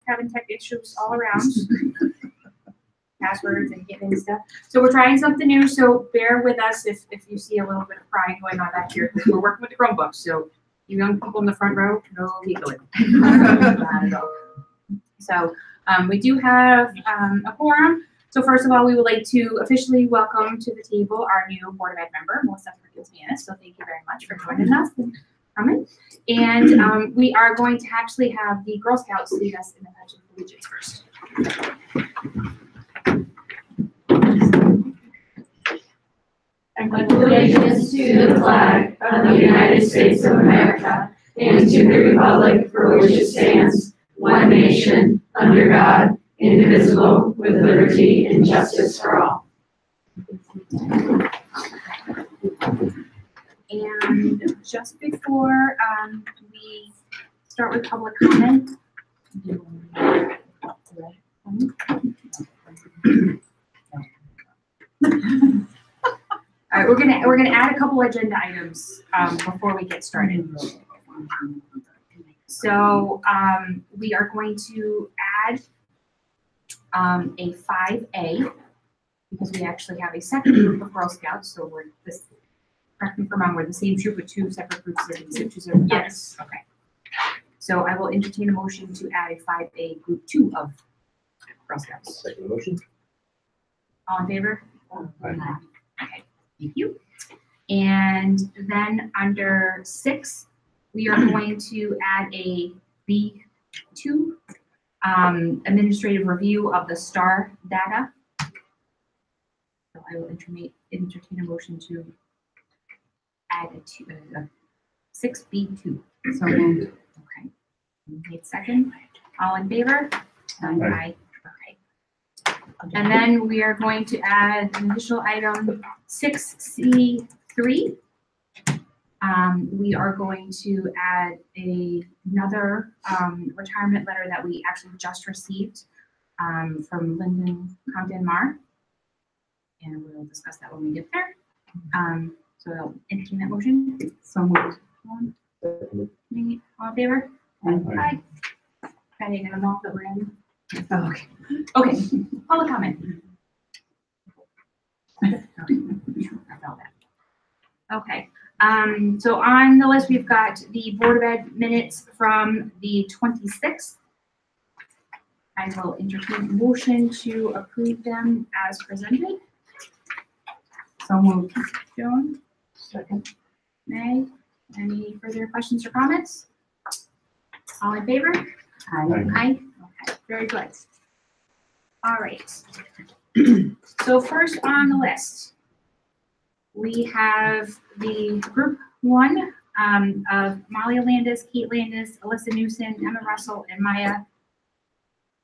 having tech issues all around. Passwords and getting stuff. So we're trying something new, so bear with us if you see a little bit of crying going on back here, because we're working with the Chromebooks. So you young people in the front row, no giggling. Not at all. So we do have a quorum. So first of all, we would like to officially welcome to the table our new Board of Ed member, Melissa Perkins-Manis. So thank you very much for joining us and coming. And we are going to actually have the Girl Scouts lead us in the Pledge of Allegiance first. I pledge allegiance to the flag of the United States of America and to the republic for which it stands, one nation, under God, indivisible, with liberty and justice for all. And just before we start with public comment, all right, we're gonna add a couple agenda items before we get started. So we are going to add a 5A because we actually have a second group of Girl Scouts. So we're this. Correct me if I'm wrong. We're the same troop with two separate groups. Yes. Okay. So I will entertain a motion to add a 5A group 2 of Girl Scouts. Second motion. All in favor? Aye. Okay. Thank you. And then under 6, we are going to add a B2, administrative review of the STAR data. So I will entertain a motion to add a 6B2. So moved. Okay. Made second. All in favor? Aye. Okay. And then we are going to add an additional item 6C3. We are going to add another retirement letter that we actually just received from Lyndon Compton Marr. And we'll discuss that when we get there. So I'll entertain that motion. So moved. All in favor? Aye. Depending on the month that we're in. Oh, okay. Okay. Public comment. Okay. I felt that. Okay. So on the list, we've got the Board of Ed minutes from the 26th. I will entertain a motion to approve them as presented. So moved. Joan? Second. May? Any further questions or comments? All in favor? Aye. Aye. Okay, very good. All right. So first on the list, we have the group 1 of Molly Landis, Kate Landis, Alyssa Newson, Emma Russell, and Maya.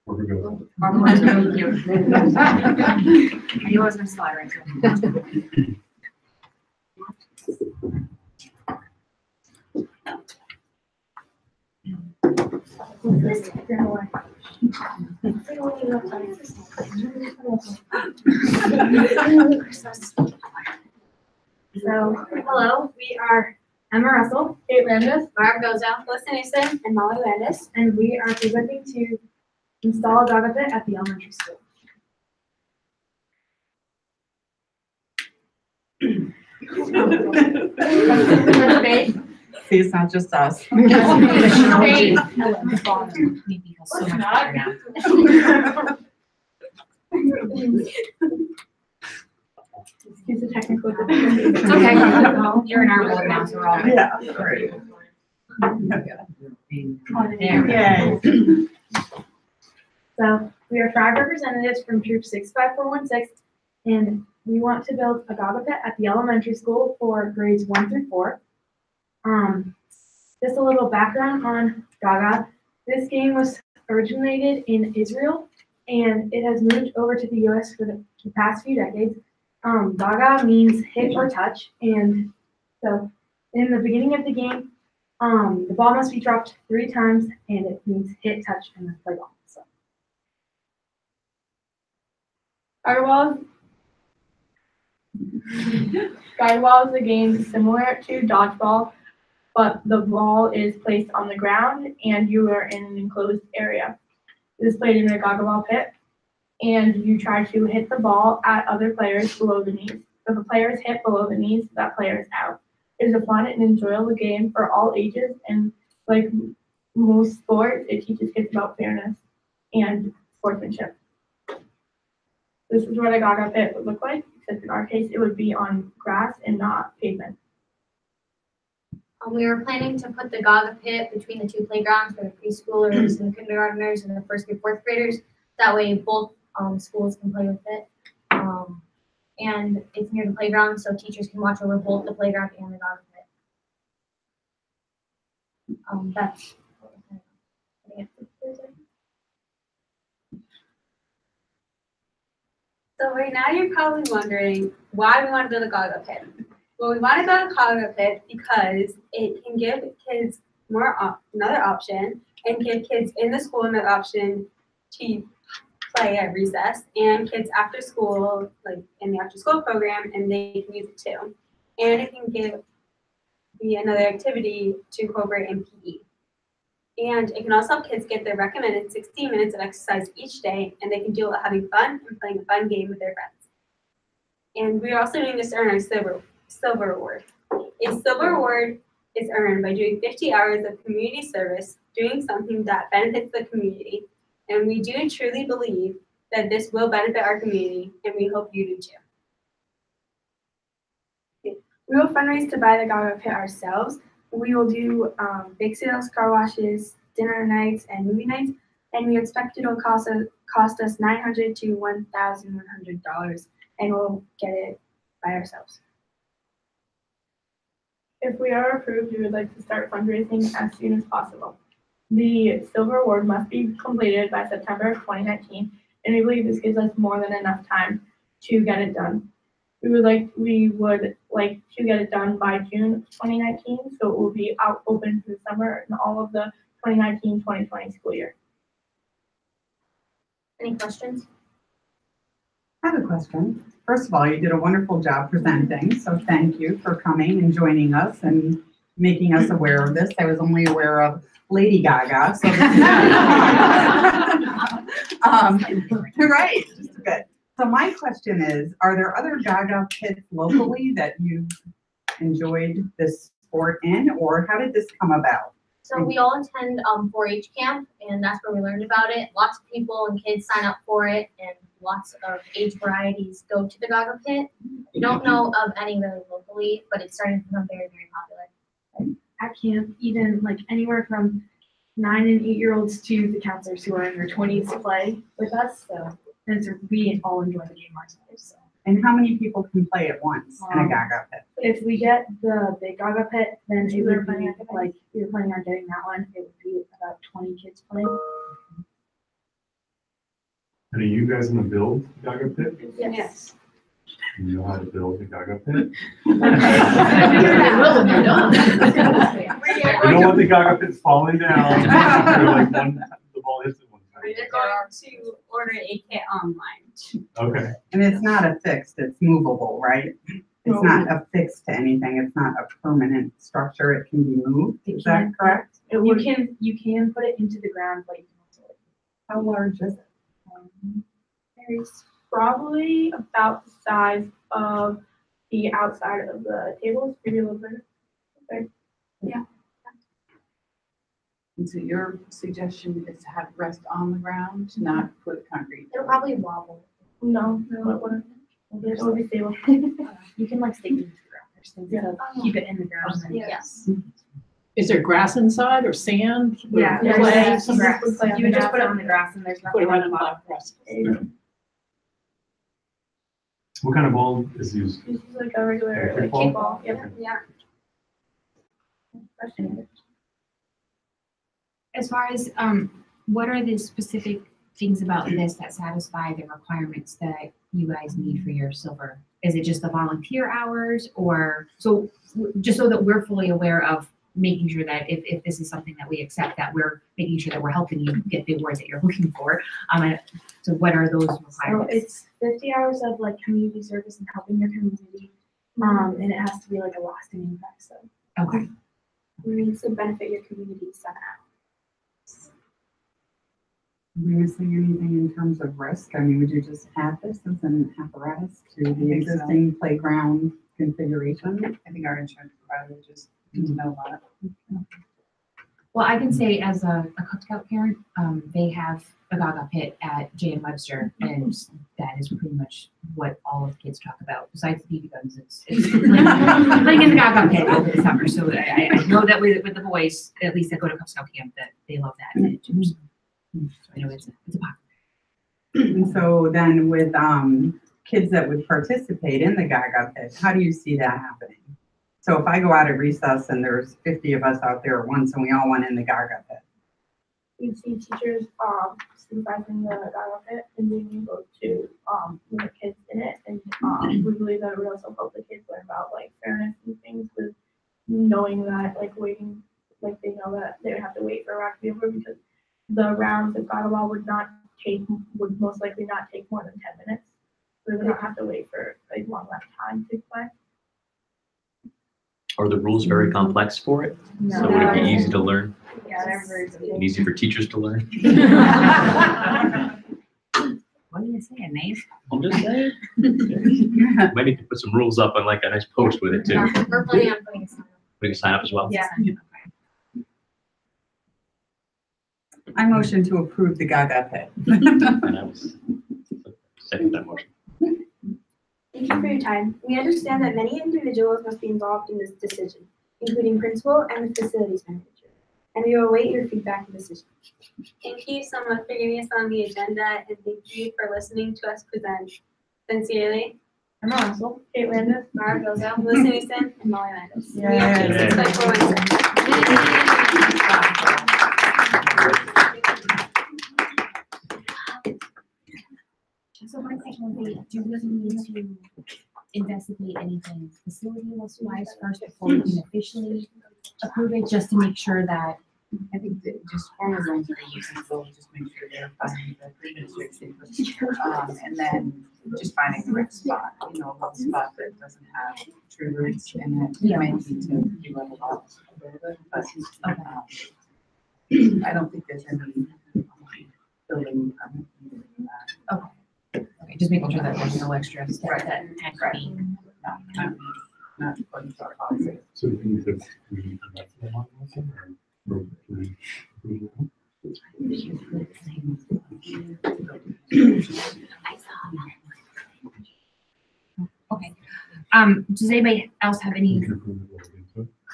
Thank you. I knew I was going to slaughter it. So, hello, we are Emma Russell, Kate Landis, Baga, Alyssa Newson, and Molly Landis, and we are presenting to install a Baga pit at the elementary school. See, it's not just us. Excuse the technical It's okay. You're in our world now, so we're all good. Yeah, right. There. So we are 5 representatives from Troop 65416, and we want to build a Baga pit at the elementary school for grades 1 through 4. Just a little background on Baga. This game was originated in Israel, and it has moved over to the U.S. for the past few decades. Baga means hit or touch, and so in the beginning of the game, the ball must be dropped 3 times, and it means hit, touch, and then play ball. So, Guideball is a game similar to dodgeball, but the ball is placed on the ground and you are in an enclosed area. It is played in a Gaga ball pit, and you try to hit the ball at other players below the knees. If a player is hit below the knees, that player is out. It is a fun and enjoyable game for all ages, and like most sports, it teaches kids about fairness and sportsmanship. This is what a Gaga pit would look like, except in our case, it would be on grass and not pavement. We were planning to put the Gaga pit between the two playgrounds for the preschoolers and the kindergartners and the first through fourth graders. That way both schools can play with it. And it's near the playground, so teachers can watch over both the playground and the Gaga pit. That's what we're planning on. So right now you're probably wondering why we want to build a Gaga pit. Well, we want to build a Gaga pit because it can give kids another option and give kids in the school another option to play at recess, and kids after school, like in the after school program, and they can use it too. And it can be another activity to incorporate in PE. And it can also help kids get their recommended 16 minutes of exercise each day, and they can do it having fun and playing a fun game with their friends. And we are also doing this to earn our silver award. A silver award is earned by doing 50 hours of community service, doing something that benefits the community. And we do truly believe that this will benefit our community, and we hope you do too. We will fundraise to buy the Gaga pit ourselves. We will do bake sales, car washes, dinner nights, and movie nights. And we expect it will cost us $900 to $1,100, and we'll get it by ourselves. If we are approved, we would like to start fundraising as soon as possible. The silver award must be completed by September of 2019, and we believe this gives us more than enough time to get it done. We would like to get it done by June of 2019, so it will be out open for the summer and all of the 2019-2020 school year. Any questions? I have a question. First of all, you did a wonderful job presenting, so thank you for coming and joining us and making us aware of this. I was only aware of Lady Gaga, so right, just a bit. So my question is, are there other Gaga pits locally that you enjoyed this sport in, or how did this come about? So we all attend 4-H camp, and that's where we learned about it. Lots of people and kids sign up for it, and lots of age varieties go to the Gaga pit. We don't know of any really locally, but it's starting to become very, very popular. At camp, even like anywhere from 9 and 8-year-olds to the counselors who are in their 20s play with us. So we all enjoy the game ourselves. So. And how many people can play at once in a Gaga pit? If we get the big Gaga pit, then it would be like we were planning on getting that one. It would be about 20 kids playing. And are you guys gonna build Gaga pit? Yes. You know how to build a Gaga pit? Will when you're done. You don't want the Gaga pits falling down. They're like the ball hits it one We're time. going to order a kit online. Okay. And it's not affixed, it's movable, right? It's not affixed to anything. It's not a permanent structure. It can be moved. Is that correct? You can put it into the ground, but you can also. How large is it? It's probably about the size of the outside of the tables, maybe a little bit. Okay. And so your suggestion is to have it rest on the ground, not put concrete? It'll probably wobble. No, it wouldn't. It would be stable. You can like stick it into the ground. There's things to keep it in the ground. And then- Yes. Is there grass inside or sand? Yeah, Or there's clay? some grass. You would just put it on the grass and there's Put nothing it on on the the bottom. grass. What kind of ball is used? This is like a regular like Kickball? kickball. Yep. Yeah. As far as, what are the specific things about this that satisfy the requirements that you guys need for your silver? Is it just the volunteer hours, or, so, just so that we're fully aware of making sure that if this is something that we accept, that we're making sure that we're helping you get the awards that you're looking for. So what are those So requirements? it's 50 hours of like community service and helping your community. And it has to be like a lasting impact. So Okay. It needs to benefit your community somehow. we missing anything in terms of risk? I mean, would you just add this as an apparatus to the think so. existing playground configuration? I think our insurance provider would just need to know about it. Well, I can say as a Cub Scout parent, they have a Gaga pit at J.M. Webster, and that is pretty much what all of the kids talk about. Besides the BB guns, it's playing in the Gaga pit over the summer. So I know that with the boys, at least that go to Cub Scout camp, that they love that. So I know it's a popular. And so then with kids that would participate in the Gaga pit, how do you see that happening? So if I go out at recess and there's 50 of us out there at once and we all went in the Gaga pit, We see teachers supervising the Gaga pit and being able to with the kids in it, and we believe that it would also help the kids learn about like fairness and things with knowing that like waiting, like they know that they would have to wait for a rock to be over because the rounds of Gaga ball would most likely not take more than 10 minutes. So they would not have to wait for a long enough time to play. Are the rules very complex for it? No. So would it be easy to learn Yeah, they're very and easy for teachers to learn? What are you saying, Nate? I'm just saying. Might need to put some rules up on like a nice post with it too. We're planning on putting some. We can sign up as well. Yeah. I motion to approve the Gaga pit. And I was second that motion. Thank you for your time. We understand that many individuals must be involved in this decision, including principal and the facilities manager, and we will await your feedback and decision. Thank you so much for getting us on the agenda, and thank you for listening to us present. Sincerely, Emma Russell, Kate Landis, Mara Gozo, Melissa Houston, and Molly Landis. We are Yay. Team 65416. So my question would be, do we need to investigate anything facility-wise first before we can officially approve it, just to make sure that? I think that just chromosomes are reasonable, just make sure they're finding the administrative, and then just finding the right spot, a little spot that doesn't have tree roots in it. You may need to be leveled off a little bit, but, I don't think there's any building permit needed for that. Okay, just making sure that there's no extra steps that had to be. Not according to our policy. So we need to that's the one motion or? Okay, does anybody else have any?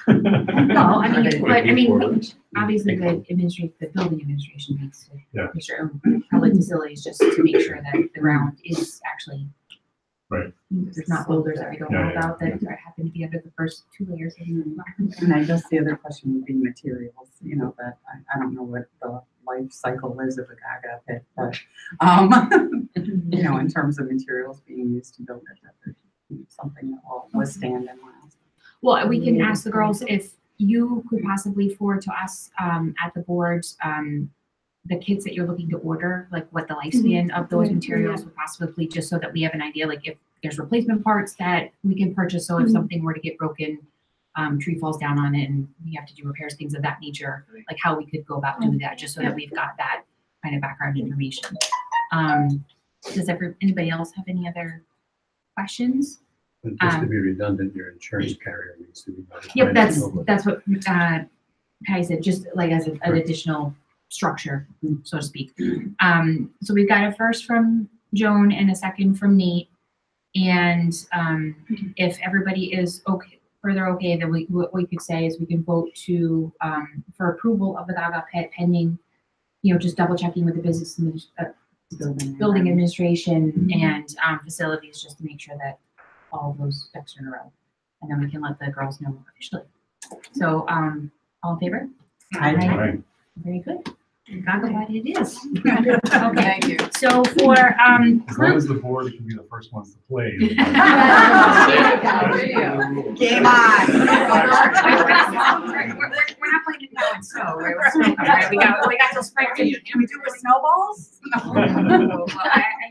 No, I mean, obviously the building administration needs to Yeah. make sure public facilities just to make sure that the ground is actually. Right. There's not boulders that we don't know Yeah, yeah, about that happen to be under the first 2 layers. And I guess the other question would be materials, that I don't know what the life cycle is of a Gaga pit, but, in terms of materials being used to build it, that there's something that will withstand and last. Well, we can ask the girls if you could possibly forward to us at the board the kits that you're looking to order, like what the lifespan of those materials would possibly, just so that we have an idea, like if there's replacement parts that we can purchase. So if something were to get broken, tree falls down on it and we have to do repairs, things of that nature, like how we could go about doing that, just so that we've got that kind of background information. Does anybody else have any other questions? And just to be redundant, your insurance carrier needs to be notified. Yep, that's what Kai said, just like as an additional structure, so to speak. So we've got a first from Joan and a second from Nate. And if everybody is further okay, then what we could say is we can vote to for approval of the Gaga pit pending, just double checking with the building administration and facilities, just to make sure that all of those ducks are in a row, and then we can let the girls know officially. So, all in favor? Right. Very good. Gaga what it is. Okay. Okay. Thank you. So for As long group, as the board can be the first ones to play. Game on. we're not playing it now in snow, right? Right, we got till spring. Can we do it with snowballs? Well, I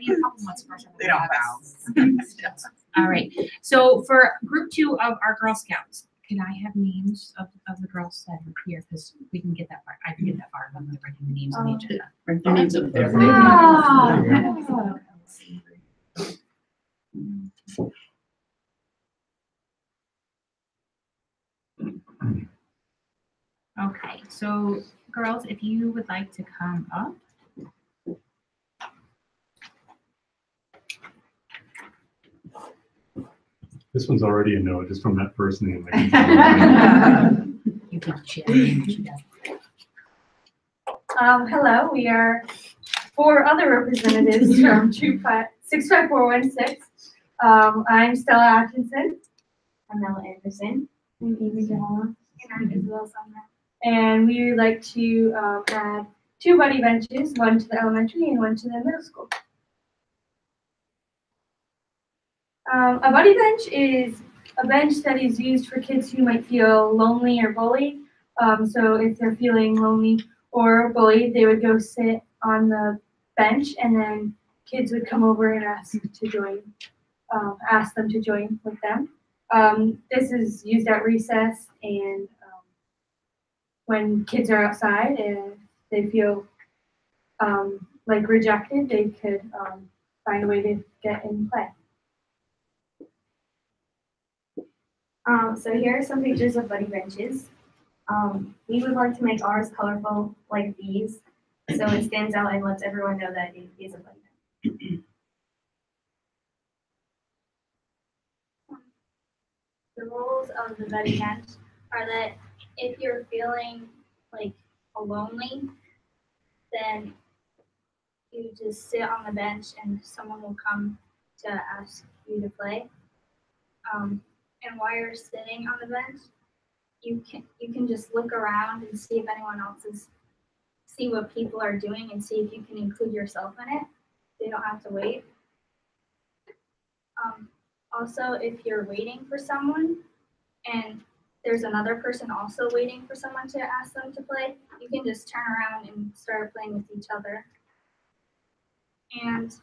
need a couple months fresh. They don't bounce. All right. So for group 2 of our Girl Scouts, Can I have names of the girls that are here? Because we can get that far. I can get that far. I'm writing the names on the agenda. Write their names up there. Ah. Okay, so girls, if you would like to come up. This one's already a no, just from that first name. I can tell. You can share your name, she does. Hello, we are 4 other representatives from 65416. I'm Stella Atkinson. I'm Ella Anderson. I'm Amy DeHolla. And I'm Isabel Sumner. And we would like to add 2 buddy benches, one to the elementary and one to the middle school. A buddy bench is a bench that is used for kids who might feel lonely or bullied. So if they're feeling lonely or bullied, they would go sit on the bench, and then kids would come over and ask them to join with them. This is used at recess and when kids are outside and they feel like rejected, they could find a way to get in play. So here are some pictures of buddy benches. We would like to make ours colorful like these, so it stands out and lets everyone know that it is a buddy bench. The rules of the buddy bench are that if you're feeling like lonely, then you just sit on the bench and someone will come to ask you to play. And while you're sitting on the bench, you can just look around and see if anyone else see what people are doing and see if you can include yourself in it. You don't have to wait. Also, if you're waiting for someone and there's another person also waiting for someone to ask them to play, you can just turn around and start playing with each other. And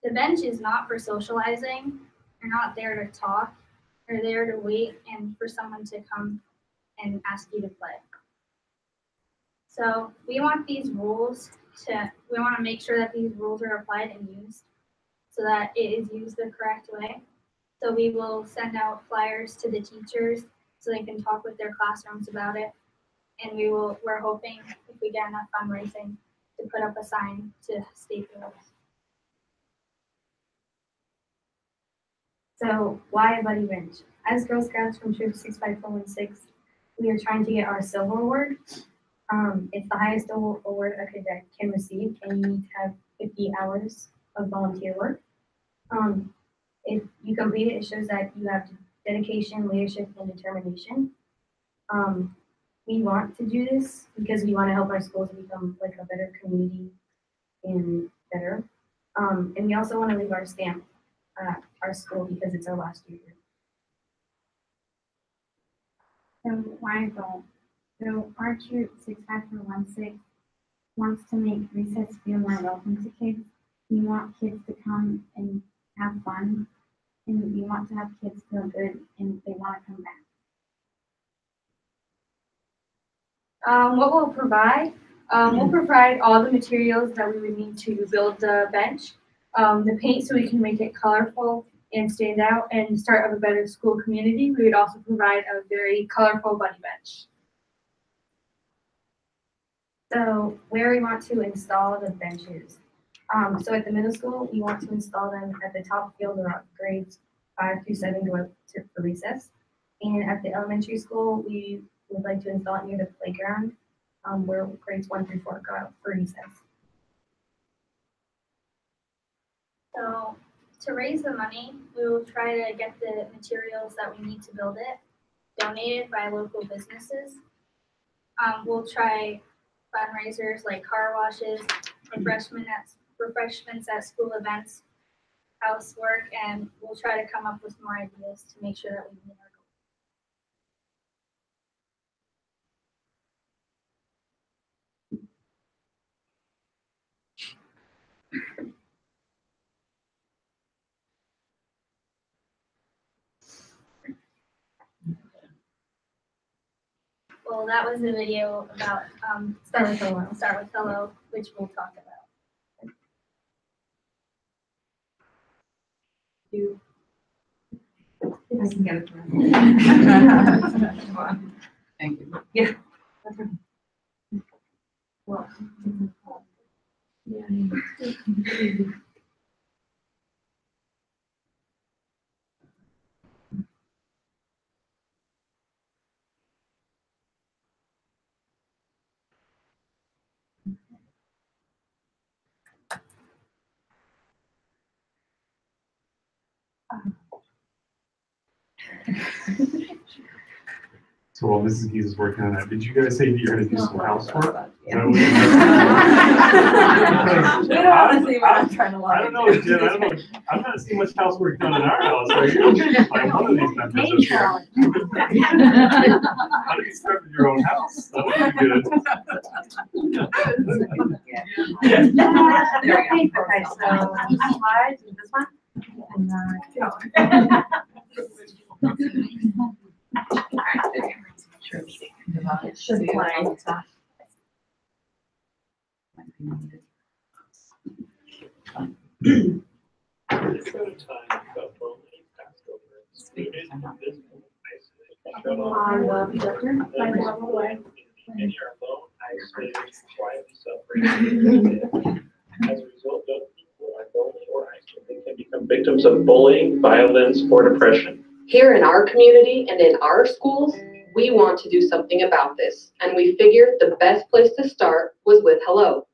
the bench is not for socializing. You're not there to talk. You're there to wait and for someone to come and ask you to play. So we want to make sure that these rules are applied and used so that it is used the correct way. So we will send out flyers to the teachers so they can talk with their classrooms about it. And we're hoping if we get enough fundraising to put up a sign to state the rules. So why a buddy bench? As Girl Scouts from Troop 65416, we are trying to get our silver award. It's the highest award a cadet can receive, and you need to have 50 hours of volunteer work. If you complete it, it shows that you have dedication, leadership, and determination. We want to do this because we want to help our schools become like a better community and better. And we also want to leave our stamp at our school because it's our last year here. So why go? So our troop 65416 wants to make recess feel more welcome to kids. We want kids to come and have fun, and we want to have kids feel good and they want to come back. What we'll provide? We'll provide all the materials that we would need to build the bench, the paint so we can make it colorful and stand out and start of a better school community. We would also provide a very colorful buddy bench. So where we want to install the benches. So at the middle school, we want to install them at the top field of grades 5 through 7 for recess. And at the elementary school, we would like to install it near the playground where grades 1 through 4 go out for recess. So to raise the money, we will try to get the materials that we need to build it donated by local businesses. We'll try fundraisers like car washes, refreshments at school events, housework, and we'll try to come up with more ideas to make sure that we meet our goals. that was a video about start with hello. Start with hello, which we'll talk about. I can get it. Thank you. Yeah. Well. So while Mrs. Keys is working on that, did you guys say that you're gonna do some housework? Is that what We don't wanna see what I'm trying to I don't know, Jen, I don't know, I'm not seeing much housework done in our house, are you? Like one of these members up here. How do you start with your own house? That would be good. There we go. Okay, so slides, this one? It should play. As a result, young people are lonely or isolated, can become victims of bullying, violence, or depression. Here in our community and in our schools, we want to do something about this, and we figured the best place to start was with hello.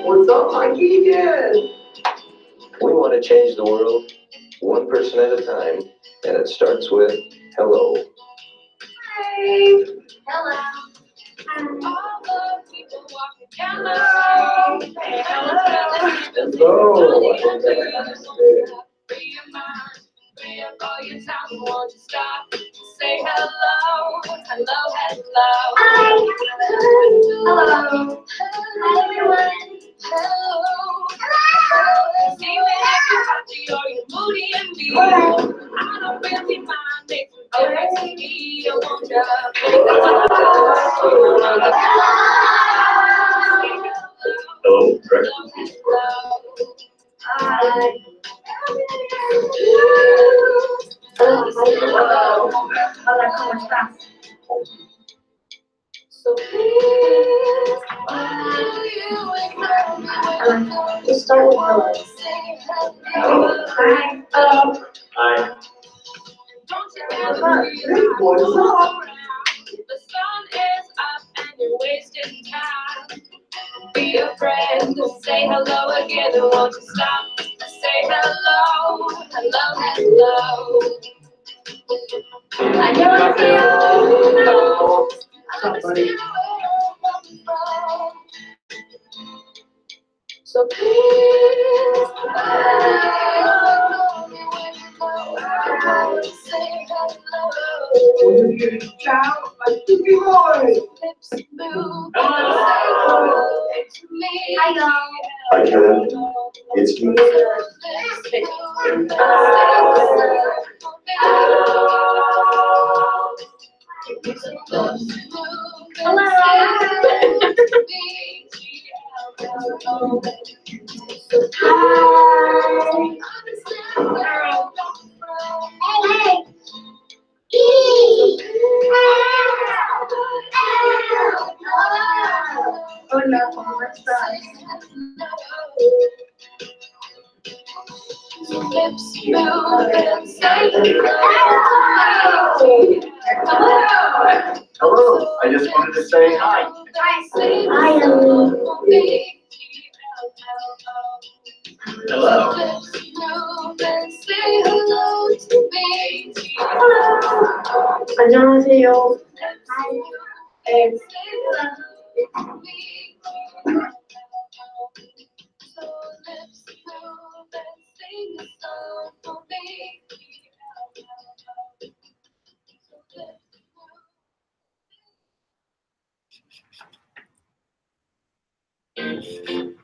What's up, Mikey? Yes. We want to change the world one person at a time, and it starts with hello. Hi. Hello. All the people walking hello. Hey, hello. Say hello. Hello, hello. Hi. Hello. Hi, everyone. Hello. Hello. See when you're happy or you're moody and me. I don't really mind. Makes a difference to me. I want you. Hello. Hi. So please, let's start with hello. Hi. Hello. Hi. What's up? The sun is up and you're wasting time. Be a friend, say hello again and won't you stop? Say hello, hello, hello. I know it's you. What's up, buddy? So please, say hello. Ciao, my baby boy. Lips move, hello to me. Hi, Kevin. It's me. Lips move and say hello. Hello. I just wanted to say hi. Hi, hello. Hello. Lips move and say hello to me. 안녕하세요.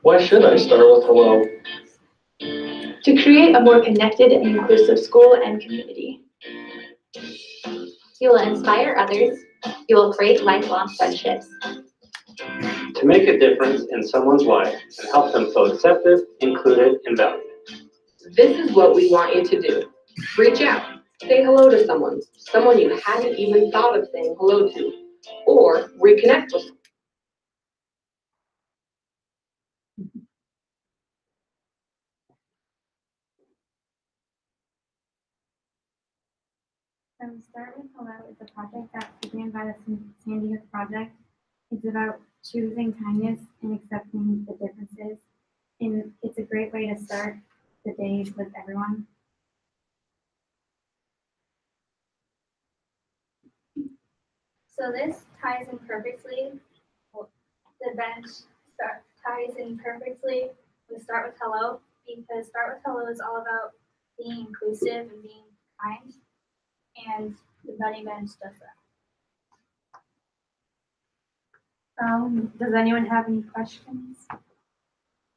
Why should I start with hello? To to create a more connected and inclusive school and community. You will inspire others. You will create lifelong friendships. To make a difference in someone's life and help them feel accepted, included, and valued. This is what we want you to do. Reach out. Say hello to someone you hadn't even thought of saying hello to, or reconnect with. So Start With Hello is a project that's began by the Sandia Project. It's about choosing kindness and accepting the differences. And it's a great way to start the day with everyone. So this ties in perfectly. The bench ties in perfectly with Start With Hello, because Start With Hello is all about being inclusive and being kind, and the Buddy Bench does that. Does anyone have any questions?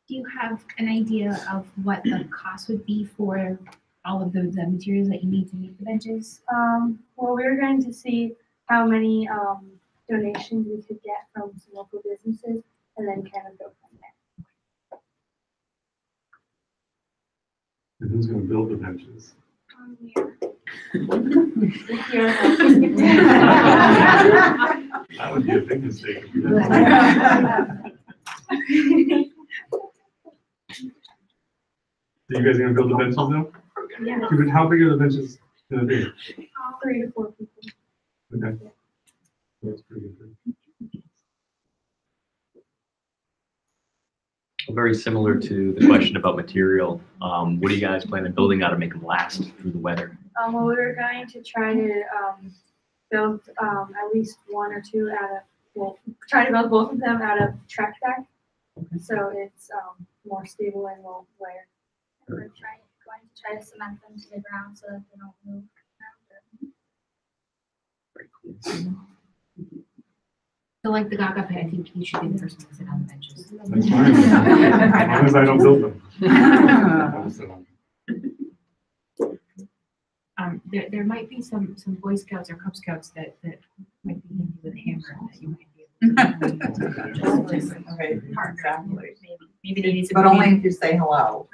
Do you have an idea of what the cost would be for all of those materials that you need to make the benches? Well, we're going to see how many donations we could get from some local businesses, and then kind of go from there. And who's gonna build the benches? That would be a big mistake if you did. So you guys are gonna build the benches now? Yeah. How big are the benches gonna be? 3 to 4 people. Okay. That's pretty good. Very similar to the question about material. What do you guys plan on building out to make them last through the weather? Well, we're going to try to build at least 1 or 2 out of, well, try to build both of them out of track deck. So it's more stable and will wear. We're going to try to cement them to the ground so that they don't move. Very cool. So like the Gaga pit, I think you should be the person to sit on the benches. That's fine. As long as I don't build them. I'll sit on them. There might be some Boy Scouts or Cub Scouts that might be handy with a hammer that you might be able to. Right, exactly. Maybe they need some. But only if you say hello.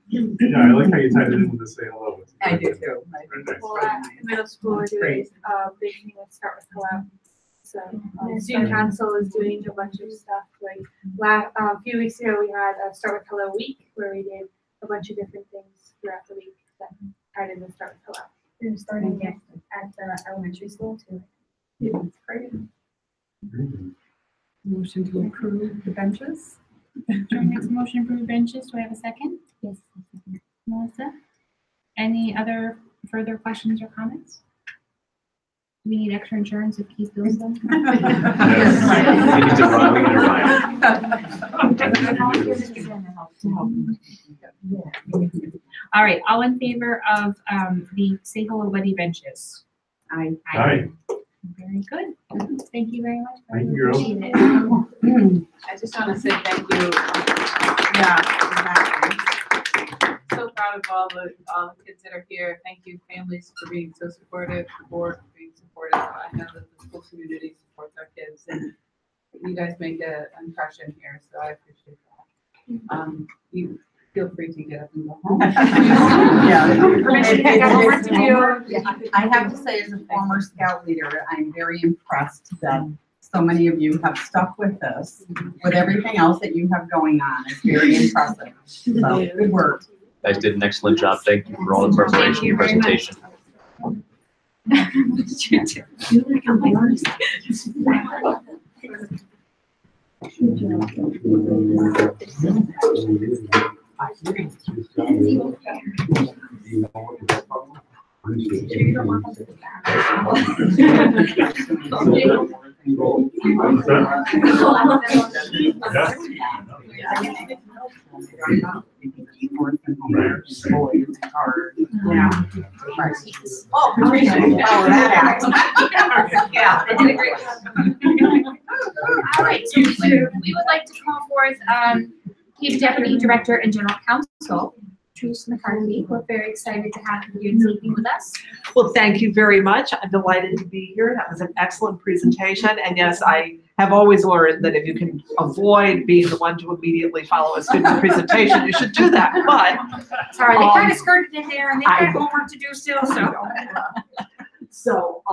Yeah, I like how you tied it in with the say hello. I do too. I think Very nice. it's Well, really at nice. middle school, we're doing a big thing with Start With Hello. So student council is doing a bunch of stuff. Like a few weeks ago, we had a Start With Hello week where we did a bunch of different things throughout the week that tied in with Start With Hello. We're starting at the elementary school too. Yeah, it's great. Very good. Motion to approve the benches? Joe makes a motion to approve benches. Do I have a second? Yes. Melissa? Any other further questions or comments? Do we need extra insurance if Keith builds them? Yes. We need to run, we need to ride. All right, all in favor of the Say Hello Buddy benches? Aye. Aye. Very good. Thank you very much. Thank you, girls. Appreciate it. I just want to say thank you. Yeah, exactly. So proud of all the kids that are here. Thank you, families, for being so supportive, the board for being supportive. I know that the school community supports our kids, and you guys make an impression here, so I appreciate that. You feel free to get up and go home. I have to say, as a former scout leader, I'm very impressed that so many of you have stuck with this, with everything else that you have going on. It's very impressive. So, good work. You guys did an excellent job. Thank you for all the preparation and presentation. Oh, Patricia, follow that act. Yeah. I did a great job. All right, so we would like to call forth Cape Deputy Director and General Counsel, Trish McCarthy. We're very excited to have you here this evening with us. Well, thank you very much. I'm delighted to be here. That was an excellent presentation. And yes, I have always learned that if you can avoid being the one to immediately follow a student's presentation, you should do that. But sorry, they kind of skirted in there, and they've got homework to do still. So,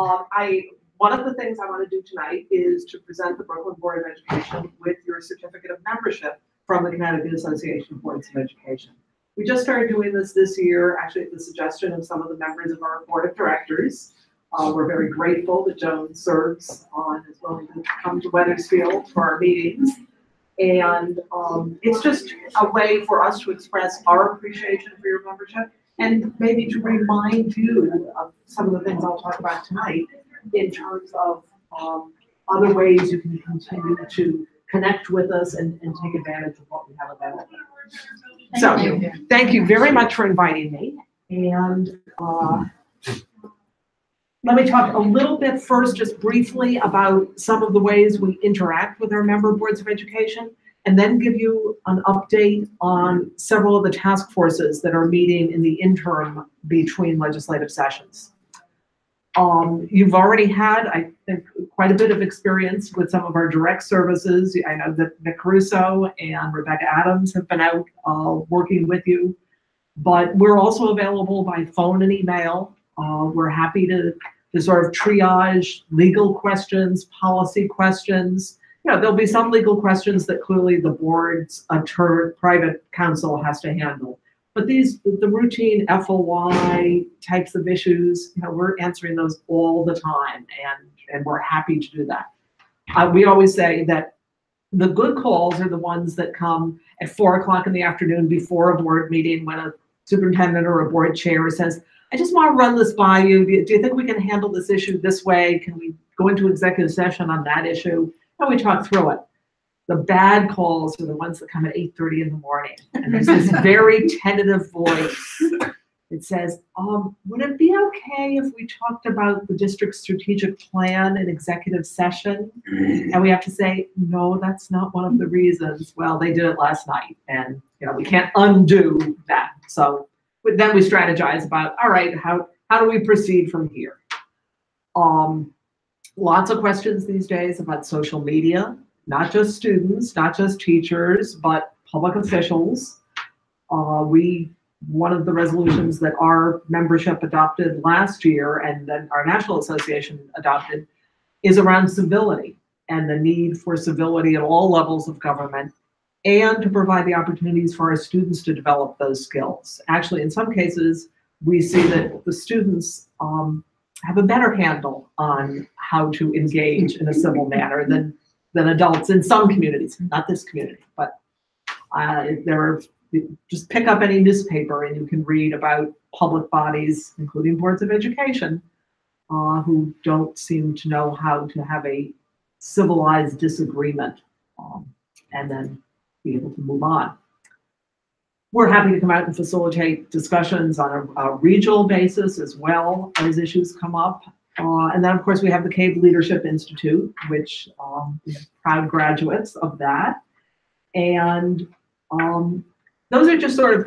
one of the things I want to do tonight is to present the Brooklyn Board of Education with your certificate of membership from the Connecticut Association of Boards of Education. We just started doing this year, actually at the suggestion of some of the members of our board of directors. We're very grateful that Joan serves on as willing to come to Weathersfield for our meetings. And it's just a way for us to express our appreciation for your membership and maybe to remind you of some of the things I'll talk about tonight in terms of other ways you can continue to connect with us and take advantage of what we have available. Thank you very much for inviting me. And let me talk a little bit first, just briefly, about some of the ways we interact with our member boards of education, and then give you an update on several of the task forces that are meeting in the interim between legislative sessions. You've already had, I think, quite a bit of experience with some of our direct services. I know that Nick Caruso and Rebecca Adams have been out working with you, but we're also available by phone and email. We're happy to sort of triage legal questions, policy questions. You know, there'll be some legal questions that clearly the board's private counsel has to handle. But the routine FOI types of issues, you know, we're answering those all the time, and we're happy to do that. We always say that the good calls are the ones that come at 4 o'clock in the afternoon before a board meeting when a superintendent or a board chair says, I just want to run this by you. Do you think we can handle this issue this way? Can we go into executive session on that issue? And we talk through it. The bad calls are the ones that come at 8:30 in the morning. And there's this very tentative voice. It says, would it be okay if we talked about the district's strategic plan in executive session? And we have to say, no, that's not one of the reasons. Well, they did it last night, and you know we can't undo that. So then we strategize about, all right, how do we proceed from here? Lots of questions these days about social media. Not just students, not just teachers, but public officials. One of the resolutions that our membership adopted last year and then our National Association adopted is around civility and the need for civility at all levels of government and to provide the opportunities for our students to develop those skills. Actually, in some cases, we see that the students have a better handle on how to engage in a civil manner than adults in some communities, not this community, but just pick up any newspaper and you can read about public bodies, including boards of education, who don't seem to know how to have a civilized disagreement and then be able to move on. We're happy to come out and facilitate discussions on a regional basis as well as issues come up. And then, of course, we have the CAVE Leadership Institute, which we have proud graduates of that. And those are just sort of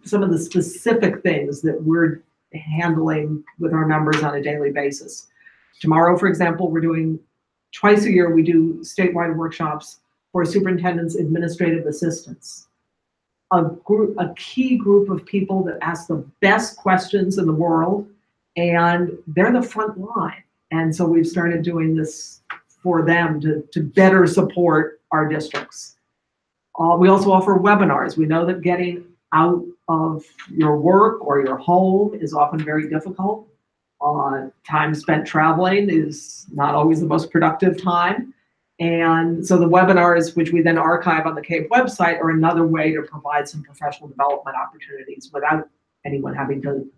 some of the specific things that we're handling with our members on a daily basis. Tomorrow, for example, we're doing twice a year, we do statewide workshops for superintendents' administrative assistants. A key group of people that ask the best questions in the world, and they're the front line. And so we've started doing this for them to better support our districts. We also offer webinars. We know that getting out of your work or your home is often very difficult. Time spent traveling is not always the most productive time. And so the webinars, which we then archive on the CAVE website, are another way to provide some professional development opportunities without anyone having to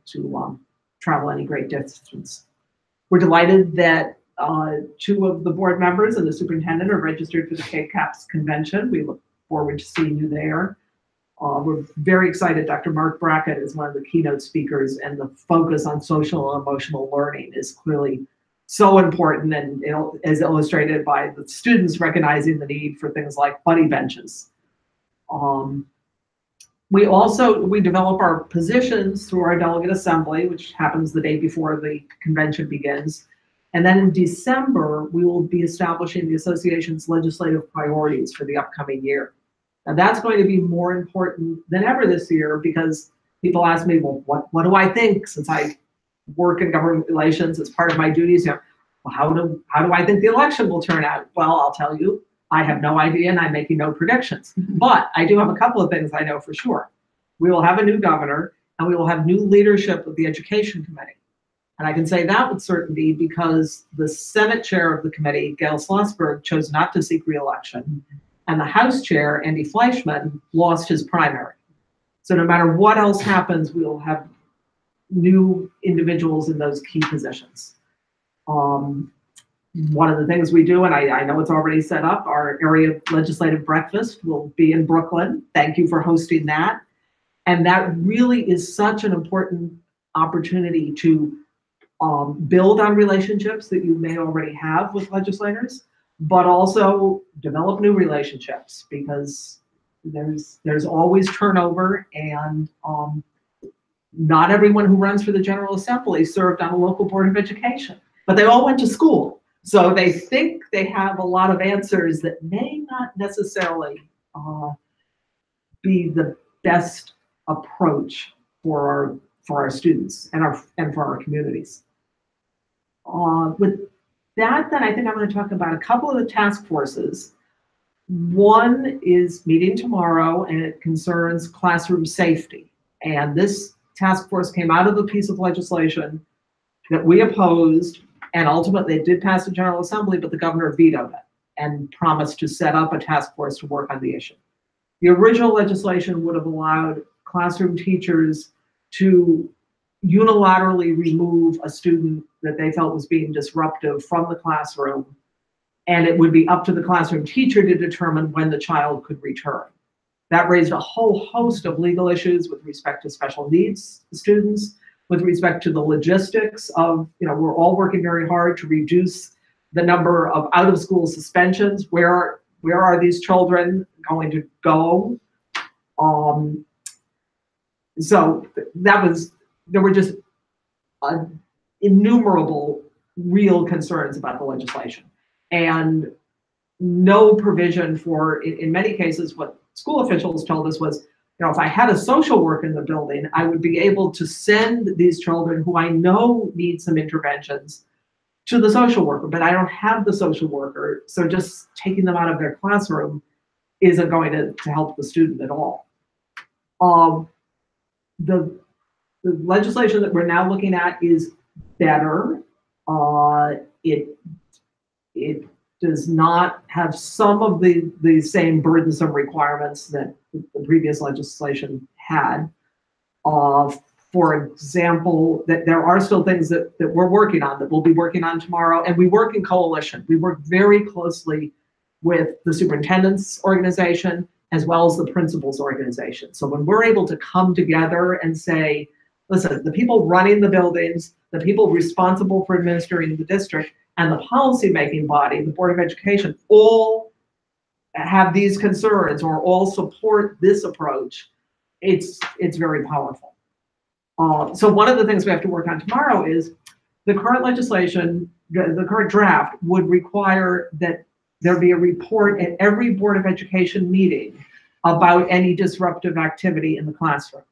travel any great distance. We're delighted that 2 of the board members and the superintendent are registered for the CAVE CAPS convention. We look forward to seeing you there. We're very excited. Dr. Mark Brackett is one of the keynote speakers, and the focus on social and emotional learning is clearly so important, and is illustrated by the students recognizing the need for things like buddy benches. We develop our positions through our delegate assembly, which happens the day before the convention begins. And then in December, we will be establishing the association's legislative priorities for the upcoming year. Now that's going to be more important than ever this year because people ask me, well, what do I think since I work in government relations as part of my duties? You know, well, how do I think the election will turn out? Well, I'll tell you, I have no idea and I'm making no predictions. But I do have a couple of things I know for sure. We will have a new governor and we will have new leadership of the Education Committee. And I can say that with certainty because the Senate chair of the committee, Gail Schlossberg, chose not to seek re-election. And the House chair, Andy Fleischman, lost his primary. So no matter what else happens, we will have new individuals in those key positions. One of the things we do, and I know it's already set up, our area legislative breakfast will be in Brooklyn. Thank you for hosting that. And that really is such an important opportunity to build on relationships that you may already have with legislators, but also develop new relationships because there's always turnover and not everyone who runs for the General Assembly served on a local board of education, but they all went to school. So they think they have a lot of answers that may not necessarily be the best approach for our students and for our communities. With that, then I think I'm going to talk about a couple of the task forces. One is meeting tomorrow and it concerns classroom safety. And this task force came out of a piece of legislation that we opposed, and ultimately it did pass the General Assembly, but the governor vetoed it and promised to set up a task force to work on the issue. The original legislation would have allowed classroom teachers to unilaterally remove a student that they felt was being disruptive from the classroom, and it would be up to the classroom teacher to determine when the child could return. That raised a whole host of legal issues with respect to special needs students, with respect to the logistics of, we're all working very hard to reduce the number of out-of-school suspensions. Where are these children going to go? So there were just innumerable real concerns about the legislation, and no provision for, in many cases, what school officials told us was, if I had a social worker in the building, I would be able to send these children who I know need some interventions to the social worker, but I don't have the social worker, so just taking them out of their classroom isn't going to help the student at all. The legislation that we're now looking at is better. It does not have some of the same burdensome requirements that the previous legislation had. For example, that there are still things that we're working on, that we'll be working on tomorrow, and we work in coalition. We work very closely with the superintendent's organization as well as the principal's organization. So when we're able to come together and say, listen, the people running the buildings, the people responsible for administering the district, and the policymaking body, the Board of Education, all have these concerns or all support this approach, it's very powerful. So one of the things we have to work on tomorrow is the current legislation, the current draft would require that there be a report at every Board of Education meeting about any disruptive activity in the classroom.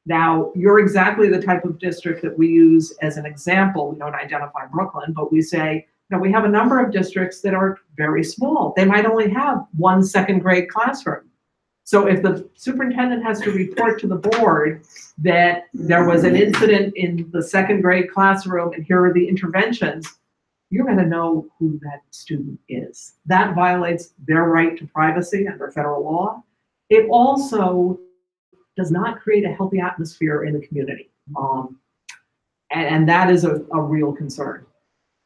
Now, you're exactly the type of district that we use as an example. We don't identify Brooklyn, but we say, we have a number of districts that are very small. They might only have one second grade classroom. So if the superintendent has to report to the board that there was an incident in the second grade classroom and here are the interventions, you're going to know who that student is. That violates their right to privacy under federal law. It also does not create a healthy atmosphere in the community. And that is a real concern.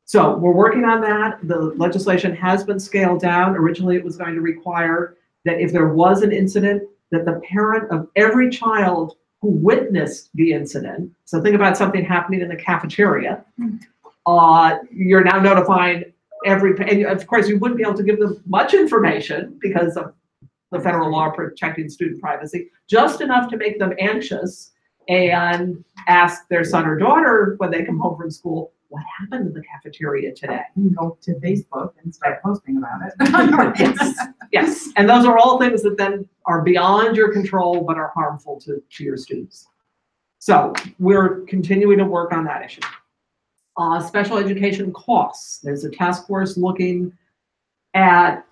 So we're working on that. The legislation has been scaled down. Originally, it was going to require that if there was an incident, that the parent of every child who witnessed the incident, so think about something happening in the cafeteria, you're now notifying and of course you wouldn't be able to give them much information because of the federal law protecting student privacy, just enough to make them anxious and ask their son or daughter when they come home from school, what happened in the cafeteria today? And go to Facebook and start posting about it. Yes, yes. And those are all things that then are beyond your control but are harmful to your students. So we're continuing to work on that issue. Special education costs. There's a task force looking at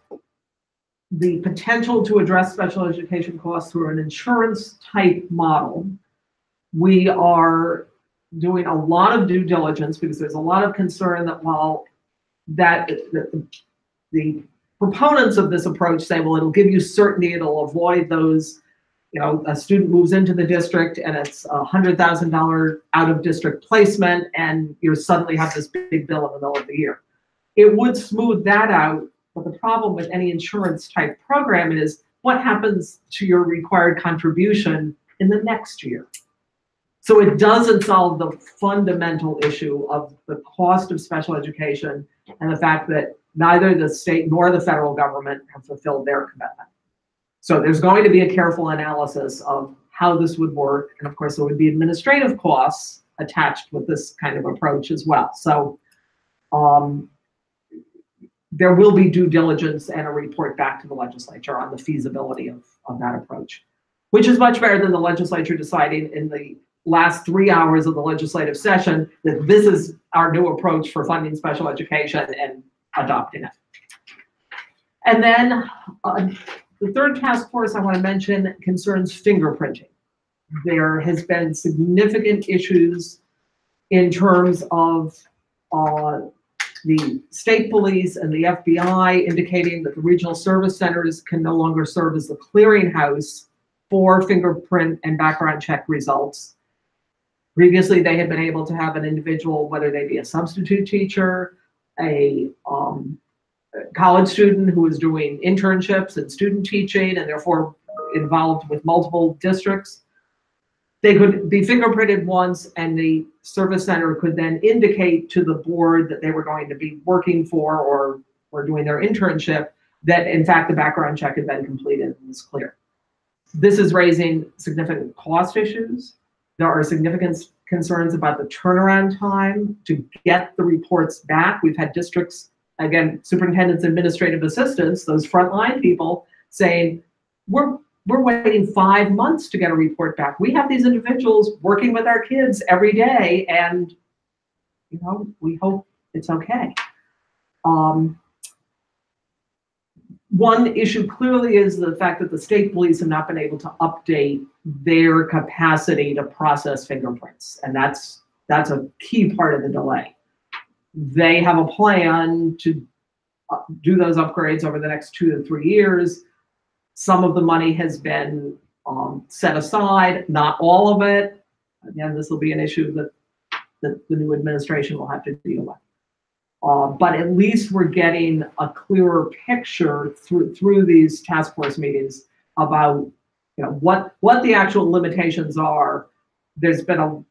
the potential to address special education costs through an insurance type model. We are doing a lot of due diligence because there's a lot of concern that while the proponents of this approach say, well, it'll give you certainty, it'll avoid those, a student moves into the district and it's $100,000 out of district placement and you suddenly have this big bill in the middle of the year. It would smooth that out, but the problem with any insurance type program is what happens to your required contribution in the next year. So it doesn't solve the fundamental issue of the cost of special education and the fact that neither the state nor the federal government have fulfilled their commitment. So there's going to be a careful analysis of how this would work. And of course, there would be administrative costs attached with this kind of approach as well. So there will be due diligence and a report back to the legislature on the feasibility of that approach, which is much better than the legislature deciding in the last 3 hours of the legislative session that this is our new approach for funding special education and adopting it. And then the third task force I want to mention concerns fingerprinting. There has been significant issues in terms of the state police and the FBI indicating that the regional service centers can no longer serve as the clearinghouse for fingerprint and background check results. Previously, they had been able to have an individual, whether they be a substitute teacher, a college student who was doing internships and student teaching and therefore involved with multiple districts. They could be fingerprinted once and the service center could then indicate to the board that they were going to be working for or were doing their internship, that in fact the background check had been completed and was clear. This is raising significant cost issues. There are significant concerns about the turnaround time to get the reports back. We've had districts, again, superintendents, administrative assistants, those frontline people saying, we're waiting 5 months to get a report back. We have these individuals working with our kids every day and, we hope it's okay. One issue clearly is the fact that the state police have not been able to update their capacity to process fingerprints. And that's a key part of the delay. They have a plan to do those upgrades over the next 2 to 3 years. Some of the money has been set aside, not all of it. Again, this will be an issue that the new administration will have to deal with. But at least we're getting a clearer picture through these task force meetings about what the actual limitations are. There's been a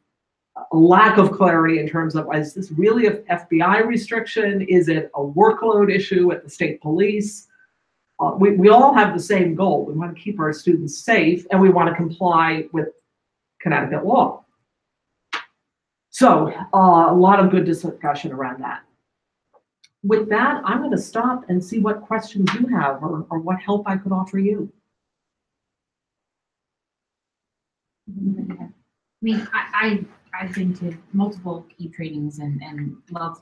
lack of clarity in terms of, is this really an FBI restriction? Is it a workload issue at the state police? We all have the same goal. We want to keep our students safe and we want to comply with Connecticut law. So a lot of good discussion around that. With that, I'm going to stop and see what questions you have or what help I could offer you. I mean, I've been to multiple key trainings and love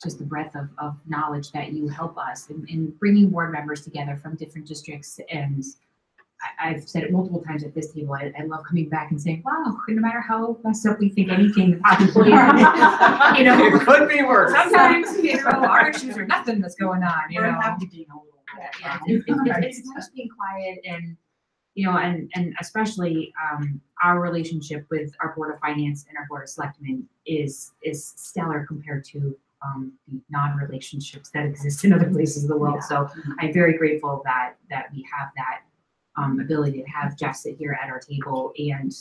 just the breadth of knowledge that you help us in bringing board members together from different districts. And I've said it multiple times at this table. I love coming back and saying, wow, no matter how messed up we think anything possibly, it could be worse. Sometimes, our issues are nothing that's going on, We're happy being a little bit. It's nice being quiet and, and especially our relationship with our Board of Finance and our Board of Selectmen is stellar compared to the non-relationships that exist in other places of the world. So I'm very grateful that we have that ability to have Jeff sit here at our table and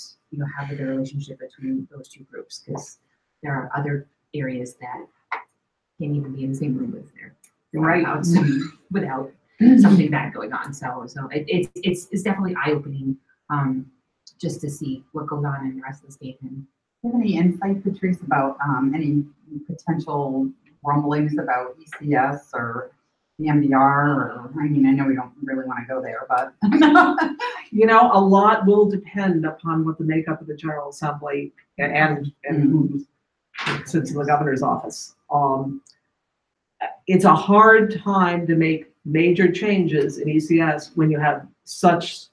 have a good relationship between those two groups, because there are other areas that can't even be in the same room with their right without something bad going on. So it's definitely eye-opening, just to see what goes on in the rest of the state. And Do you have any insight, Patrice, about any potential rumblings about ECS or the MDR? Or, I mean, I know we don't really want to go there, but. You know, a lot will depend upon what the makeup of the General Assembly and who sits in the governor's office. It's a hard time to make major changes in ECS when you have such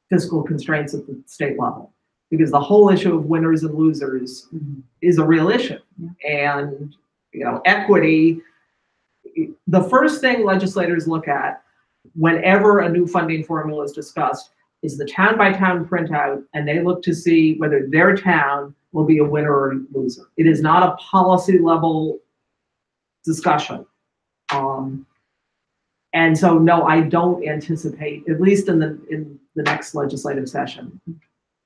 fiscal constraints at the state level, because the whole issue of winners and losers is a real issue. And, you know, equity, the first thing legislators look at whenever a new funding formula is discussed is the town by town printout, and they look to see whether their town will be a winner or a loser. It is not a policy level discussion. And so, no, I don't anticipate, at least in the next legislative session,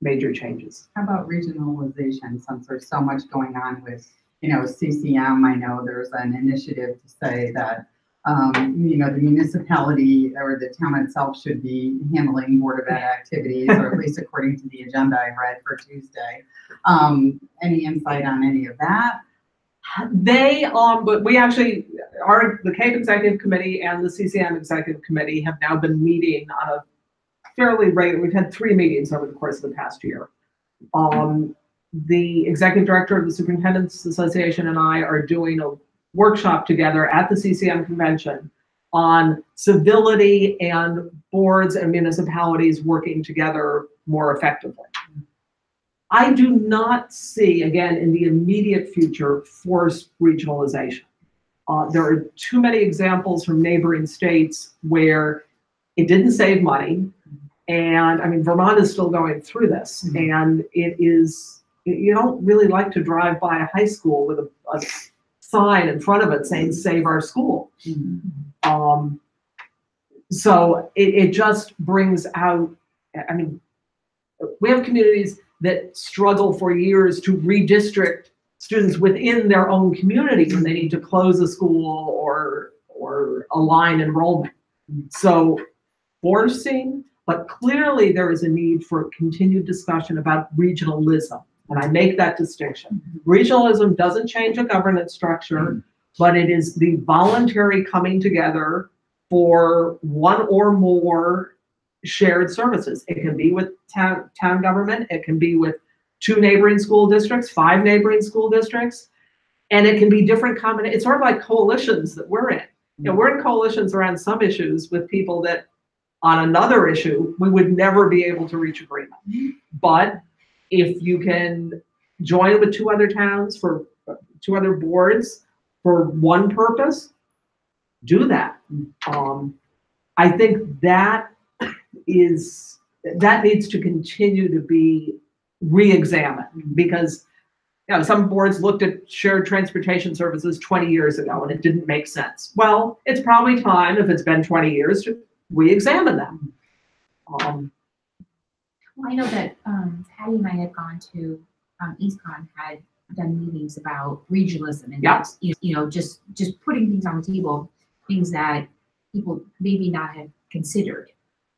major changes. How about regionalization, since there's so much going on with, you know, CCM? I know there's an initiative to say that, you know, the municipality or the town itself should be handling Board of Ed activities, or at least according to the agenda I read for Tuesday. Any insight on any of that? They, but we actually, the CAPE Executive Committee and the CCM Executive Committee have now been meeting on a fairly regular, we've had 3 meetings over the course of the past year. The Executive Director of the Superintendents Association and I are doing a workshop together at the CCM convention on civility and boards and municipalities working together more effectively. I do not see, again, in the immediate future, forced regionalization. There are too many examples from neighboring states where it didn't save money. And I mean, Vermont is still going through this. And it is, you don't really like to drive by a high school with a sign in front of it saying, save our school. So it just brings out, I mean, we have communities that struggle for years to redistrict students within their own community when they need to close a school or align enrollment. So forcing, but clearly there is a need for continued discussion about regionalism. And I make that distinction. Regionalism doesn't change a governance structure, but it is the voluntary coming together for one or more shared services. It can be with town government, it can be with 2 neighboring school districts, 5 neighboring school districts, and it can be different combinations. It's sort of like coalitions that we're in. You know, we're in coalitions around some issues with people that on another issue, we would never be able to reach agreement. But if you can join with 2 other towns for 2 other boards for one purpose, do that. I think that needs to continue to be re-examined, because, you know, some boards looked at shared transportation services 20 years ago and it didn't make sense. Well, it's probably time, if it's been 20 years, to re-examine them. Well, I know that Patty and I had gone to EastCon, had done meetings about regionalism and you know, just putting things on the table, things that people maybe not have considered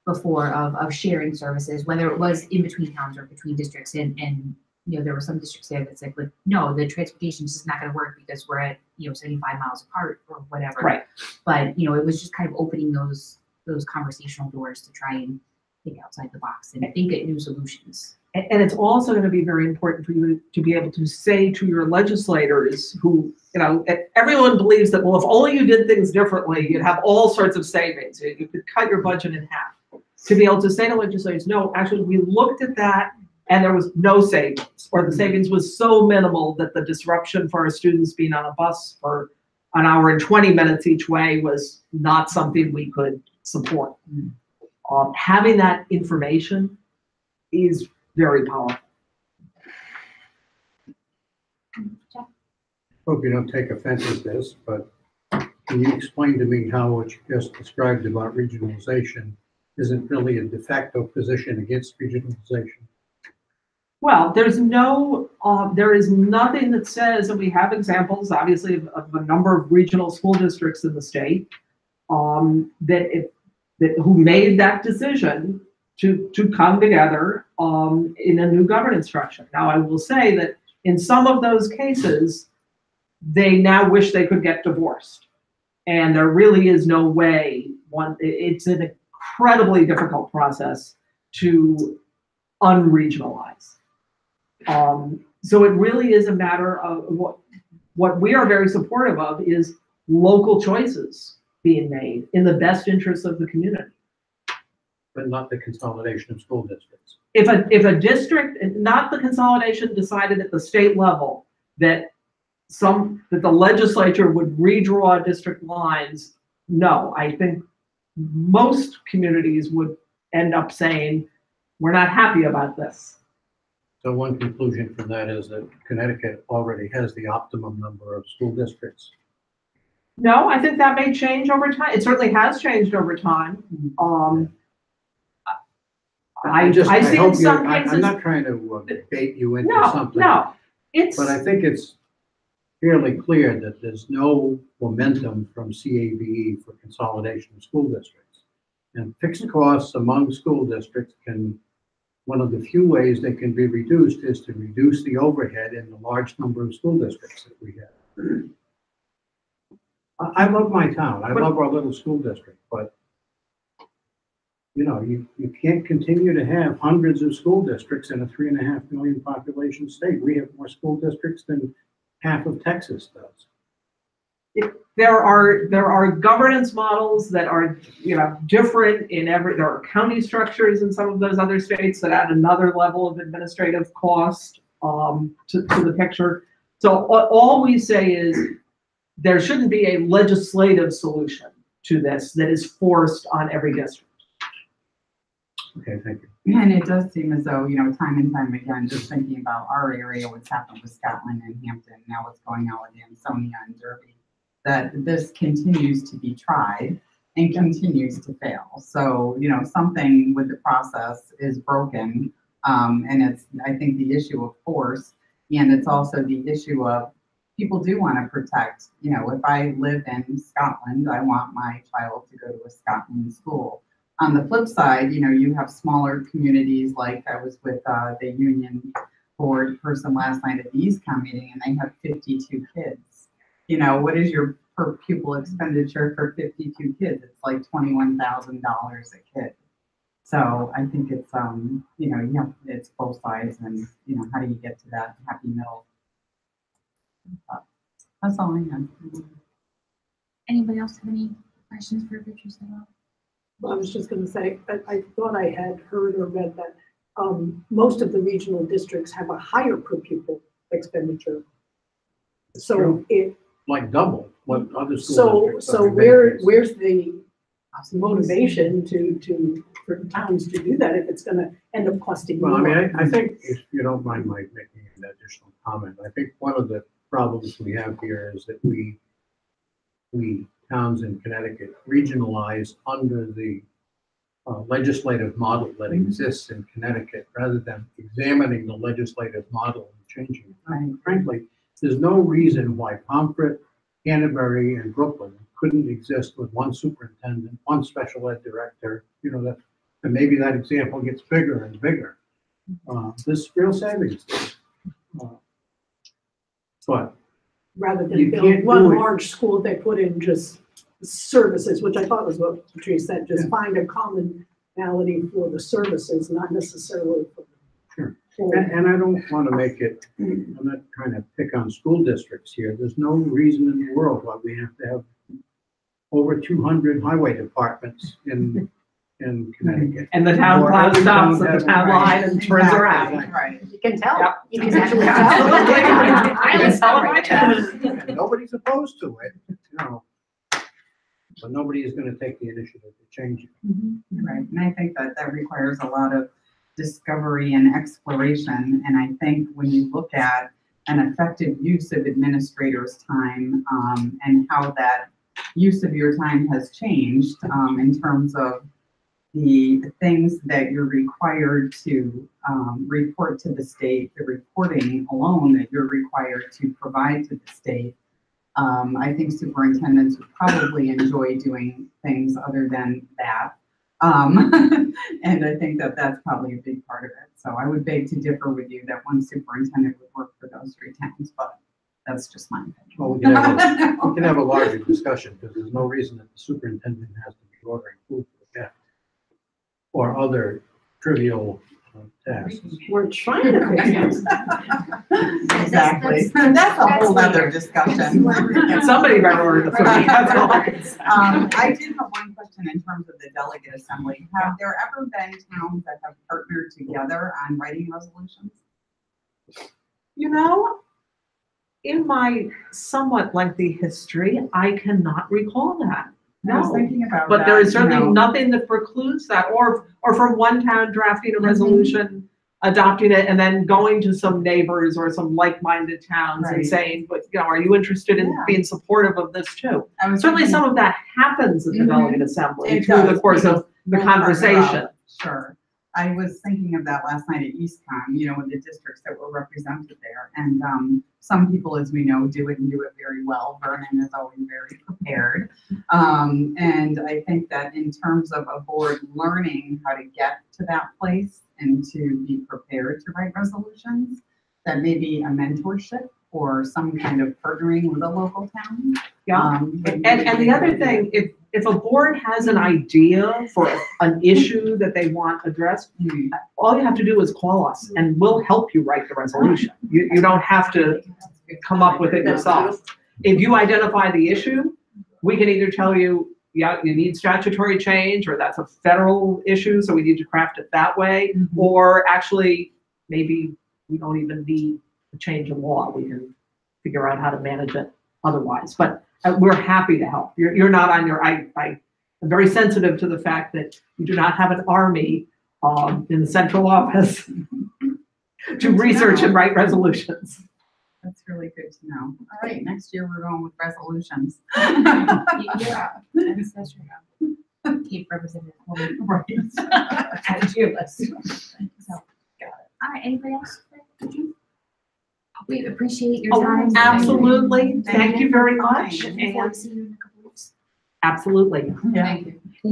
before of sharing services, whether it was in between towns or between districts. And you know, there were some districts there that's like, no, the transportation is just not going to work because we're at, you know, 75 miles apart or whatever. Right. But you know, it was just kind of opening those conversational doors to try and think outside the box and think at new solutions. And it's also going to be very important for you to be able to say to your legislators who, you know, everyone believes that, well, if only you did things differently, you'd have all sorts of savings. You could cut your budget in half. To be able to say to legislators, no, actually, we looked at that and there was no savings, or the savings was so minimal that the disruption for our students being on a bus for an hour and 20 minutes each way was not something we could support. Having that information is very powerful. Hope you don't take offense at this, but can you explain to me how what you just described about regionalization isn't really a de facto position against regionalization? Well, there is nothing that says, and we have examples, obviously, of a number of regional school districts in the state, that if who made that decision to come together in a new governance structure. Now, I will say that in some of those cases, they now wish they could get divorced. And there really is no way, it's an incredibly difficult process to unregionalize. So it really is a matter of what we are very supportive of is local choices being made in the best interests of the community. But not the consolidation of school districts. If a district, not the consolidation decided at the state level that the legislature would redraw district lines, no, I think most communities would end up saying, we're not happy about this. So one conclusion from that is that Connecticut already has the optimum number of school districts. No, I think that may change over time. It certainly has changed over time. I see in some cases. I'm not trying to bait you into something. No, but I think it's fairly clear that there's no momentum from CABE for consolidation of school districts. And fixed costs among school districts one of the few ways they can be reduced is to reduce the overhead in the large number of school districts that we have. I love my town. I love our little school district, but you can't continue to have hundreds of school districts in a 3.5 million population state. We have more school districts than half of Texas does. There are governance models that are different in there are county structures in some of those other states that add another level of administrative cost to the picture. So all we say is there shouldn't be a legislative solution to this that is forced on every district. Okay, thank you. And it does seem as though, time and time again, just thinking about our area, what's happened with Scotland and Hampton, now what's going on with Ansonia and Derby, that this continues to be tried and continues to fail. So, something with the process is broken. And it's, I think, the issue of force. And it's also the issue of people do want to protect, if I live in Scotland, I want my child to go to a Scotland school. On the flip side, you have smaller communities, like I was with the union board person last night at the EastCom meeting, and they have 52 kids. What is your per pupil expenditure for 52 kids? It's like $21,000 a kid. So I think it's, it's both sides, and, how do you get to that happy middle? That's all I have. Anybody else have any questions for Richard Stella? Well, I was just going to say, I thought I had heard or read that most of the regional districts have a higher per pupil expenditure. So it like double what other school districts. So where's the motivation for towns to do that if it's going to end up costing more? Well, I mean, I think if you don't mind my making an additional comment, I think one of the problems we have here is that we towns in Connecticut regionalize under the legislative model that exists in Connecticut rather than examining the legislative model and changing it. And frankly, there's no reason why Pomfret, Canterbury, and Brooklyn couldn't exist with one superintendent, one special ed director, and maybe that example gets bigger and bigger. There's real savings there. But rather than build one large school, they put in just services, which I thought was what Patrice said, just find a commonality for the services, not necessarily for the and I don't want to make it, I'm not trying to pick on school districts here. There's no reason in the world why we have to have over 200 highway departments in Connecticut. And the town plow stops at the town line and turns around. Right. You can tell. Yep. You can actually tell. I can celebrate that. Nobody's opposed to it, but nobody is going to take the initiative to change it. Right, and I think that requires a lot of discovery and exploration. And I think when you look at an effective use of administrators' time and how that use of your time has changed in terms of the things that you're required to report to the state, the reporting alone that you're required to provide to the state. I think superintendents would probably enjoy doing things other than that. And I think that that's probably a big part of it. So I would beg to differ with you that one superintendent would work for those 3 towns, but that's just my opinion. Well, we can have a larger discussion, because there's no reason that the superintendent has to be ordering food for the guest or other trivial tasks. We're trying to fix it. Exactly. That's a whole other discussion. Somebody better order the food, that's all. I did have one question in terms of the delegate assembly. Have there ever been towns that have partnered together on writing resolutions? You know, in my somewhat lengthy history, I cannot recall that. I was No, thinking about but that, there is certainly you know. nothing that precludes that, or from one town drafting a resolution, adopting it, and then going to some neighbors or some like-minded towns and Right. saying, but, you know, are you interested in Yeah. being supportive of this too? I was Certainly thinking- some of that happens at the Mhm. delegate assembly It through the does, course of the We'll partner conversation. up, Sure. I was thinking of that last night at EastCon, you know, with the districts that were represented there. And some people, as we know, do it and do it very well. Vernon is always very prepared. And I think that in terms of a board learning how to get to that place and to be prepared to write resolutions, that may be a mentorship or some kind of partnering with a local town. Yeah. And the other thing, if a board has an idea for an issue that they want addressed, all you have to do is call us and we'll help you write the resolution. You don't have to come up with it yourself. If you identify the issue, we can either tell you, yeah, you need statutory change, or that's a federal issue, so we need to craft it that way, or actually, maybe we don't even need a change in law. We can figure out how to manage it otherwise. But we're happy to help. You're not on your, I'm very sensitive to the fact that you do not have an army in the central office to research and write resolutions. That's really good to know. All right, next year we're going with resolutions. Yeah. Keep representative. Right. Add to your list. So, got it. All right, anybody else? We appreciate your time. Absolutely. Thank you very much. And we'll And see you in a couple weeks. absolutely. Yeah.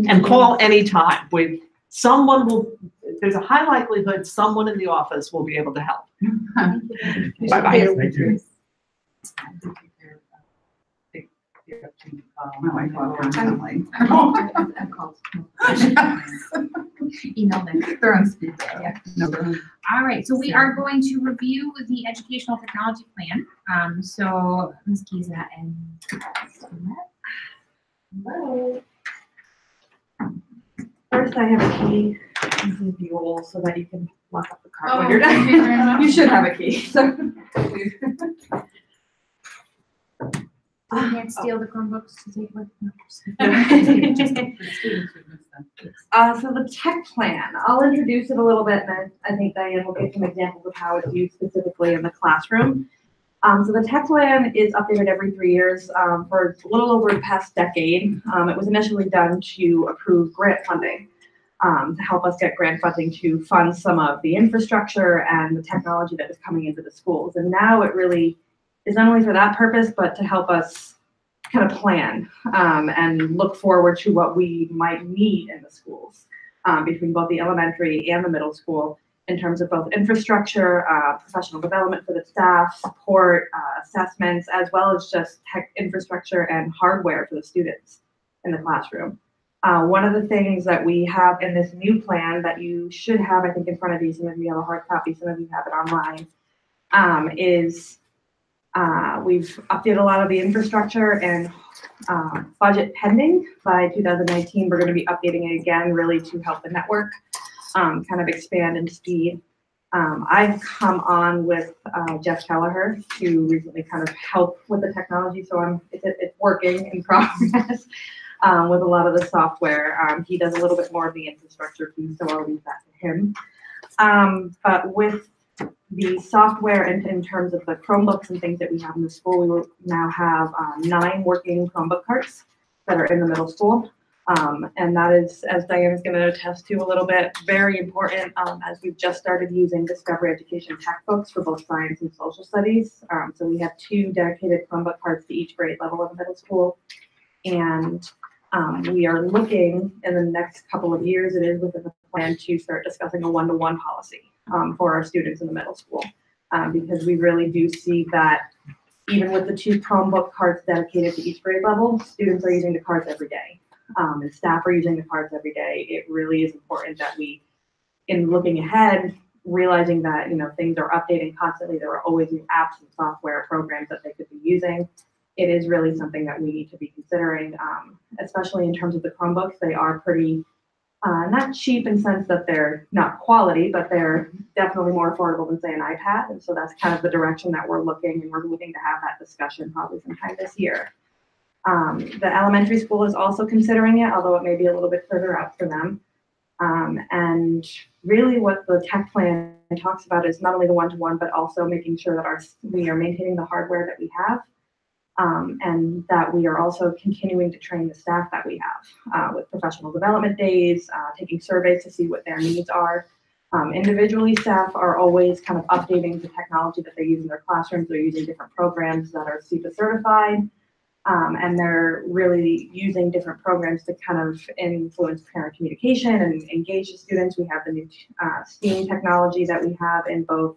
And call anytime. Someone will, there's a high likelihood someone in the office will be able to help. Bye-bye. Thank you. I call constantly. Email them. They're on speed. Yeah. No, they're on. All right, so we are going to review the educational technology plan. So Ms. Kiza and Hello. First, I have a key to give you all so that you can lock up the car when you're thank you very done. much. You should have a key, so. We can't steal the Chromebooks to take with them. So the tech plan, I'll introduce it a little bit, and then I think Diane will give some examples of how it's used specifically in the classroom. So the tech plan is updated every 3 years for a little over the past decade. It was initially done to approve grant funding, to help us get grant funding to fund some of the infrastructure and the technology that was coming into the schools. And now it really is not only for that purpose, but to help us kind of plan and look forward to what we might need in the schools between both the elementary and the middle school in terms of both infrastructure, professional development for the staff, support, assessments, as well as just tech infrastructure and hardware for the students in the classroom. One of the things that we have in this new plan that you should have, I think, in front of you, some of you have a hard copy, some of you have it online, is we've updated a lot of the infrastructure and budget pending. By 2019, we're going to be updating it again, really to help the network kind of expand and speed. I've come on with Jeff Kelleher to recently kind of help with the technology, so it's working in progress with a lot of the software. He does a little bit more of the infrastructure piece, so I'll leave that to him. But with the software in terms of the Chromebooks and things that we have in the school, we will now have 9 working Chromebook carts that are in the middle school. And that is, as Diane is going to attest to a little bit, very important as we've just started using Discovery Education textbooks for both science and social studies. So we have 2 dedicated Chromebook carts to each grade level in middle school. And We are looking in the next couple of years, it is within the plan to start discussing a one-to-one policy for our students in the middle school. Because we really do see that even with the 2 Chromebook cards dedicated to each grade level, students are using the cards every day. And staff are using the cards every day. It really is important that we, in looking ahead, realizing that, you know, things are updating constantly. There are always new apps and software programs that they could be using. It is really something that we need to be considering, especially in terms of the Chromebooks. They are pretty, not cheap in the sense that they're not quality, but they're definitely more affordable than, say, an iPad. And so that's kind of the direction that we're looking, and we're looking to have that discussion probably sometime this year. The elementary school is also considering it, although it may be a little bit further out for them. And really what the tech plan talks about is not only the one-to-one, but also making sure that we are maintaining the hardware that we have, and that we are also continuing to train the staff that we have with professional development days, taking surveys to see what their needs are. Individually, staff are always kind of updating the technology that they use in their classrooms. They're using different programs that are CEPA certified. And they're really using different programs to kind of influence parent communication and engage the students. We have the new STEAM technology that we have in both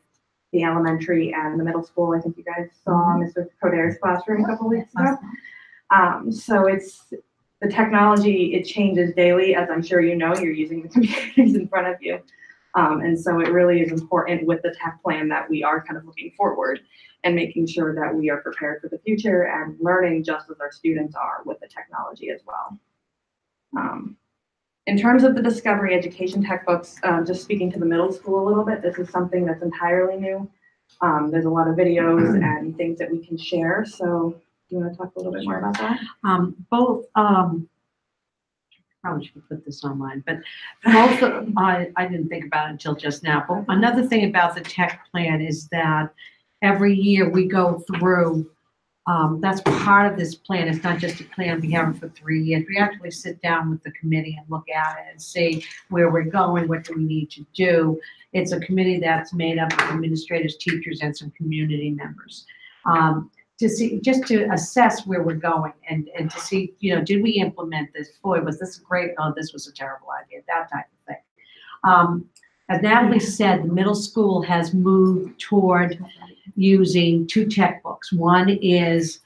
the elementary and the middle school. I think you guys saw Mr. Coder's classroom a couple weeks ago. So it's the technology, it changes daily, as I'm sure you know, you're using the computers in front of you. And so it really is important with the tech plan that we are kind of looking forward and making sure that we are prepared for the future and learning just as our students are with the technology as well. In terms of the Discovery Education textbooks, just speaking to the middle school a little bit, this is something that's entirely new. There's a lot of videos and things that we can share. So do you want to talk a little bit more about that? Probably should put this online, but most of, I didn't think about it until just now. But another thing about the tech plan is that every year we go through, that's part of this plan. It's not just a plan we have for 3 years. We actually sit down with the committee and look at it and see where we're going, what do we need to do. It's a committee that's made up of administrators, teachers, and some community members. To see, just to assess where we're going and to see, you know, did we implement this? Boy, was this great? Oh, this was a terrible idea, that type of thing. As Natalie said, the middle school has moved toward using 2 textbooks. One is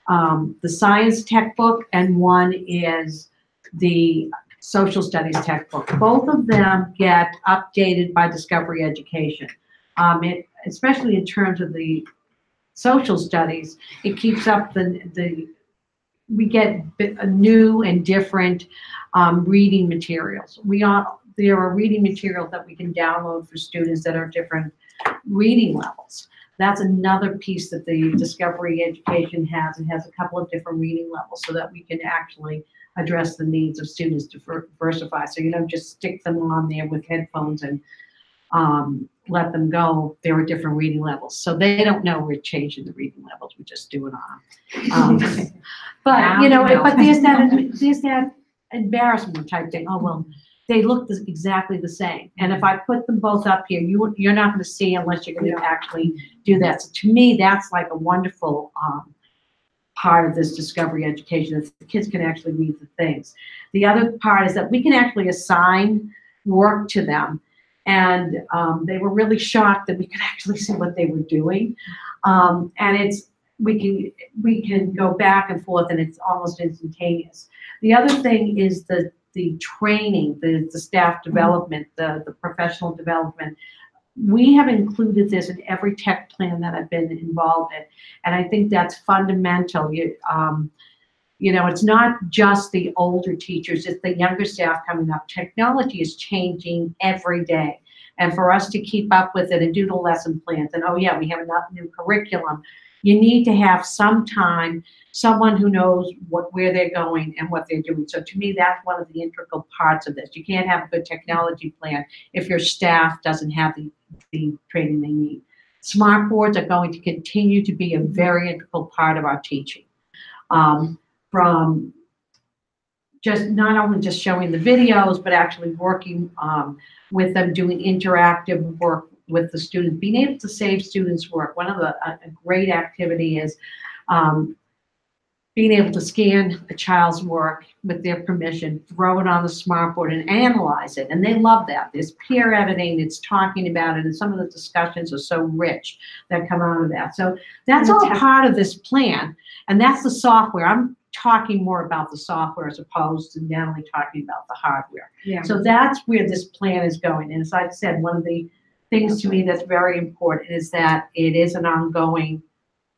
the science textbook and one is the social studies textbook. Both of them get updated by Discovery Education, especially in terms of the social studies. It keeps up we get new and different reading materials. There are reading materials that we can download for students that are different reading levels. That's another piece that the Discovery Education has. It has a couple of different reading levels so that we can actually address the needs of students to diversify. So you don't just stick them on there with headphones and let them go. There are different reading levels. So they don't know we're changing the reading levels. We just do it on. But, you know, but there's that embarrassment type thing. Oh, well, they look exactly the same. And if I put them both up here, you're not going to see unless you're going to actually do that. So to me, that's like a wonderful part of this Discovery Education, is the kids can actually read the things. The other part is that we can actually assign work to them. And they were really shocked that we could actually see what they were doing. And we can go back and forth, and it's almost instantaneous. The other thing is the training, the staff development, the professional development. We have included this in every tech plan that I've been involved in, and I think that's fundamental. You know, it's not just the older teachers, it's the younger staff coming up. Technology is changing every day. And for us to keep up with it and do the lesson plans, and oh yeah, we have a new curriculum, you need to have someone who knows where they're going and what they're doing. So to me, that's one of the integral parts of this. You can't have a good technology plan if your staff doesn't have the training they need. Smart boards are going to continue to be a very integral part of our teaching. From just not only just showing the videos, but actually working with them, doing interactive work with the students, being able to save students work. One of a great activity is being able to scan a child's work with their permission, throw it on the smartboard and analyze it. And they love that. There's peer editing, it's talking about it, and some of the discussions are so rich that come out of that. So that's all part of this plan. And that's the software. I'm talking more about the software as opposed to Natalie talking about the hardware. Yeah. So that's where this plan is going. And as I've said, one of the things to me that's very important is that it is an ongoing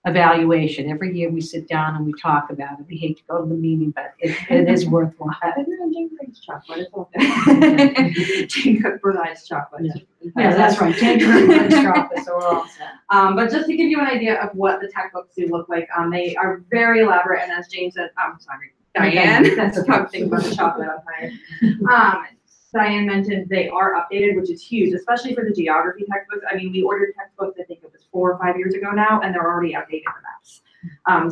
evaluation. Every year we sit down and we talk about it. We hate to go to the meeting, but it is worthwhile. Jane brings chocolate. It's all good. Jane provides chocolate. Yeah, that's right. Jane provides chocolate, so we're all set. But just to give you an idea of what the textbooks do look like, they are very elaborate, and as Jane said, I'm sorry, Diane, that's probably thinking about the chocolate on fire. Diane mentioned they are updated, which is huge, especially for the geography textbooks. I mean, we ordered textbooks, I think it was 4 or 5 years ago now, and they're already updated for maps.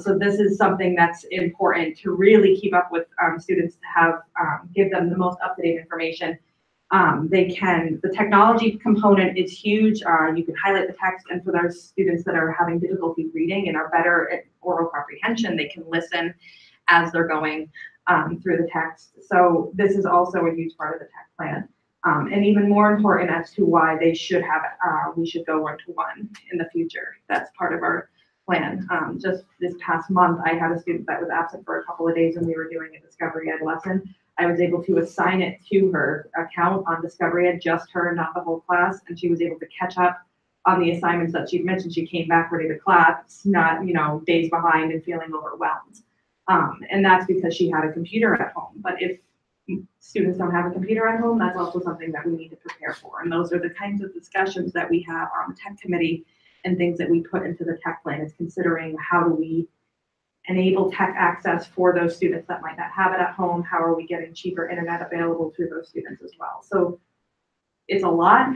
So this is something that's important to really keep up with students, to have, give them the most up-to-date information. The technology component is huge. You can highlight the text, and for those students that are having difficulty reading and are better at oral comprehension, they can listen as they're going through the text. So this is also a huge part of the tech plan. And even more important as to why they should have, we should go 1-to-1 in the future. That's part of our plan. Just this past month, I had a student that was absent for a couple of days and we were doing a Discovery Ed lesson. I was able to assign it to her account on Discovery Ed, just her, not the whole class, and she was able to catch up on the assignments that she'd mentioned. She came back ready to class, not, days behind and feeling overwhelmed. And that's because she had a computer at home. But if students don't have a computer at home, that's also something that we need to prepare for. And those are the kinds of discussions that we have on the tech committee and things that we put into the tech plan, is considering how do we enable tech access for those students that might not have it at home? How are we getting cheaper internet available to those students as well? So it's a lot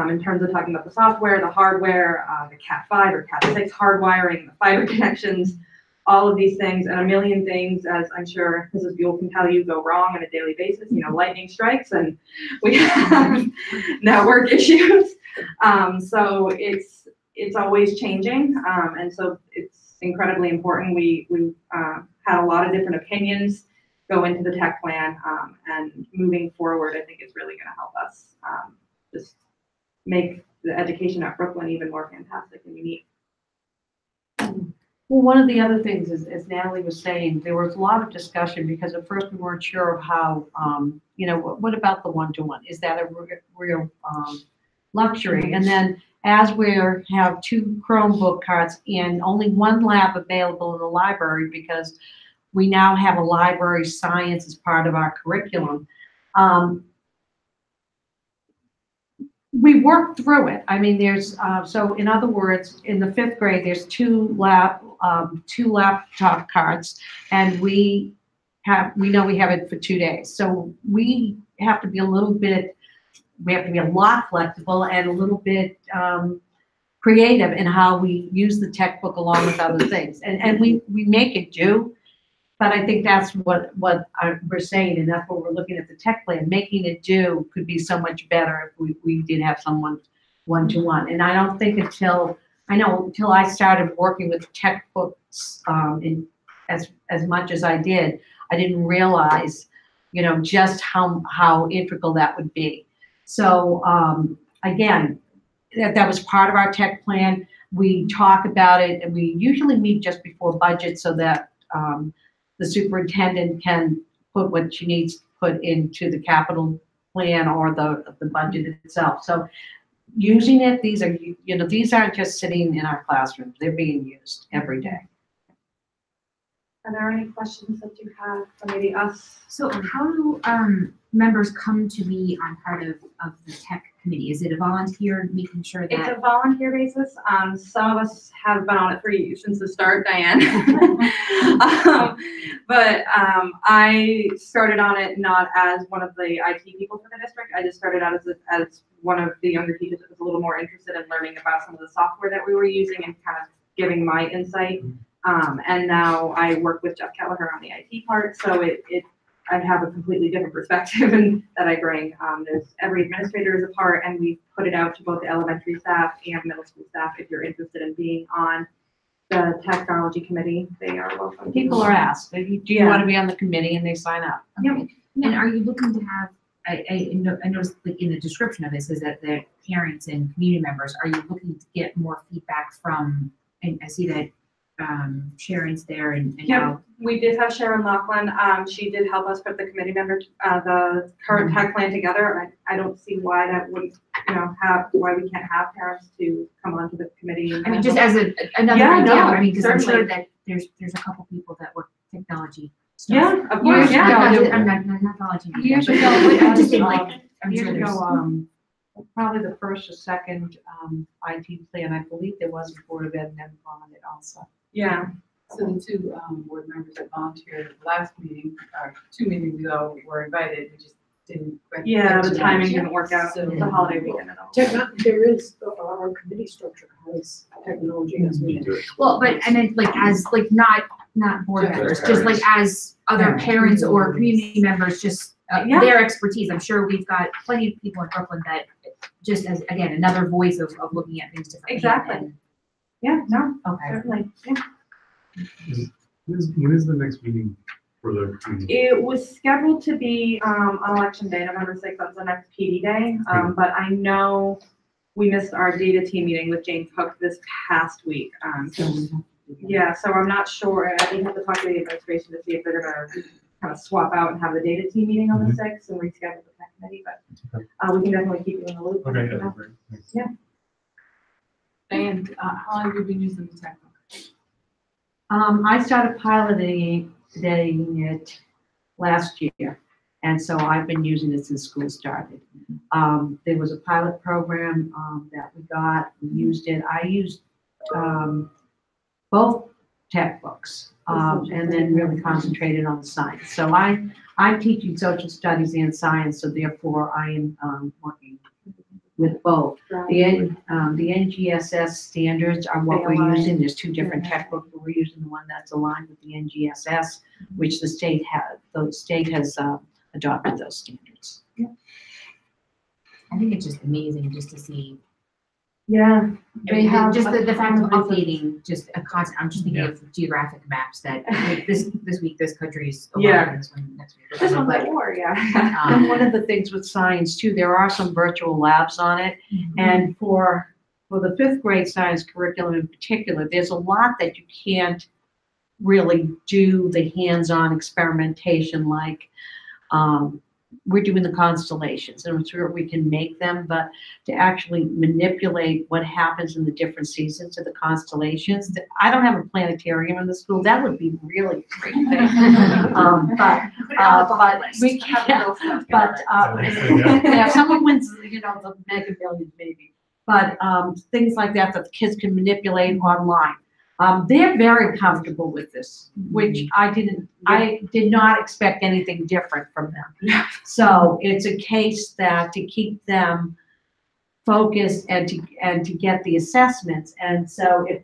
in terms of talking about the software, the hardware, the Cat5 or Cat6 hardwiring, the fiber connections, all of these things, and a million things, as I'm sure Mrs. Buell can tell you, go wrong on a daily basis. Lightning strikes and we have network issues. So it's always changing, and so it's incredibly important. We had a lot of different opinions go into the tech plan, and moving forward, I think it's really going to help us just make the education at Brooklyn even more fantastic and unique. Well, one of the other things is, as Natalie was saying, there was a lot of discussion because at first we weren't sure of how, what about the 1-to-1? Is that a real luxury? And then as we have 2 Chromebook cards and only 1 lab available in the library because we now have a library science as part of our curriculum, we worked through it. I mean, there's, so in other words, in the 5th grade, there's 2 laptop cards, and we know we have it for 2 days. So we have to be a lot flexible and a little bit creative in how we use the textbook along with other things. And we make it do, but I think that's what we're saying, and that's what we're looking at the tech plan. Making it do could be so much better if we did have someone 1-to-1. And I don't think until I started working with textbooks as much as I did, I didn't realize, just how integral that would be. So again, that was part of our tech plan. We talk about it, and we usually meet just before budget so that the superintendent can put what she needs to put into the capital plan or the budget itself. So using it, these aren't just sitting in our classrooms, they're being used every day. Are there any questions that you have for maybe us? So how do members come to be on part of the tech committee? Is it a volunteer, making sure that? It's a volunteer basis. Some of us have been on it since the start, Diane. But I started on it not as one of the IT people for the district. I just started out as one of the younger teachers that was a little more interested in learning about some of the software that we were using and kind of giving my insight. And now I work with Jeff Kelleher on the IT part, so I have a completely different perspective that I bring. Every administrator is a part, and we put it out to both the elementary staff and middle school staff if you're interested in being on the technology committee, they are welcome. People are asked, do you want to be on the committee, and they sign up. Okay. And are you looking to have, I noticed like in the description of it says that the parents and community members, are you looking to get more feedback from, and I see that Sharon's there and Yep. now. We did have Sharon Laughlin. She did help us put the committee member, the current tech plan together. I don't see why that wouldn't, why we can't have parents to come onto the committee. I mean, just as another Yeah, idea, no, I mean, because I'm sure certainly. that there's a couple people that work technology stuff. Yeah, of course, Yeah, yeah. I'm not knowledge. Years ago, I'm just saying, like, I'm years sure there's. ago, probably the first or second IT plan, I believe there was a Board of Ed member on it also. Yeah. So the two board members that volunteered at the last meeting, 2 meetings ago, were invited, we just didn't. Yeah, the timing didn't work out, So- the holiday weekend and all. There is, our committee structure has technology as we do. Well, but I meant like as like not board Just members, as just like as other Parents. parents or community members, just Yeah. their expertise. I'm sure we've got plenty of people in Brooklyn that just as, again, another voice of looking at things differently. Exactly. and- Yeah, no, Okay. certainly, yeah. When is the next meeting for the meeting? It was scheduled to be, on election day, November 6th, that's the next PD day. But I know we missed our data team meeting with James Hook this past week. Yeah, so I'm not sure, I think I have to talk to the administration to see if they're gonna kind of swap out and have the data team meeting on the 6th and reschedule the tech committee, but, we can definitely keep you in the loop. Okay, that'd be great. Thanks. Yeah. And how long have you been using the tech book? I started piloting it last year, and so I've been using it since school started. There was a pilot program that we got, we used it. I used both tech books and then really concentrated on science. So I'm teaching social studies and science, so therefore I am working with both. The NGSS standards are what we're using. There's two different textbooks, but we're using the one that's aligned with the NGSS, which the state has adopted those standards. I think it's just amazing just to see. Yeah. I mean, just the fact of updating, just a constant, I'm just thinking of geographic maps that like, this week, this country's over, and this one next week. This one's But, at war, yeah. And one of the things with science too, there are some virtual labs on it. And for the 5th grade science curriculum in particular, there's a lot that you can't really do the hands-on experimentation like we're doing the constellations, and I'm sure we can make them, but to actually manipulate what happens in the different seasons of the constellations. I don't have a planetarium in the school. That would be really great. But we can. But if someone wins, the Mega Millions maybe. But things like that the kids can manipulate online. They're very comfortable with this, which I did not expect anything different from them. So it's a case that to keep them focused and to get the assessments. And so if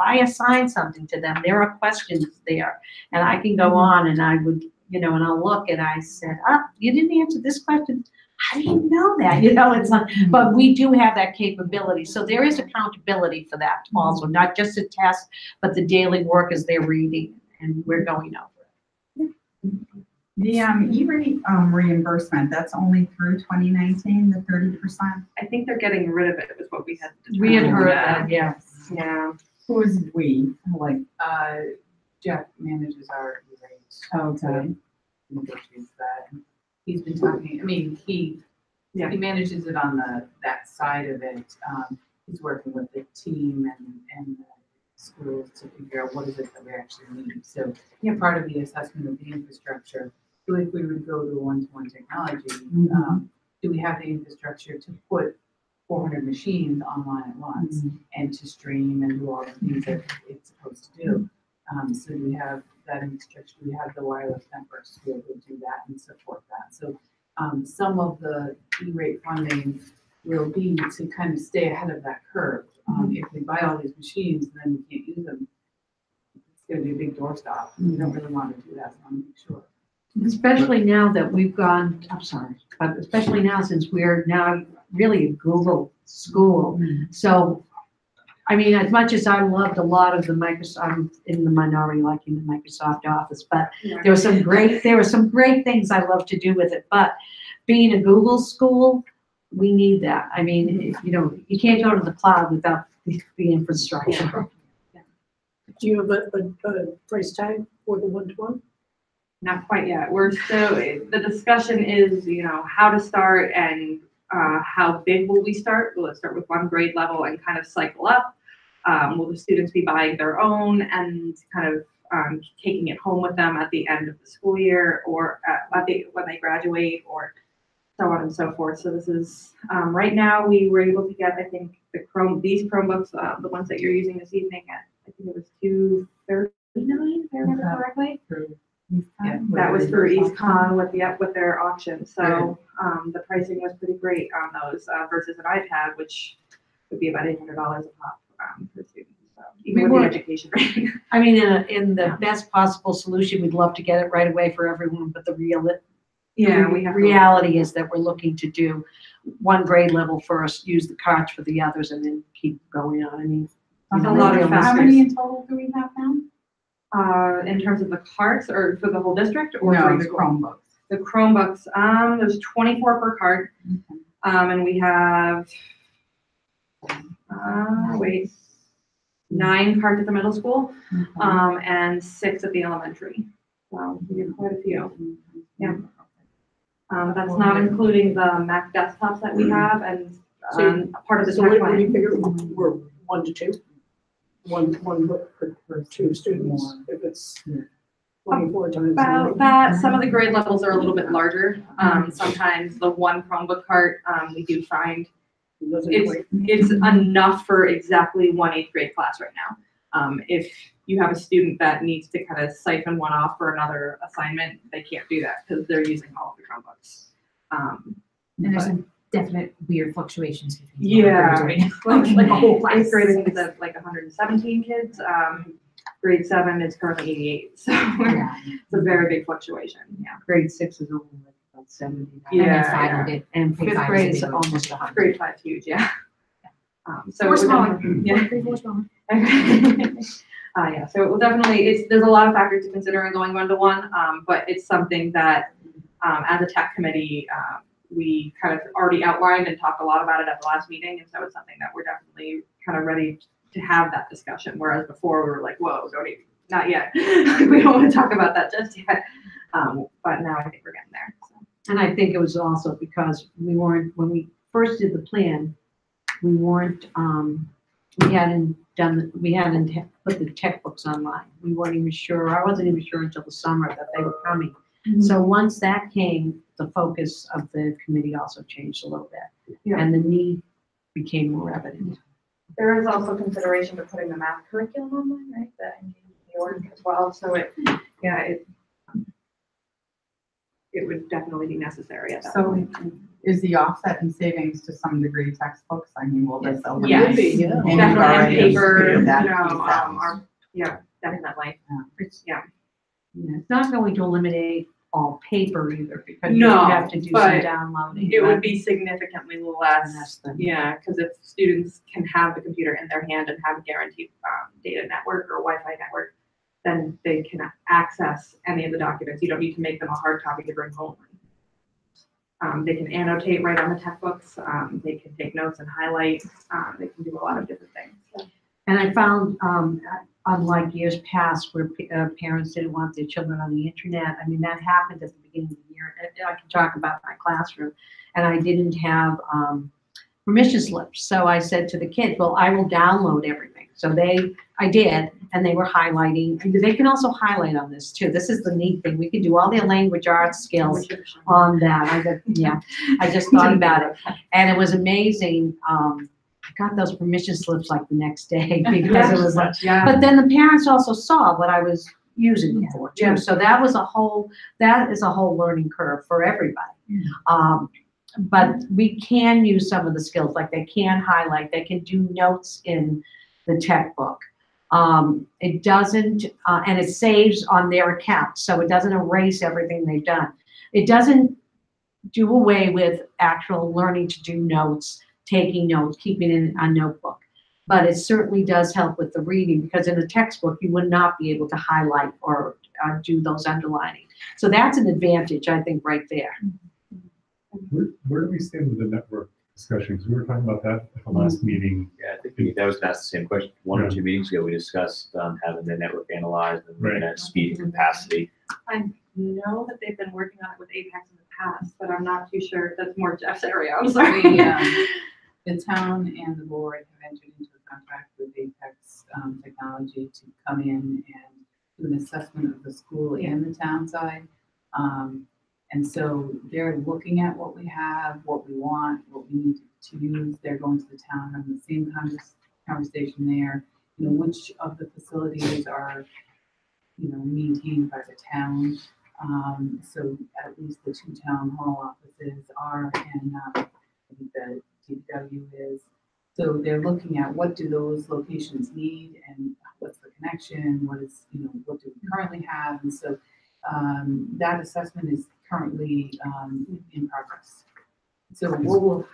I assign something to them, there are questions there, and I can go on and I would, and I'll look and I said, you didn't answer this question. How do you know that? It's not, but we do have that capability. So there is accountability for that also, not just a test, but the daily work as they're reading and we're going over it. The E-rate reimbursement, that's only through 2019, the 30%? I think they're getting rid of it, is what we had. We had heard that, yes. Yeah. Who is we? Like, Jeff manages our E-rate. okay. Negotiates that. He's been talking, I mean, he manages it on that side of it. He's working with the team and the schools to figure out what is it that we actually need. So, part of the assessment of the infrastructure, so if we would go to a one-to-one technology, do we have the infrastructure to put 400 machines online at once and to stream and do all the things that it's supposed to do? So we have that infrastructure, we have the wireless networks to be able to do that and support that. So some of the E-rate funding will be to kind of stay ahead of that curve. If we buy all these machines and then we can't use them, it's going to be a big doorstop. We don't really want to do that, so I want to make sure. Especially now that we've gone, but especially now since we're now really a Google school. So I mean, as much as I loved a lot of the Microsoft, I'm in the minority liking the Microsoft Office, but there were some great things I love to do with it. But being a Google school, we need that. I mean, you know, you can't go to the cloud without the infrastructure. Do you have a price tag for the one-to-one? Not quite yet. We're still, the discussion is, you know, how to start and how big will we start? Will it start with one grade level and kind of cycle up? Will the students be buying their own and kind of taking it home with them at the end of the school year or when they graduate or so on and so forth. So this is, right now we were able to get, I think, these Chromebooks, the ones that you're using this evening at, I think it was $239, if I remember correctly. That was through EastCon with their auction. So the pricing was pretty great on those versus an iPad, which would be about $800 a pop per student. So even with the education rate. I mean, in the best possible solution, we'd love to get it right away for everyone, but the reality is that we're looking to do one grade level first, use the cards for the others, and then keep going on. I mean, There's a lot of How many in total do we have now? In terms of the carts or for the whole district or No, for the each school? Chromebooks. The Chromebooks, there's 24 per cart. And we have, 9 carts at the middle school, and 6 at the elementary. So we have quite a few. Yeah. That's not including the Mac desktops that we have and part of the So tech what do plan. you figure, we're 1 to 2? One book per 2 students, if it's 24 times. About that, some of the grade levels are a little bit larger. Sometimes the one Chromebook cart, we do find it's enough for exactly one 8th grade class right now. If you have a student that needs to kind of siphon one off for another assignment, they can't do that because they're using all of the Chromebooks. And there's some definite weird fluctuations between like a whole class. 8th grade is at like 117 kids. Grade 7 is currently 88. So it's a very big fluctuation. Yeah. Grade 6 is only like about 70. Yeah. And 5th grade is almost 100. Grade 5 is huge. Yeah. So Four it would smaller. definitely- Yeah. 4 smaller. Yeah, so it will definitely, there's a lot of factors to consider in going 1-to-1, but it's something that as a tech committee, we kind of already outlined and talked a lot about it at the last meeting, and so it's something that we're definitely kind of ready to have that discussion, whereas before we were like, whoa, don't even, not yet. We don't want to talk about that just yet, but now I think we're getting there. So. And I think it was also because we weren't, when we first did the plan, we weren't, we hadn't put the textbooks online. We weren't even sure, I wasn't even sure until the summer that they were coming. So once that came, the focus of the committee also changed a little bit. And the need became more evident. There is also consideration of putting the math curriculum online, right? That in New York as well. So it would definitely be necessary at that point. Is the offset in savings to some degree textbooks? I mean, will this open? Yes, And you've definitely already on paper, figured that you know, piece out. definitely. Yeah. It's not going to eliminate all paper either because you No, have to do some but downloading. it would be significantly less. Yeah, because if students can have the computer in their hand and have a guaranteed data network or Wi-Fi network, then they can access any of the documents. You don't need to make them a hard copy to bring home. They can annotate right on the textbooks. They can take notes and highlight. They can do a lot of different things. So. And I found, unlike years past where parents didn't want their children on the internet, I mean, that happened at the beginning of the year. I can talk about my classroom, and I didn't have permission slips. So I said to the kids, well, I will download everything. So I did, and they were highlighting. They can also highlight on this too. This is the neat thing. We can do all their language arts skills on that. I just thought about it. And it was amazing. I got those permission slips like the next day because it was like, but then the parents also saw what I was using it for too. So that is a whole learning curve for everybody. But we can use some of the skills, like they can highlight, they can do notes in the textbook. It doesn't, and it saves on their account, so it doesn't erase everything they've done. It doesn't do away with actual learning to do notes, taking notes, keeping in a notebook. but it certainly does help with the reading, because in a textbook, you would not be able to highlight or do those underlining. So that's an advantage, I think, right there. Where do we stand with the network discussion? Because we were talking about that at the last meeting. Yeah, I think that was asked the same question. One or two meetings ago, we discussed having the network analyzed and looking at speed and capacity. I know that they've been working on it with Apex in the past, but I'm not too sure. That's more Jeff's area. I'm sorry. The town and the board have entered into a contract with Apex Technology to come in and do an assessment of the school and the town side. And so they're looking at what we have, what we want, what we need to use. They're going to the town, having the same conversation there. You know, which of the facilities are, you know, maintained by the town. So at least the 2 town hall offices are, and I think the DPW is. So they're looking at what do those locations need and what's the connection, what is, you know, what do we currently have? And so that assessment is currently in progress. So what will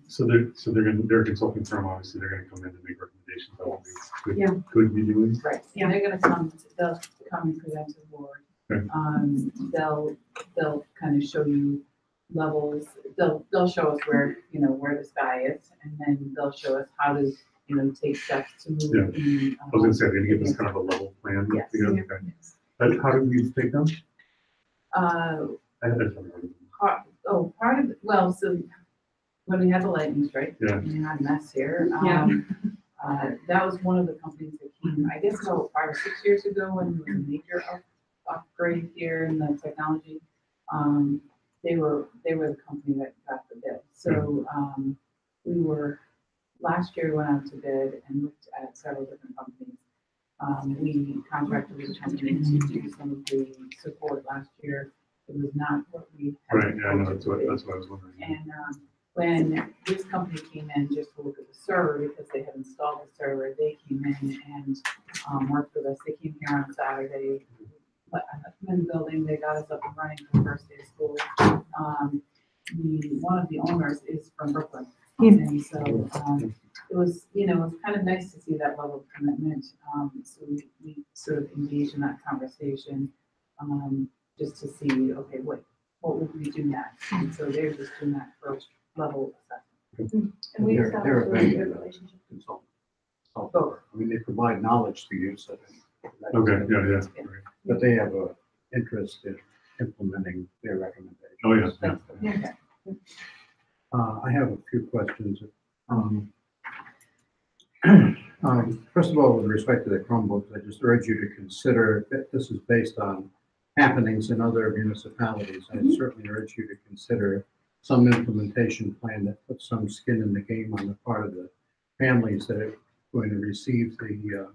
So they're a consulting firm, obviously, they're gonna come in and make recommendations on what we could be doing. right? Yeah, they're gonna come. They'll come and present to the board. Okay. They'll kind of show you levels. They'll show us where, you know, where the sky is, and then they'll show us how to, you know, take steps to move. Yeah. In, I was gonna say, they're gonna give us kind of a level plan. Yes. together. Okay. But how do we take them? Uh, I had that somewhere. part of, well, so when we had the lightning strike, Yeah. we had a mess here. That was one of the companies that came, I guess about 5 or 6 years ago, when there was a major upgrade here in the technology. They were the company that got the bid. So we were, last year we went out to bid and looked at several different companies. We contracted with a company to do some of the support last year. It was not what we had. Right, yeah, I know, that's what I was wondering. And when this company came in just to look at the server, because they had installed the server, they came in and worked with us. They came here on Saturday, but I left them in the building. They got us up and running for the first day of school. One of the owners is from Brooklyn. And so it was, you know, it was kind of nice to see that level of commitment. So we sort of engaged in that conversation just to see, okay, what would we do next? And so they're just doing that first level assessment. And we They're established a a really vendor, good relationship. consultant. I mean, they provide knowledge to you, so. Okay, yeah. Right. But they have a interest in implementing their recommendations. Oh, yeah. I have a few questions. First of all, with respect to the Chromebooks, I just urge you to consider that this is based on happenings in other municipalities. I certainly urge you to consider some implementation plan that puts some skin in the game on the part of the families that are going to receive the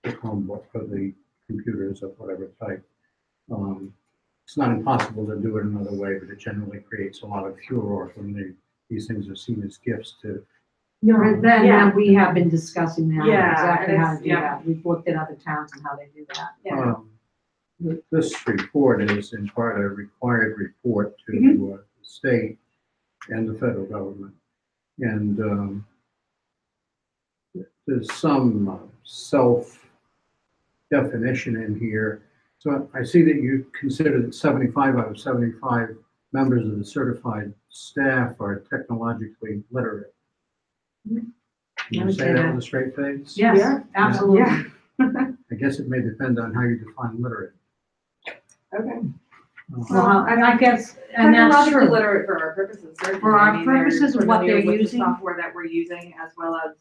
Chromebook or the computers of whatever type. It's not impossible to do it another way, but it generally creates a lot of furor when these things are seen as gifts to. And then we have been discussing that, Yeah, exactly how to do yeah. that. We've looked at other towns and how they do that. This report is in part a required report to the state and the federal government. And there's some self-definition in here. So I see that you consider that 75 out of 75 members of the certified staff are technologically literate. Can you say that with a straight face? Yes, absolutely. I guess it may depend on how you define literate. Okay. Well, and I guess, and that's Technologically true. literate for our purposes, certainly. For our I mean, purposes of what familiar they're with using. The software that we're using, as well as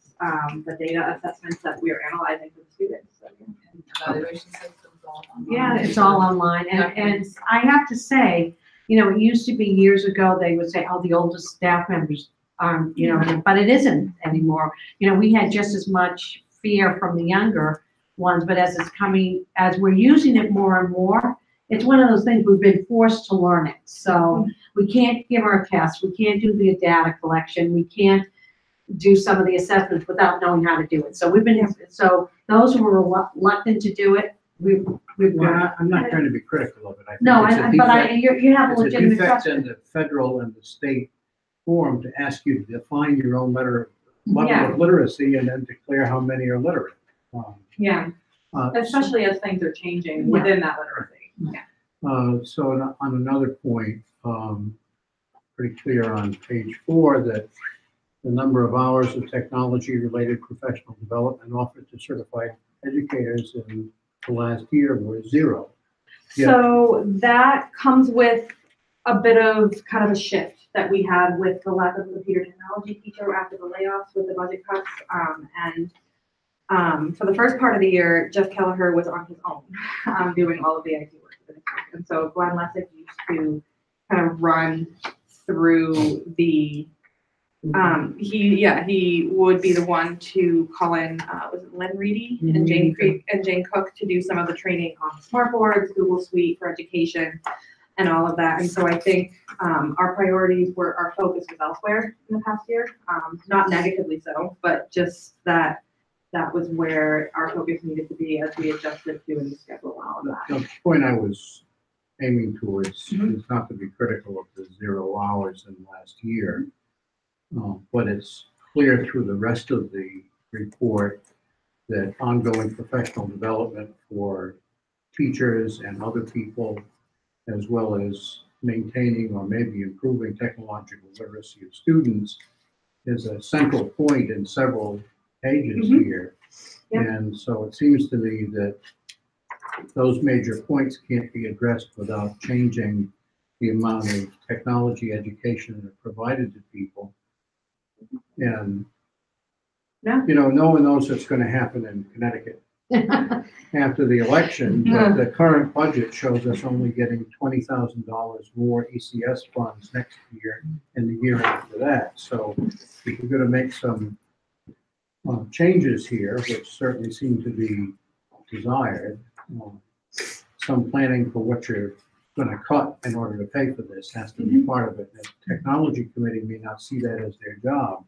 the data assessments that we are analyzing for the students. So, And evaluation systems all online. Yeah, it's all online. And I have to say, you know, it used to be years ago, they would say, oh, the oldest staff members aren't, you know, but it isn't anymore. You know, we had just as much fear from the younger ones, but as we're using it more and more, it's one of those things we've been forced to learn it. So we can't give our tests, we can't do the data collection, we can't do some of the assessments without knowing how to do it. So so those who were reluctant to do it, we've learned. Yeah, I'm not trying to be critical of it. I think No, it's a defect. you have a It's a legitimate defect question. in the federal and the state form to ask you to define your own letter level of literacy and then declare how many are literate. Yeah, especially as things are changing within that literacy. So on another point, pretty clear on page 4 that the number of hours of technology-related professional development offered to certified educators in the last year were 0. So that comes with a bit of kind of a shift that we had with the lack of a computer technology teacher after the layoffs with the budget cuts. For the first part of the year, Jeff Kelleher was on his own doing all of the IT work. And so Glenn Lessig used to kind of run through the he would be the one to call in was it Len Reedy and Jane Cook to do some of the training on smart boards, Google Suite for education, and all of that. And so I think our priorities our focus was elsewhere in the past year, not negatively so, but just that was where our focus needed to be as we adjusted to and schedule all of that. The point I was aiming towards is not to be critical of the 0 hours in last year, but it's clear through the rest of the report that ongoing professional development for teachers and other people, as well as maintaining or maybe improving technological literacy of students, is a central point in several pages here. Yep. And so it seems to me that those major points can't be addressed without changing the amount of technology education that are provided to people. And, you know, no one knows what's going to happen in Connecticut after the election, but the current budget shows us only getting $20,000 more ECS funds next year and the year after that. So if we're going to make some changes here, which certainly seem to be desired, some planning for what you're going to cut in order to pay for this has to be part of it. The technology committee may not see that as their job.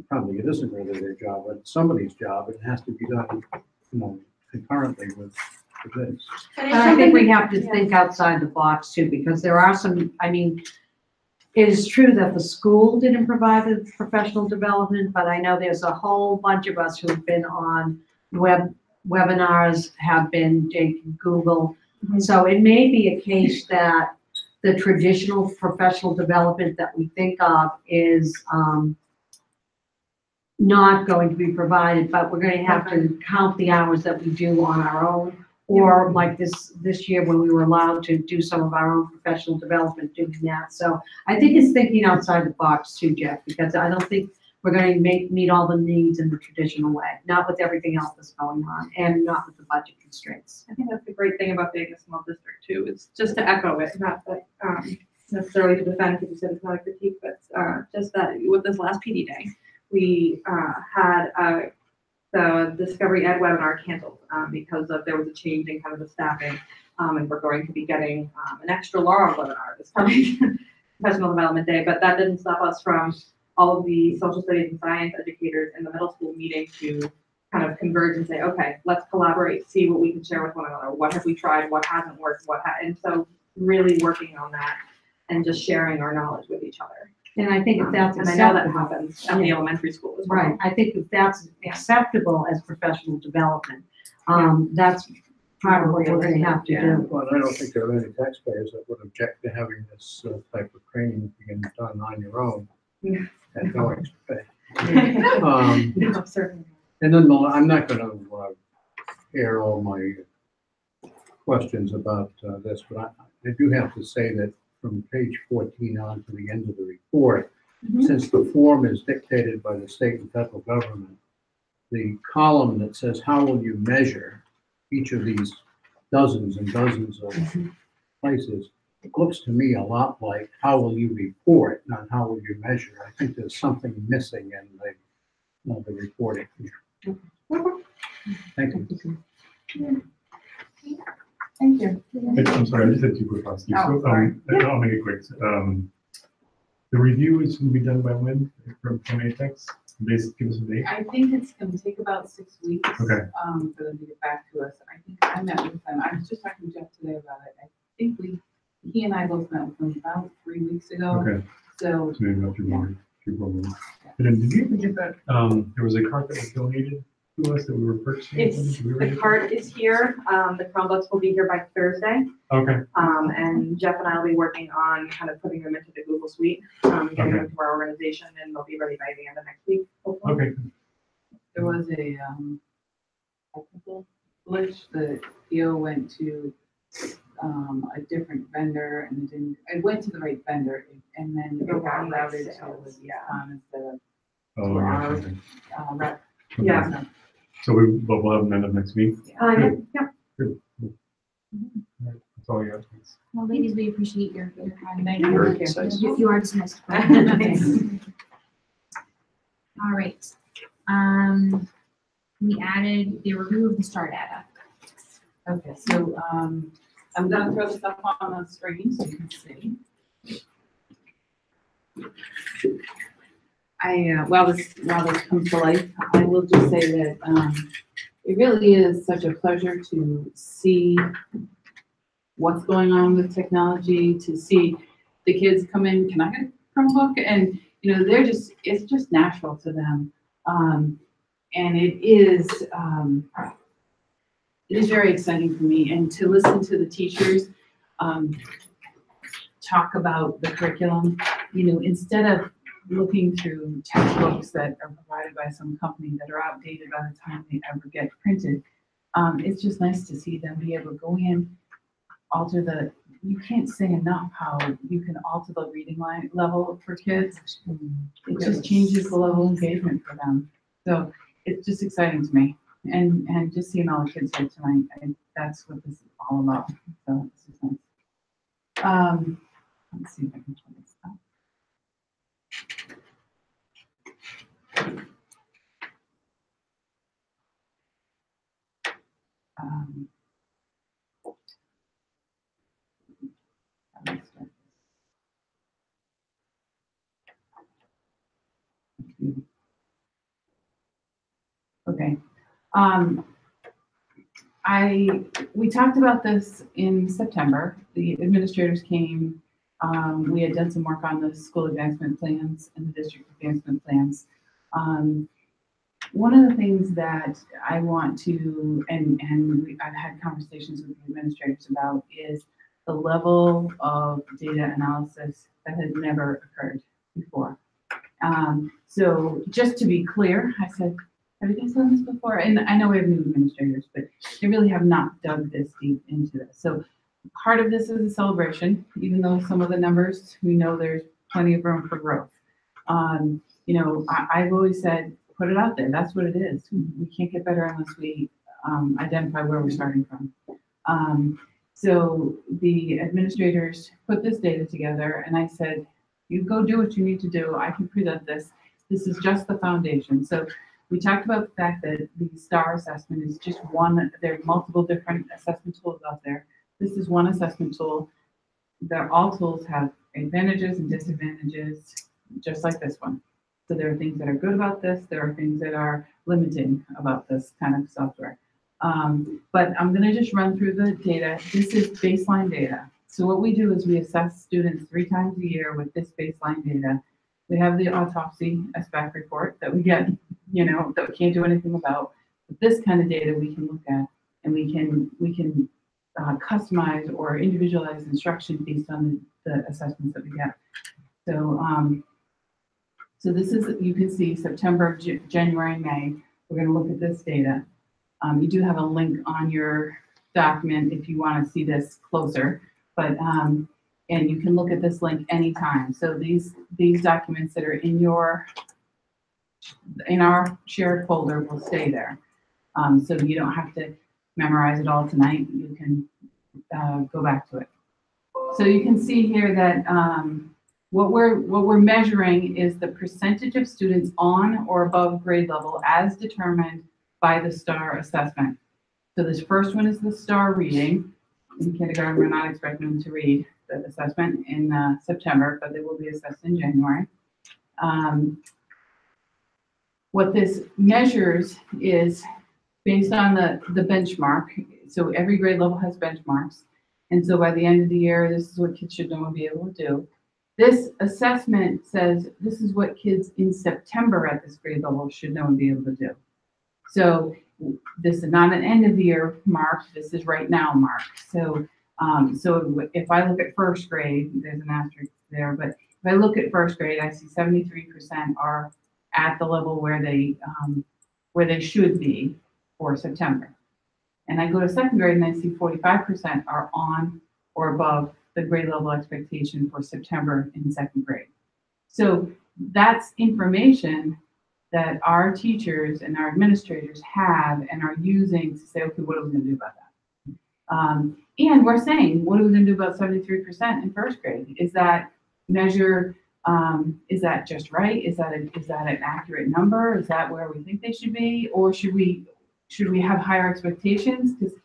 Probably it isn't really their job, but it's somebody's job. It has to be done, concurrently with this. I think we have to think outside the box too, because there are some, it is true that the school didn't provide the professional development, but I know there's a whole bunch of us who've been on webinars, have been taking Google. So it may be a case that the traditional professional development that we think of is not going to be provided, but we're going to have to count the hours that we do on our own, or like this year when we were allowed to do some of our own professional development doing that. So I think it's thinking outside the box too, Jeff, because I don't think we're going to meet all the needs in the traditional way, not with everything else that's going on, and not with the budget constraints. I think that's the great thing about being a small district too, is just to echo it, not that necessarily to defend, because you said it's not a critique, but just that with this last PD day, we had the Discovery Ed webinar canceled because there was a change in kind of the staffing, and we're going to be getting an extra long webinar this coming Professional Development Day, but that didn't stop us from all of the social studies and science educators in the middle school meeting to kind of converge and say, okay, let's collaborate, see what we can share with one another. What have we tried? What hasn't worked? And so really working on that and just sharing our knowledge with each other. And I think if that's and I know that happens at the elementary school as well. Right. I think if that's acceptable as professional development, that's part of what we're going to have to do. Well, I don't think there are any taxpayers that would object to having this type of training being done on your own. At no extra pay. No, certainly. And then I'm not going to air all my questions about this, but I do have to say that from page 14 on to the end of the report, since the form is dictated by the state and federal government, the column that says how will you measure each of these dozens and dozens of places, it looks to me a lot like how will you report, not how will you measure. I think there's something missing in the reporting here. Thank you. Thank you. I'm sorry, I just had 2 quick questions. So, I'll make it quick. The review is going to be done by when from ATEX? Basically, give us a date. I think it's going to take about 6 weeks. Okay. For them to get back to us. I think I met with them. I was just talking to Jeff today about it. I think he and I both met with them about 3 weeks ago. Okay. So maybe about 2 more. 2 more months. Yeah. And then did you ever get that, there was a cart that was donated to us that we were purchasing? It's, Did we ever the get cart is here, the Chromebooks will be here by Thursday. that? Okay, And Jeff and I will be working on kind of putting them into the Google Suite, getting them to our organization, and they'll be ready by the end of next week, hopefully. okay. There was a, technical glitch. The PO went to, a different vendor and it went to the right vendor and then it got routed to Wisconsin instead of Oh, yeah, okay. rep. Yeah. So but we'll have them end of next week? Yeah. Good. All right, that's all I got. Thanks. Well, ladies, we appreciate your time. Thank Very you. concise. You are dismissed. All right. We added the review of the STAR data. Okay, so, I'm gonna throw stuff on the screen so you can see. While this comes to life, I will just say that, it really is such a pleasure to see what's going on with technology, to see the kids come in, can I get a Chromebook? And, it's just natural to them. And it is very exciting for me, and to listen to the teachers talk about the curriculum, instead of looking through textbooks that are provided by some company that are outdated by the time they ever get printed. It's just nice to see them be able to go in, you can't say enough how you can alter the reading level for kids. It just changes the level of engagement for them. So it's just exciting to me. And just seeing all the kids here tonight, that's what this is all about. So it's just nice. Let's see if I can turn this up. Okay. We talked about this in September. The administrators came. We had done some work on the school advancement plans and the district advancement plans. One of the things that I want to, I've had conversations with the administrators about, is the level of data analysis that has never occurred before. So just to be clear, I said, have you guys done this before? And I know we have new administrators, but they really have not dug this deep into this. So part of this is a celebration, even though some of the numbers, we know there's plenty of room for growth. I've always said, put it out there. That's what it is. We can't get better unless we identify where we're starting from. So the administrators put this data together, and I said, you go do what you need to do. I can present this. This is just the foundation. So we talked about the fact that the STAR assessment is just one. There are multiple different assessment tools out there. This is one assessment tool. All tools have advantages and disadvantages, just like this one. So there are things that are good about this. There are things that are limiting about this kind of software. But I'm going to just run through the data. This is baseline data. So what we do is we assess students 3 times a year with this baseline data. We have the autopsy SBAC report that we get, that we can't do anything about. But this kind of data we can look at, and we can customize or individualize instruction based on the assessments that we get. So this is, you can see September, January, May. We're going to look at this data. You do have a link on your document if you want to see this closer, but and you can look at this link anytime. So these documents that are in our shared folder will stay there. So you don't have to memorize it all tonight. You can go back to it. So you can see here that what we're measuring is the percentage of students on or above grade level as determined by the STAR assessment. So this first one is the STAR reading. In kindergarten, we're not expecting them to read the assessment in September, but they will be assessed in January. What this measures is based on the benchmark. So every grade level has benchmarks. And so by the end of the year, this is what kids should know and be able to do. This assessment says this is what kids in September at this grade level should know and be able to do. So this is not an end of the year mark, this is right now mark. So if I look at first grade, there's an asterisk there, but if I look at first grade, I see 73% are at the level where they should be for September. And I go to second grade and I see 45% are on or above the grade level expectation for September in second grade. So that's information that our teachers and our administrators have and are using to say, okay, what are we going to do about that? And we're saying, what are we going to do about 73% in first grade? Is that measure, is that just right? Is that an accurate number? Is that where we think they should be? Or should we have higher expectations? Because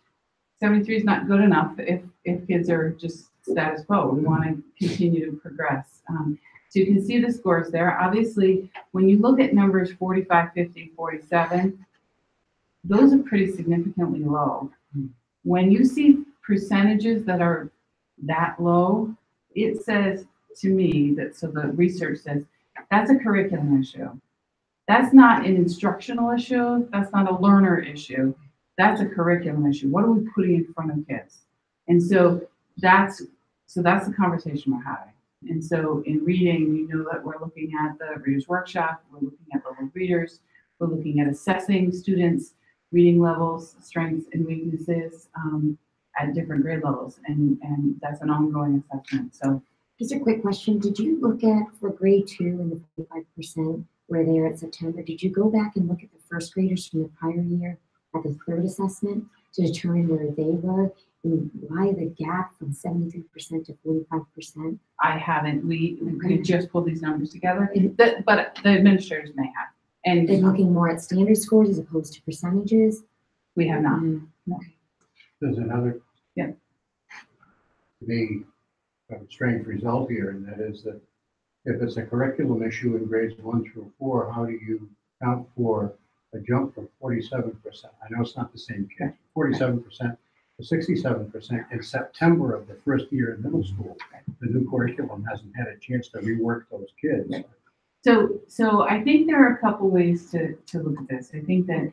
73 is not good enough if kids are just status quo. We want to continue to progress. So you can see the scores there. Obviously, when you look at numbers 45, 50, 47, those are pretty significantly low. When you see percentages that are that low, it says to me so the research says, that's a curriculum issue. That's not an instructional issue. That's not a learner issue. That's a curriculum issue. What are we putting in front of kids? And so that's the conversation we're having. And so in reading, you know that we're looking at the Reader's Workshop, we're looking at level readers, we're looking at assessing students' reading levels, strengths and weaknesses at different grade levels. And that's an ongoing assessment. So just a quick question. Did you look at for grade 2 and the 45% where they are at September, did you go back and look at the first graders from the prior year at the third assessment to determine where they were and why the gap from 73% to 45%? I haven't. We just pulled these numbers together, but the administrators may have. And they're looking more at standard scores as opposed to percentages? We have not. No. There's another, yeah, to me, a strange result here, and that is that if it's a curriculum issue in grades 1 through 4, how do you count for a jump from 47%? I know it's not the same kid, 47% to 67% in September of the first year in middle school. The new curriculum hasn't had a chance to rework those kids. So I think there are a couple ways to look at this. I think that,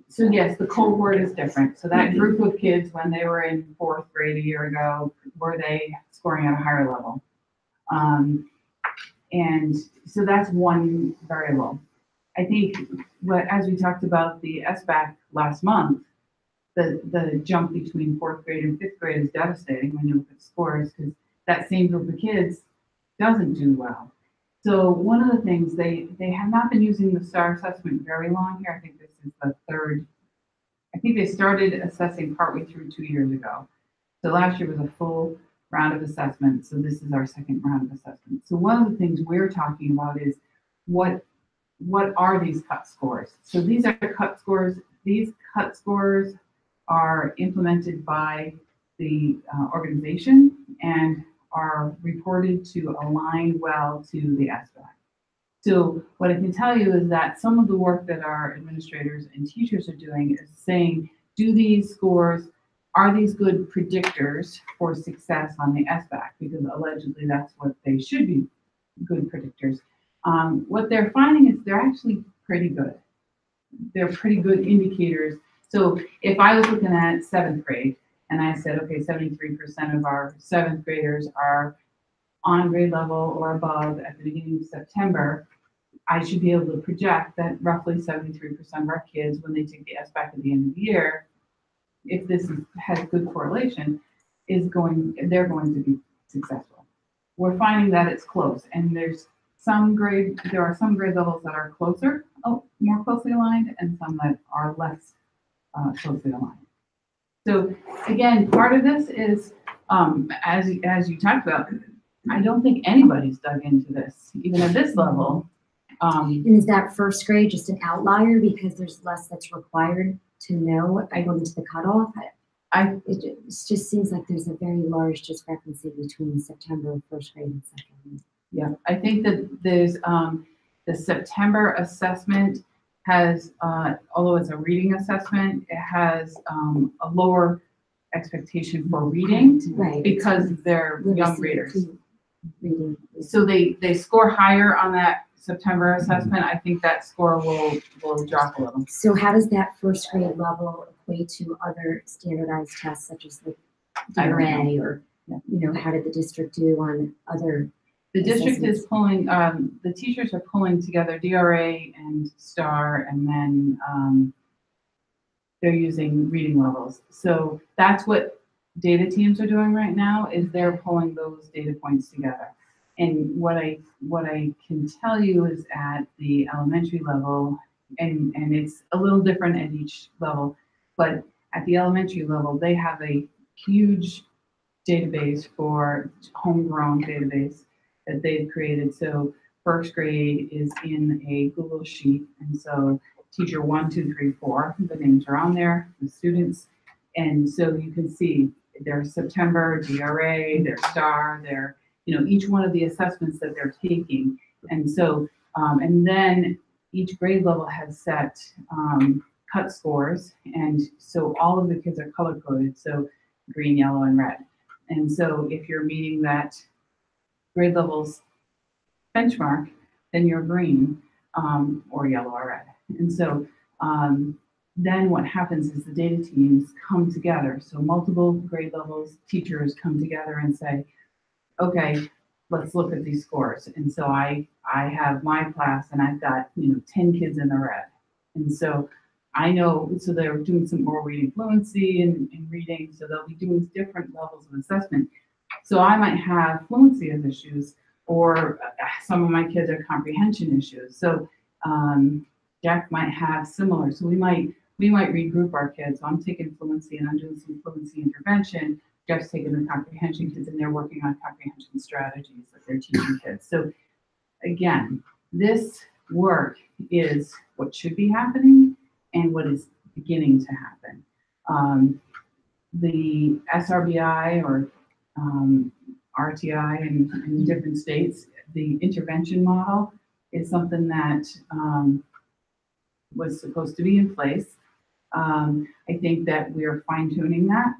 so yes, the cohort is different. So that group of kids, when they were in fourth grade a year ago, were they scoring at a higher level? And so that's one variable. I think as we talked about the SBAC last month, the jump between fourth grade and fifth grade is devastating when you look at scores, because that same group of kids doesn't do well. So one of the things, they have not been using the STAR assessment very long here. I think this is the third. I think they started assessing partway through 2 years ago. So last year was a full round of assessment. So this is our second round of assessment. So one of the things we're talking about is what are these cut scores? So these are cut scores. These cut scores are implemented by the organization and are reported to align well to the SBAC. So what I can tell you is that some of the work that our administrators and teachers are doing is saying, do these scores, are these good predictors for success on the SBAC? Because allegedly that's what they should be, good predictors. What they're finding is they're actually pretty good. They're pretty good indicators. So if I was looking at seventh grade and I said, okay, 73% of our seventh graders are on grade level or above at the beginning of September, I should be able to project that roughly 73% of our kids, when they take the SBAC at the end of the year, if this has good correlation, they're going to be successful. We're finding that it's close, and there are some grade levels that are closer, more closely aligned, and some that are less closely aligned. So again, part of this is, as you talked about, I don't think anybody's dug into this, even at this level. And is that first grade just an outlier because there's less that's required to know according to the cutoff? It just seems like there's a very large discrepancy between September first grade and second. Yeah, I think that there's the September assessment has, although it's a reading assessment, it has a lower expectation for reading, right, because they're young readers. reading? So they score higher on that September assessment. I think that score will drop a little. So how does that first grade level equate to other standardized tests such as like I don't DRA or, how did the district do on other? The district assessments? is pulling, the teachers are pulling together DRA and STAR, and then they're using reading levels. So that's what data teams are doing right now, is they're pulling those data points together. And what I can tell you is at the elementary level, and it's a little different at each level, but at the elementary level, they have a huge database for homegrown database that they've created. So first grade is in a Google Sheet, and so teacher 1, 2, 3, 4, the names are on there, the students, and so you can see their September, DRA, their STAR, their, each one of the assessments that they're taking. And so, and then each grade level has set cut scores, and so all of the kids are color coded, so green, yellow, and red. And so if you're meeting that grade level's benchmark, then you're green, or yellow or red. And so then what happens is the data teams come together. So multiple grade levels, teachers come together and say, okay, let's look at these scores. And so I have my class and I've got, 10 kids in the red. And so I know, so they're doing some oral reading fluency and reading, so they'll be doing different levels of assessment. So I might have fluency as issues, or some of my kids are comprehension issues. So Jack might have similar. So we might regroup our kids. So I'm taking fluency and I'm doing some fluency intervention. Jeff's taking the comprehension kids and they're working on comprehension strategies that they're teaching kids. So again, this work is what should be happening and what is beginning to happen. The SRBI or RTI in different states, the intervention model is something that was supposed to be in place. I think that we are fine tuning that.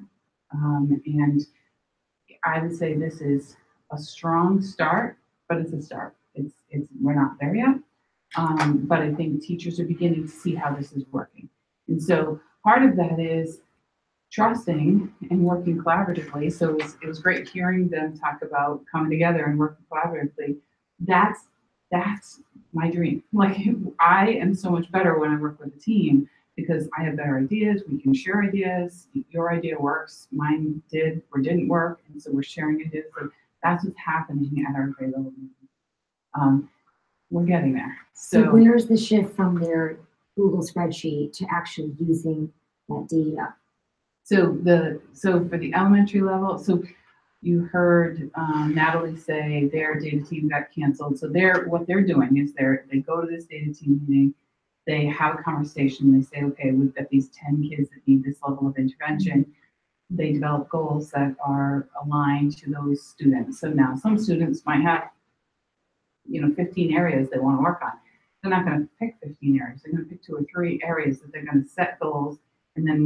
And I would say this is a strong start, but it's a start. We're not there yet. But I think teachers are beginning to see how this is working. And so part of that is trusting and working collaboratively. So it was great hearing them talk about coming together and working collaboratively. That's my dream. Like, I am so much better when I work with a team because I have better ideas. We can share ideas. Your idea works. Mine did or didn't work. And so we're sharing ideas. So that's what's happening at our grade level meetings. We're getting there. So where's the shift from their Google spreadsheet to actually using that data? So for the elementary level, so you heard Natalie say their data team got canceled. So what they're doing is they go to this data team meeting, they have a conversation, they say, okay, we've got these 10 kids that need this level of intervention. They develop goals that are aligned to those students. So now some students might have 15 areas they want to work on. They're not going to pick 15 areas. They're going to pick 2 or 3 areas that they're going to set goals and then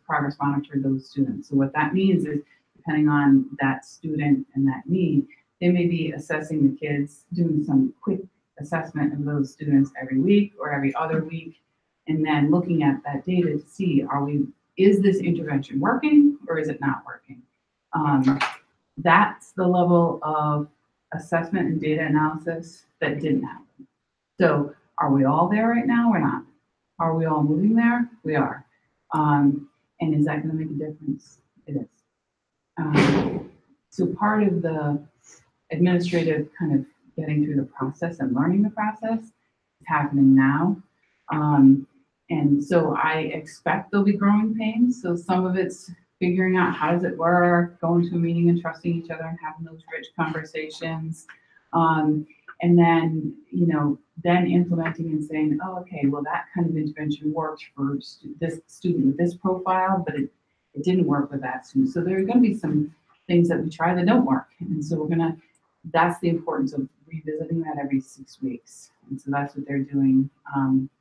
progress monitor those students. So what that means is, depending on that student and that need, they may be assessing the kids, doing some quick assessment of those students every week or every other week, and then looking at that data to see, is this intervention working or is it not working? That's the level of assessment and data analysis that didn't happen. So are we all there right now? We're not. Are we all moving there? We are. And is that going to make a difference? It is. So part of the administrative kind of getting through the process and learning the process is happening now. And so I expect there'll be growing pains. So some of it's figuring out how does it work, going to a meeting and trusting each other and having those rich conversations. And then, then implementing and saying, oh, okay, well, that kind of intervention worked for this student with this profile, but it didn't work with that student. So there are going to be some things that we try that don't work. And so that's the importance of revisiting that every 6 weeks. And so that's what they're doing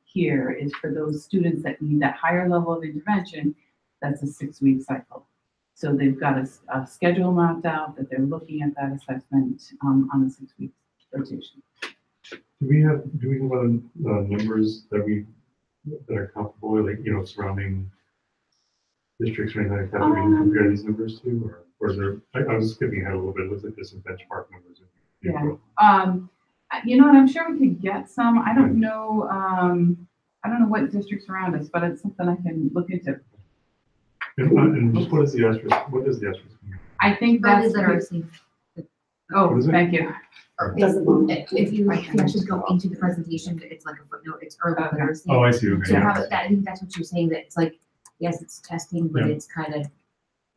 here, is for those students that need that higher level of intervention, that's a 6-week cycle. So they've got a schedule mapped out that they're looking at that assessment on a 6-week rotation. Do we have other numbers that are comparable, like, surrounding districts or anything like that, that we can compare these numbers to, or is there, I was skipping ahead a little bit, looks like there's some benchmark numbers. Yeah. You know what, I'm sure we could get some. I don't know what districts around us, but it's something I can look into. And what is the asterisk? What is the asterisk? I think that's. Oh, thank you. If you actually go into the presentation, it's like a footnote, it's early literacy. Oh, I see, okay. So how that, I think that's what you're saying, that it's like, yes, it's testing, but it's kind of,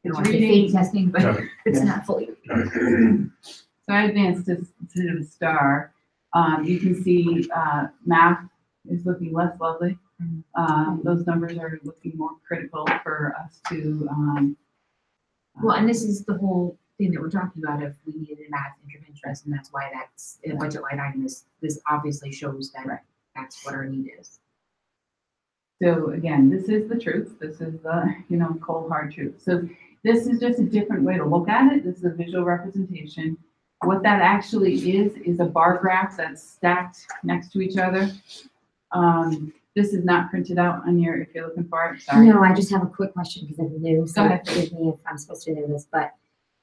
It's fake reading. testing, but it's Yeah. not fully. So I advanced to the star. You can see math is looking less lovely. Those numbers are looking more critical for us to. Well, and this is the whole thing that we're talking about, if we needed a math interventionist, and that's why that's a budget line item. This obviously shows that that's what our need is. So again, this is the truth. This is the, cold hard truth. So this is just a different way to look at it. This is a visual representation. What that actually is a bar graph that's stacked next to each other. This is not printed out on your, if you're looking for it, sorry. No, I just have a quick question because I'm new, so Go ahead. forgive me if I'm supposed to know this, but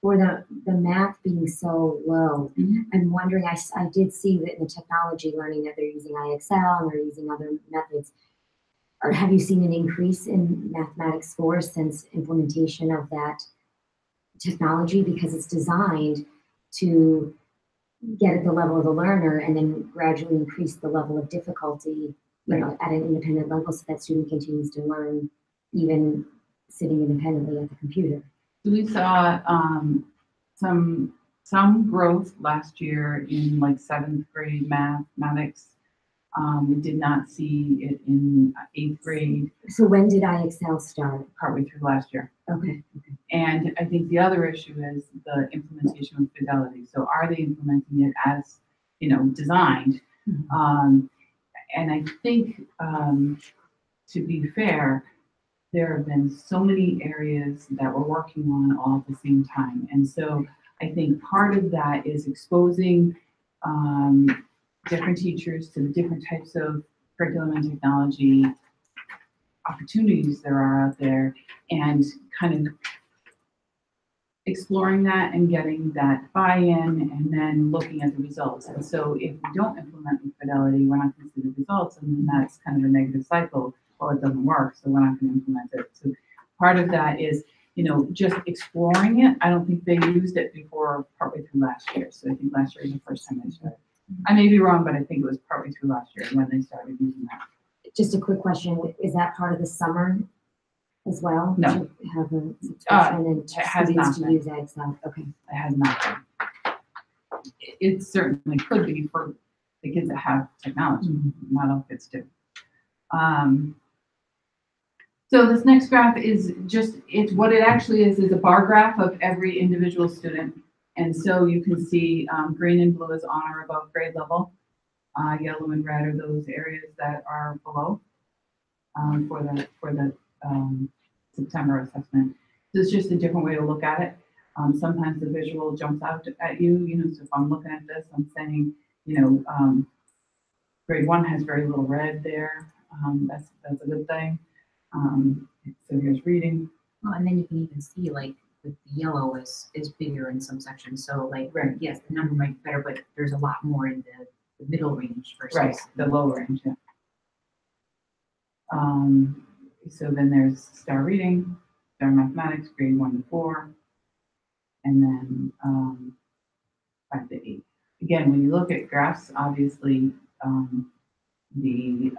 for the math being so low, I'm wondering, I did see that in the technology learning that they're using IXL and they're using other methods. Or have you seen an increase in mathematics scores since implementation of that technology? Because it's designed to get at the level of the learner and then gradually increase the level of difficulty, at an independent level, so that student continues to learn even sitting independently at the computer. We saw some growth last year in like 7th grade mathematics. We did not see it in 8th grade. So when did IXL start? Partway through last year. Okay. And I think the other issue is the implementation with fidelity. So are they implementing it as, designed? And I think, to be fair, there have been so many areas that we're working on all at the same time. And so I think part of that is exposing different teachers to the different types of curriculum and technology opportunities there are out there, and kind of exploring that and getting that buy-in, and then looking at the results. And so if we don't implement with fidelity, we're not going to see the results, and then that's kind of a negative cycle. Well, it doesn't work, so we're not going to implement it. So part of that is, just exploring it. I don't think they used it before partway through last year. So I think last year was the first time they started. I may be wrong, but I think it was partway through last year when they started using that. Just a quick question, is that part of the summer as well? No. To have a subscription and It has students not to been. use Excel? Okay. It has not been. It certainly could be for the kids that have technology. Not all kids do. So this next graph is what it actually is a bar graph of every individual student. And so you can see green and blue is on or above grade level. Yellow and red are those areas that are below for the September assessment. So it's just a different way to look at it. Sometimes the visual jumps out at you, so if I'm looking at this, I'm saying, grade 1 has very little red there. That's a good thing. So here's reading. Well, and then you can even see like the yellow is bigger in some sections. So like, yes, the number might be better, but there's a lot more in the middle range versus the low range. Yeah. So then there's star reading, star mathematics, grade 1 to 4, and then 5 to 8. Again, when you look at graphs, obviously the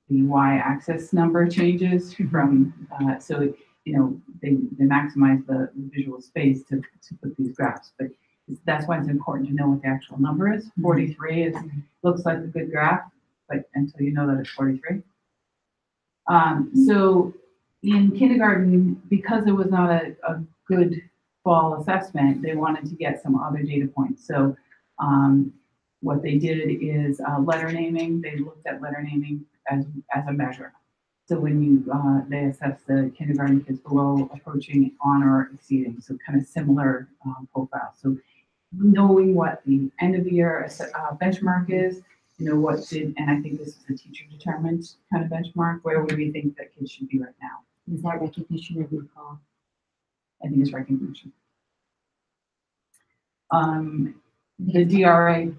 y-axis number changes from so they maximize the visual space to put these graphs, but that's why it's important to know what the actual number is. 43 looks like a good graph, but until you know that it's 43. So in kindergarten, because it was not a good fall assessment, they wanted to get some other data points. So what they did is letter naming. They looked at letter naming as a measure. So when you, they assess the kindergarten kids below, approaching, on, or exceeding, so kind of similar profile. So knowing what the end of the year benchmark is, what did, and I think this is a teacher determined kind of benchmark, where would we think that kids should be right now? Is that recognition or recall? I think it's recognition. The DRA.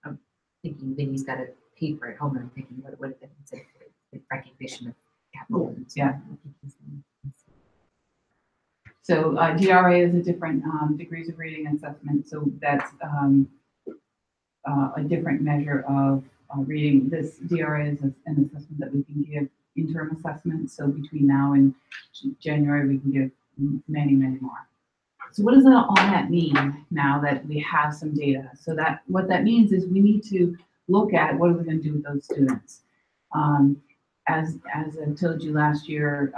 I'm thinking Vinny's got a paper at home, and I'm thinking, what if it's a recognition of capital? Yeah. So DRA is a different degrees of reading assessment. So that's a different measure of reading. This DRA is an assessment that we can give interim assessments. So between now and January, we can give many, many more. So what does all that mean now that we have some data? So that what that means is we need to look at what are we going to do with those students. As I told you last year,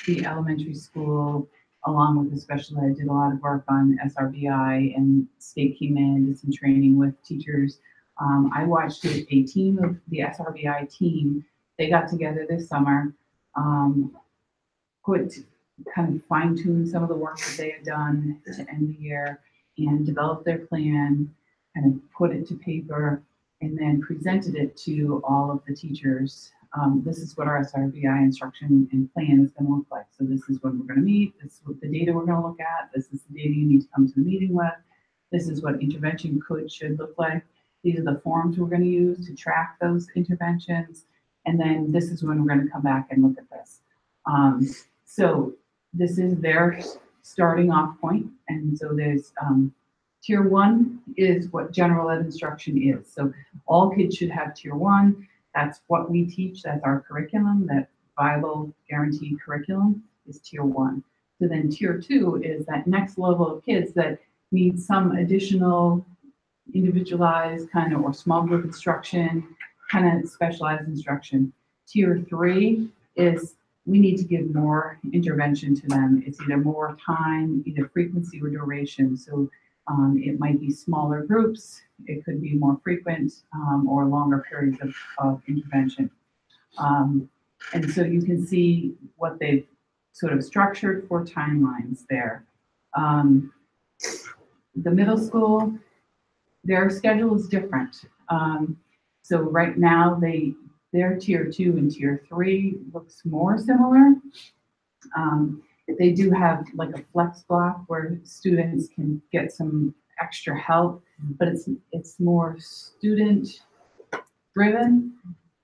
the elementary school, along with the special ed, did a lot of work on SRBI, and state came in, did some training with teachers. I watched a team of the SRBI team. They got together this summer, kind of fine-tune some of the work that they had done to end the year, and develop their plan, kind of put it to paper, and then presented it to all of the teachers. This is what our SRBI instruction and plan is going to look like. So this is when we're going to meet. This is what the data we're going to look at. This is the data you need to come to the meeting with. This is what intervention should look like. These are the forms we're going to use to track those interventions. And then this is when we're going to come back and look at this. So this is their starting off point. And so there's tier 1 is what general ed instruction is. So all kids should have tier 1. That's what we teach. That's our curriculum. That Bible guaranteed curriculum is tier 1. So then tier 2 is that next level of kids that need some additional individualized kind of or small group instruction, kind of specialized instruction. Tier 3 is we need to give more intervention to them. It's either more time, either frequency or duration. So it might be smaller groups, it could be more frequent or longer periods of intervention. And so you can see what they've sort of structured for timelines there. The middle school, their schedule is different. So right now their tier 2 and tier 3 looks more similar. They do have like a flex block where students can get some extra help, but it's more student driven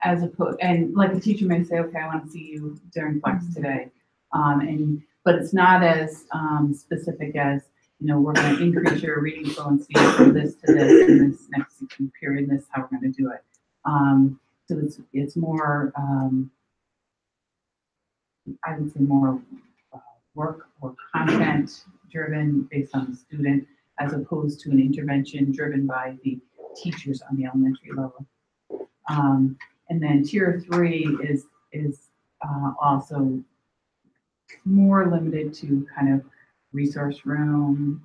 as opposed, and like a teacher may say, okay, I want to see you during flex today. But it's not as specific as, we're going to increase your reading fluency from this to this in this next period, this is how we're going to do it. So it's more, I would say more work or content driven based on the student, as opposed to an intervention driven by the teachers on the elementary level. And then tier 3 is also more limited to kind of resource room,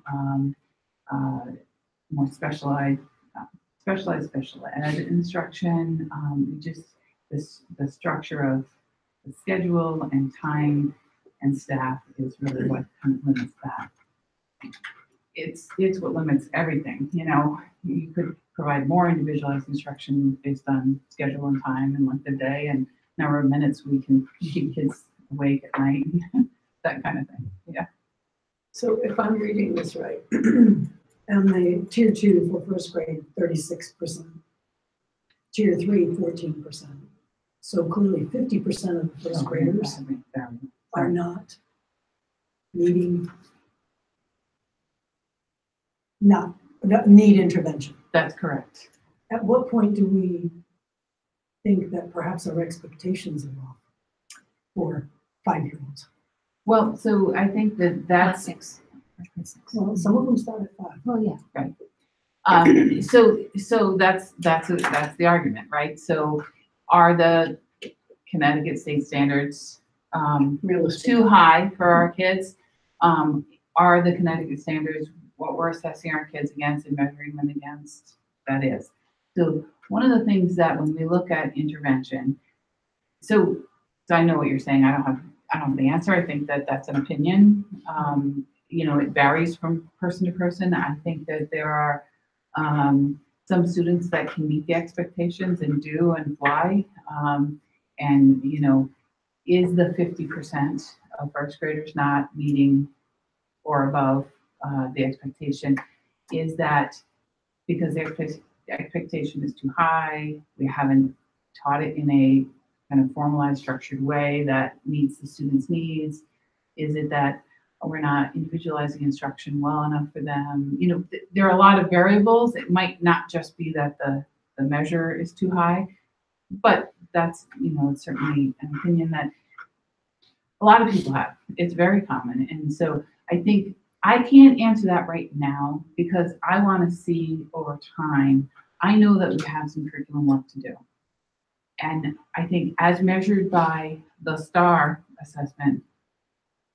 more special ed instruction. The structure of the schedule and time and staff is really what kind of limits that. It's what limits everything. You could provide more individualized instruction based on schedule and time and length of day and number of minutes we can keep kids awake at night, that kind of thing. Yeah. So if I'm reading this right, and the tier 2 for first grade, 36%, tier 3, 14%. So clearly 50% of the first graders are not needing, need intervention. That's correct. At what point do we think that perhaps our expectations are off for 5-year-olds? Well, so I think that's 6. Well, some of them start at 5. Well, yeah. Right. So that's the argument, right? So are the Connecticut state standards too high for our kids? Are the Connecticut standards what we're assessing our kids against and measuring them against? That is. So one of the things that when we look at intervention, So I know what you're saying. I don't have the answer. I think that that's an opinion. It varies from person to person. I think that there are some students that can meet the expectations and do and fly. Is the 50% of first graders not meeting or above the expectation? Is that because the expectation is too high? We haven't taught it in a kind of formalized, structured way that meets the students' needs? Is it that we're not individualizing instruction well enough for them? There are a lot of variables. It might not just be that the measure is too high, but that's, it's certainly an opinion that a lot of people have. It's very common. And so I think I can't answer that right now because I want to see over time. I know that we have some curriculum work to do. And I think as measured by the STAR assessment,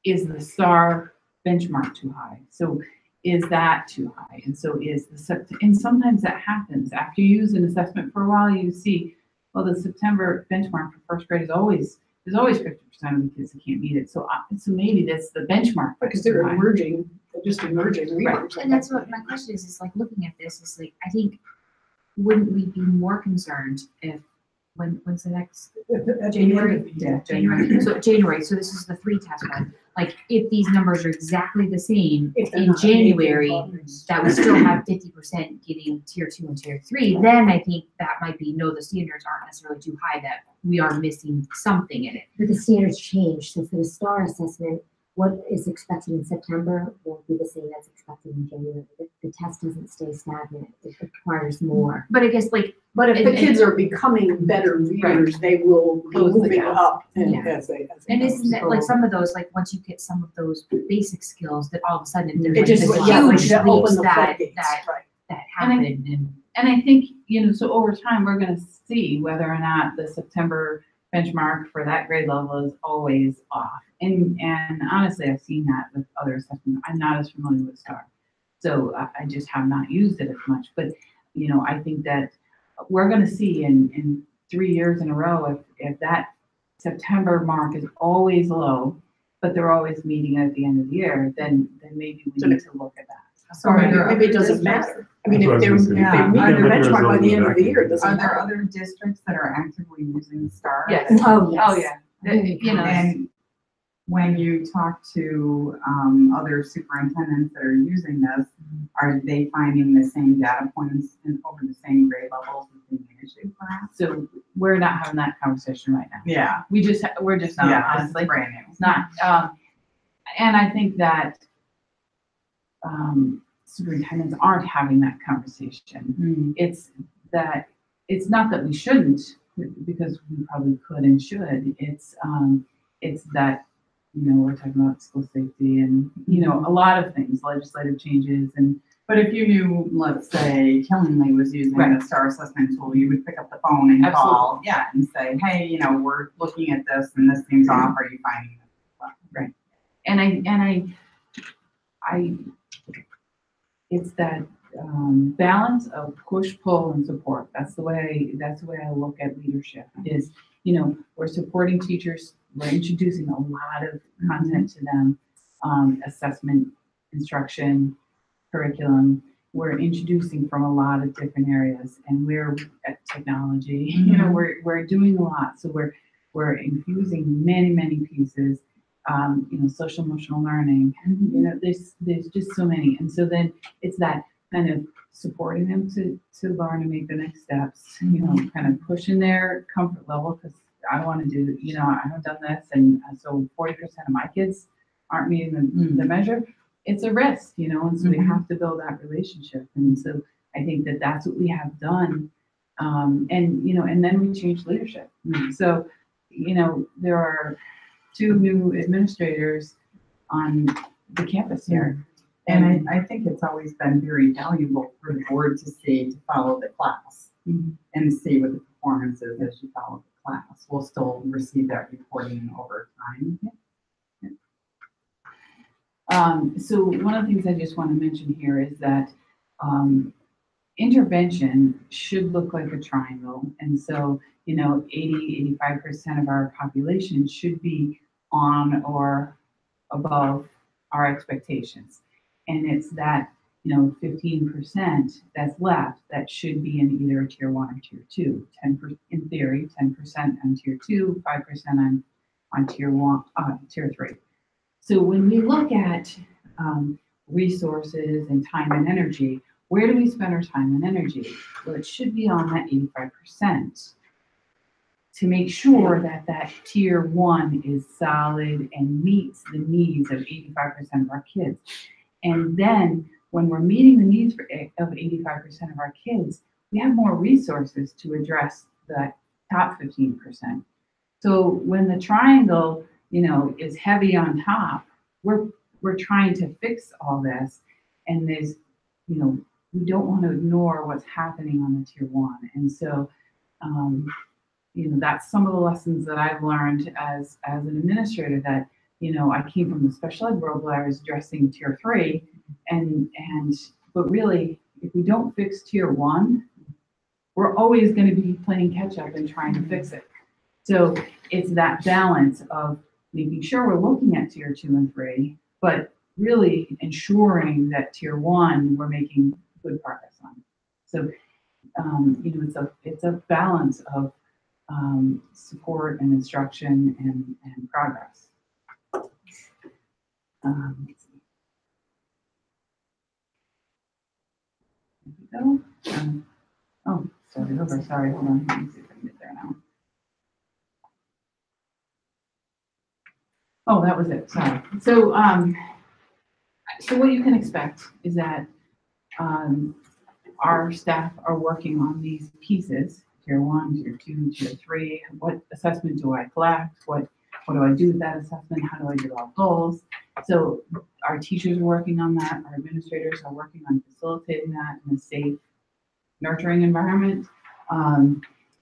is the STAR benchmark too high? So is that too high? And so and sometimes that happens. After you use an assessment for a while, you see, well, the September benchmark for first grade is always 50% of the kids that can't meet it. So maybe that's the benchmark. Because they're emerging, just emerging readers. And that's what my question is like looking at this is like, I think, wouldn't we be more concerned if, when's the next? January? Yeah, January. So January, so this is the 3 test one. Like, if these numbers are exactly the same in January, that we still have 50% getting tier 2 and tier 3, then I think that might be, no, the standards aren't necessarily too high, that we are missing something in it. But the standards change. So for the STAR assessment, what is expected in September won't be the same as expected in January. The test doesn't stay stagnant. It requires more. But I guess but if the kids are becoming better readers, they will be moving up. And isn't that like some of those, like once you get some of those basic skills, that all of a sudden there's it just huge leaps that happen. And I think, so over time, we're going to see whether or not the September benchmark for that grade level is always off. And honestly, I've seen that with other assessments. I'm not as familiar with STAR. So I just have not used it as much. But, I think that we're going to see in 3 years in a row, if that September mark is always low, but they're always meeting at the end of the year, then maybe we need to look at that. Or maybe it doesn't matter. I mean, if they meet the benchmark by the end of the year, it doesn't matter. Are there other districts that are actively using STAR? Yes. Oh, yes. Oh, yeah. And when you talk to other superintendents that are using this, are they finding the same data points over the same grade levels as being an issue perhaps? So we're not having that conversation right now. Yeah. We're just not, honestly. Brand new. It's not, and I think that superintendents aren't having that conversation. It's not that we shouldn't, because we probably could and should. It's that, we're talking about school safety and, a lot of things, legislative changes. But if you knew, let's say, Killingly was using the STAR assessment tool, you would pick up the phone and call, and say, hey, we're looking at this and this seems off. Are you finding this? Right. And I it's that balance of push, pull, and support. That's the way I look at leadership. Is we're supporting teachers. We're introducing a lot of content to them, assessment, instruction, curriculum. We're introducing from a lot of different areas, and we're at technology. We're doing a lot. So we're infusing many pieces. Social emotional learning. There's just so many, and so then it's that kind of supporting them to learn and make the next steps. Kind of pushing their comfort level, because I want to do. I haven't done this, and so 40% of my kids aren't meeting the measure. It's a risk, and so we have to build that relationship. And so I think that that's what we have done, and then we change leadership. So there are 2 new administrators on the campus here. And I think it's always been very valuable for the board to follow the class and see what the performance is as you follow the class. We'll still receive that reporting over time. So one of the things I just want to mention here is that intervention should look like a triangle. And so, 85% of our population should be on or above our expectations. And it's that, 15% that's left that should be in either a tier 1 or tier 2. 10% in theory, 10% on tier 2, 5% on tier 1, tier 3. So when we look at resources and time and energy, where do we spend our time and energy? Well, it should be on that 85% to make sure that that tier 1 is solid and meets the needs of 85% of our kids. And then when we're meeting the needs of 85% of our kids, we have more resources to address the top 15%. So when the triangle, is heavy on top, we're trying to fix all this, and there's, we don't want to ignore what's happening on the tier 1. And so, that's some of the lessons that I've learned as an administrator that, I came from the special ed world where I was addressing tier 3, but really, if we don't fix tier 1, we're always going to be playing catch up and trying to fix it. So it's that balance of making sure we're looking at tier 2 and 3, but really ensuring that tier 1 we're making good progress on. So it's a balance of support and instruction and progress. Let's see. There we go. Sorry, hold on. Let me see if I can get there now. Oh, that was it, sorry. So what you can expect is that our staff are working on these pieces, tier 1, tier 2, tier 3. What assessment do I collect? What do I do with that assessment? How do I develop goals? So our teachers are working on that. Our administrators are working on facilitating that in a safe, nurturing environment.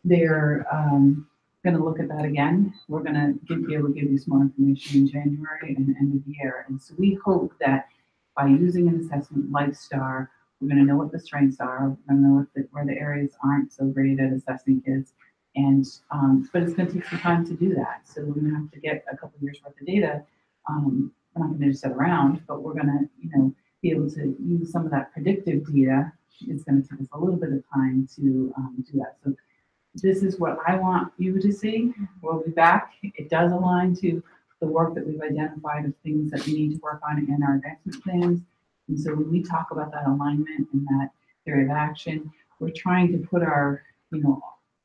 They're going to look at that again. We're going to be able to give you some more information in January and the end of the year. And so we hope that by using an assessment like STAR, we're going to know what the strengths are. We're going to know where the areas aren't so great at assessing kids. And but it's going to take some time to do that. So we're going to have to get a couple of years worth of data. We're not going to just sit around, but we're going to, be able to use some of that predictive data. It's going to take us a little bit of time to do that. So this is what I want you to see. We'll be back. It does align to the work that we've identified of things that we need to work on in our advancement plans. And so when we talk about that alignment and that area of action, we're trying to put our,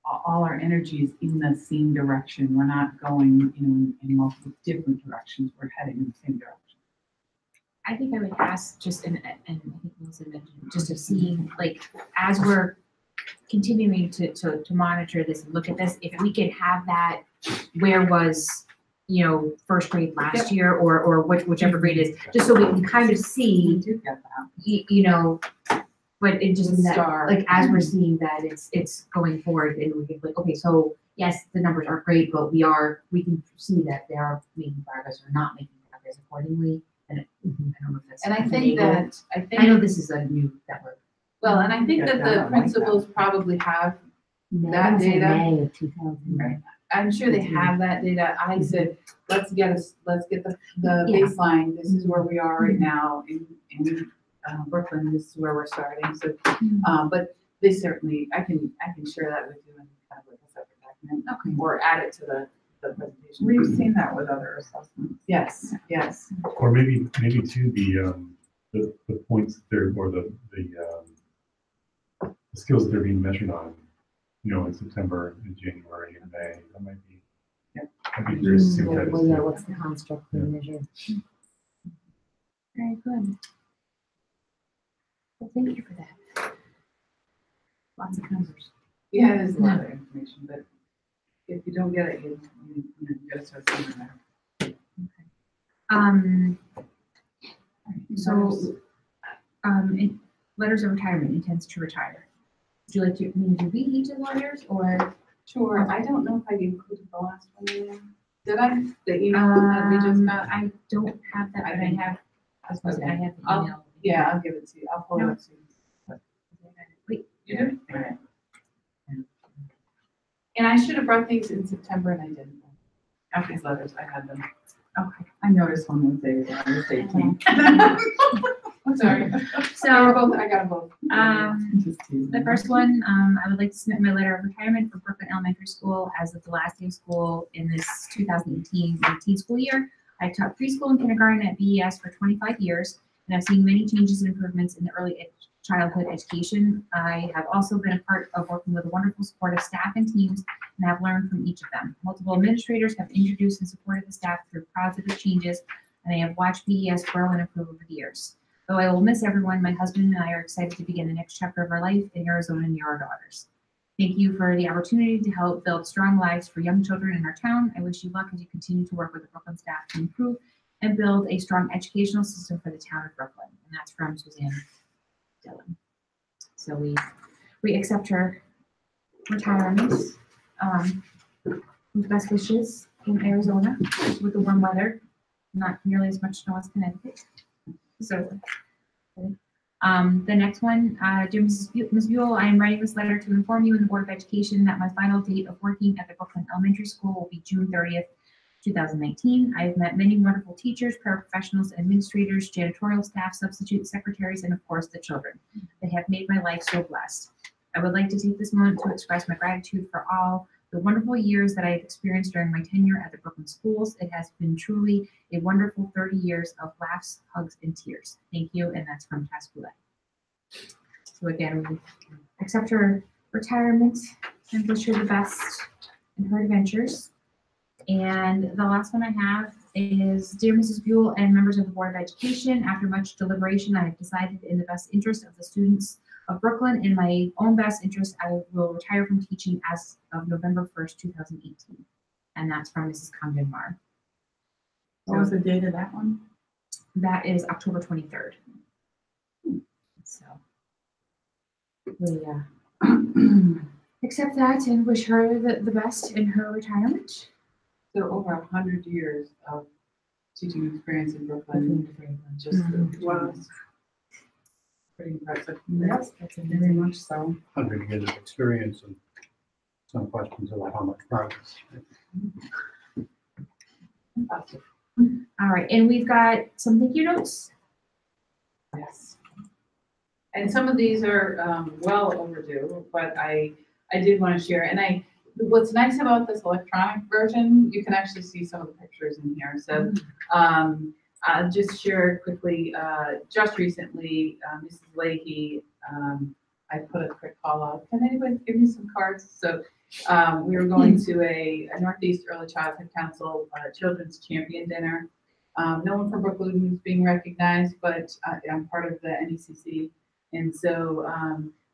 all our energies in the same direction. We're not going, in multiple different directions. We're heading in the same direction. I think I would ask just, and I think Melissa mentioned, just to see, like, as we're continuing to monitor this and look at this, if we could have that, where was, first grade last year or whichever grade is, just so we can kind of see, but it just, that, like, as we're seeing that it's going forward and we can like, okay, so yes, the numbers aren't great, but we can see that they are making progress or not making progress accordingly. And I don't know if that's. And I think I know this is a new network. Well, and I think that the principals probably have that data. May of 2000. Right. I'm sure they have that data. I said, let's get the baseline. This is where we are right now in Brooklyn. This is where we're starting. So, but they certainly, I can share that with you in kind of like a separate document. Okay. Or add it to the presentation. We've seen that with other assessments. Yes. Or maybe too the points there or the skills that they're being measured on, in September, in January, and May. That might be. Yep. I'd be curious to see what that is. Yeah, what's the construct we measure? Very good. Well, thank you for that. Lots of numbers. Yeah, there's a lot of information, but if you don't get it, you gotta start somewhere there. Okay. Letters of retirement, intends to retire. Would you like to read each of the letters or? Sure. I don't know if I included the last one in there. Did I? The email that we just got? I don't have that, but I have. I was supposed to say I have the email. Yeah, I'll give it to you. I'll pull it up to you. Wait. You do? All right. And I should have brought these in September and I didn't. After these letters, I had them. Okay. I noticed one was dated August 18th. I'm sorry. So, I got them both. Just teasing. the first one, I would like to submit my letter of retirement for Brooklyn Elementary School as of the last day of school in this 2018-19 school year. I taught preschool and kindergarten at BES for 25 years, and I've seen many changes and improvements in the early childhood education. I have also been a part of working with a wonderful supportive staff and teams, and have learned from each of them. Multiple administrators have introduced and supported the staff through positive changes, and I have watched BES grow and improve over the years. Though I will miss everyone, my husband and I are excited to begin the next chapter of our life in Arizona near our daughters. Thank you for the opportunity to help build strong lives for young children in our town. I wish you luck as you continue to work with the Brooklyn staff to improve and build a strong educational system for the town of Brooklyn. And that's from Suzanne Dillon. So we accept her retirement with best wishes in Arizona with the warm weather, not nearly as much snow as Connecticut. So, the next one, dear Ms. Buell, I am writing this letter to inform you and the Board of Education that my final date of working at the Brooklyn Elementary School will be June 30th, 2019. I have met many wonderful teachers, paraprofessionals, administrators, janitorial staff, substitute secretaries, and of course the children. They have made my life so blessed. I would like to take this moment to express my gratitude for all the wonderful years that I have experienced during my tenure at the Brooklyn schools. It has been truly a wonderful 30 years of laughs, hugs, and tears. Thank you, and that's from Pascua. So again, we accept her retirement and wish her the best in her adventures. And the last one I have is, dear Mrs. Buell and members of the Board of Education, after much deliberation, I have decided in the best interest of the students of Brooklyn, in my own best interest, I will retire from teaching as of November 1st, 2018. And that's from Mrs. Camden Marr. What was the date of that one? That is October 23rd. So we accept that and wish her the best in her retirement. So over 100 years of teaching experience in Brooklyn. Just Wow. pretty impressive. Yes, that's very much so. 100 years of experience and some questions about how much progress. All right, and we've got some thank you notes. Yes. And some of these are well overdue, but I did want to share. And what's nice about this electronic version, you can actually see some of the pictures in here. So I'll just share quickly. Just recently, Mrs. Leahy, I put a quick call out. Can anybody give me some cards? So we were going to a Northeast Early Childhood Council Children's Champion Dinner. No one from Brooklyn was being recognized, but I'm part of the NECC. And so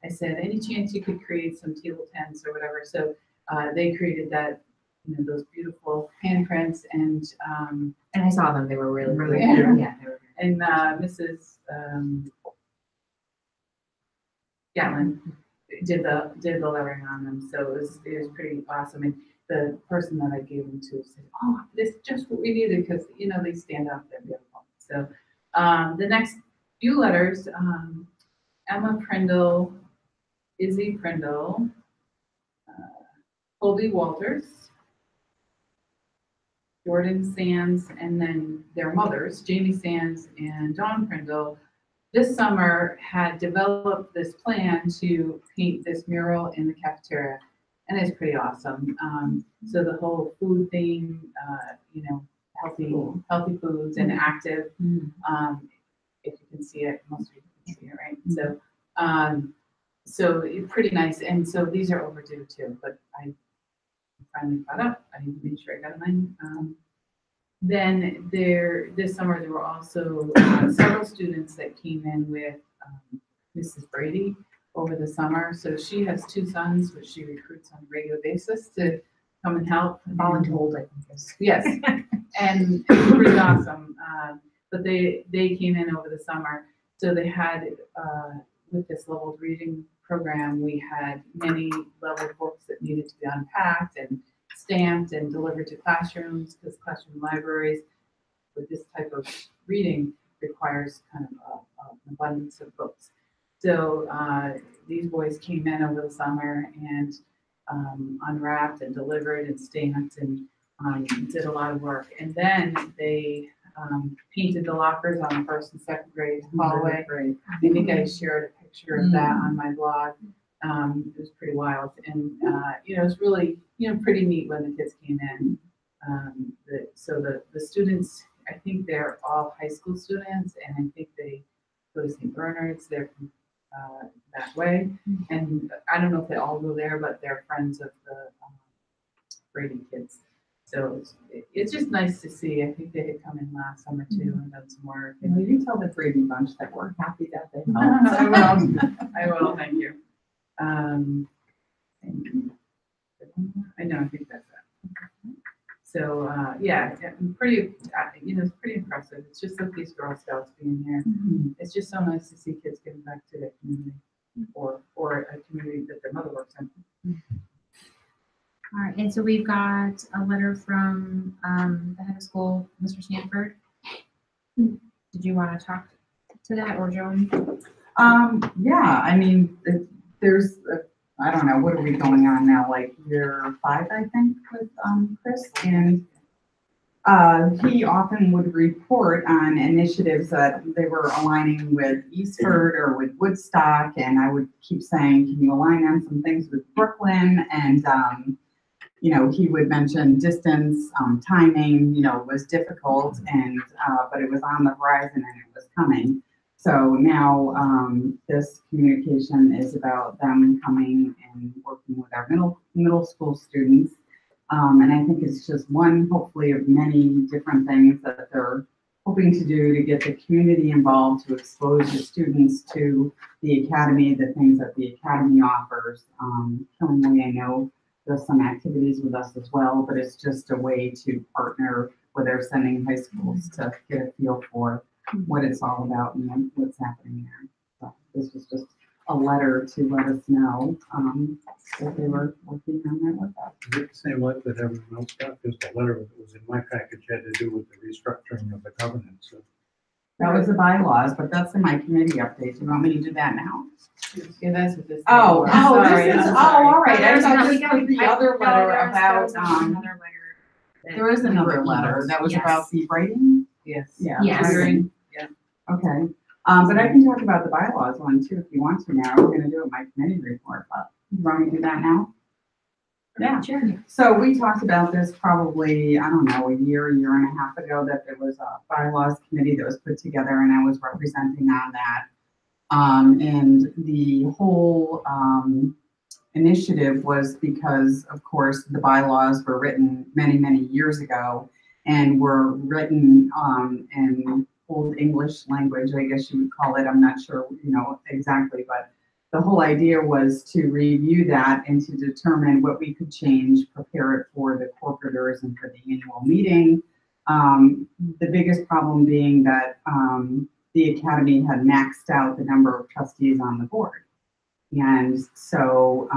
I said, any chance you could create some table tents or whatever. So they created that, those beautiful handprints and I saw them. They were really really good. good. Yeah, they were good. And Mrs. Gatlin did the lettering on them, so it was pretty awesome. And the person that I gave them to said, "Oh, this is just what we needed," because they stand up, they're beautiful. So the next few letters, Emma Prindle, Izzy Prindle, Colby Walters, Jordan Sands, and then their mothers, Jamie Sands and Dawn Prindle, this summer had developed this plan to paint this mural in the cafeteria, and it's pretty awesome. So the whole food theme, healthy foods and active. If you can see it, most of you can see it, right? So, so it's pretty nice, and so these are overdue too. But I finally caught up. I made sure I got mine. Then this summer there were also several students that came in with Mrs. Brady over the summer. So she has two sons, which she recruits on a regular basis to come and help. Voluntold, I think. Yes, and it's pretty awesome. But they came in over the summer. So they had, with this leveled reading program, we had many leveled books that needed to be unpacked and stamped and delivered to classrooms, because classroom libraries with this type of reading requires kind of an abundance of books. So, these boys came in over the summer and, unwrapped and delivered and stamped and, did a lot of work. And then they, painted the lockers on the first and second grade hallway. I think I shared a picture of that on my blog. It was pretty wild. And, you know, it was really, you know, pretty neat when the kids came in. So the students, I think they're all high school students, and I think they go to St. Bernard's, they're from that way. And I don't know if they all go there, but they're friends of the Brady kids. So it's just nice to see. I think they had come in last summer too and done some work. And you tell the Brady bunch that we're happy that they helped. I will. I will. Thank you. I know. I think that's it. So yeah, I'm pretty. You know, it's pretty impressive. It's just like these Girl Scouts being here. It's just so nice to see kids giving back to their community, or a community that their mother works in. All right, and so we've got a letter from the head of school, Mr. Stanford. Did you want to talk to that, or Joan? Yeah, I mean, there's, I don't know, what are we going on now, like year 5, I think, with Chris, and he often would report on initiatives that they were aligning with Eastford or with Woodstock, and I would keep saying, can you align on some things with Brooklyn? And you know, he would mention distance, timing, you know, was difficult, and but it was on the horizon and it was coming. So now this communication is about them coming and working with our middle school students. And I think it's just one, hopefully, of many different things that they're hoping to do to get the community involved, to expose the students to the academy, the things that the academy offers. Killingly, I know does some activities with us as well, but it's just a way to partner with our sending high schools to get a feel for what it's all about and what's happening there. So this was just a letter to let us know that they were working on that with us. Is it the same letter that everyone else got? Just a letter that was in my package had to do with the restructuring of the covenant, so. That was the bylaws, but that's in my committee update. Do you want me to do that now? Yeah, that's what this. Oh, Sorry, this is, I'm oh, sorry. all right. I There's thought not- this was the other letter about, another letter. there is another letter that was Yes. about the writing? Yes. Yeah. Yes. writing. Yeah. Okay, but I can talk about the bylaws one too, if you want to now. We're gonna do it in my committee report, but you want me to do that now? Yeah. Sure. So we talked about this probably, I don't know, a year and a half ago, that there was a bylaws committee that was put together and I was representing on that. And the whole initiative was because, of course, the bylaws were written many, many years ago and were written in Old English language, I guess you would call it. I'm not sure, you know, exactly, but the whole idea was to review that and to determine what we could change, prepare it for the corporators and for the annual meeting. The biggest problem being that the academy had maxed out the number of trustees on the board. And so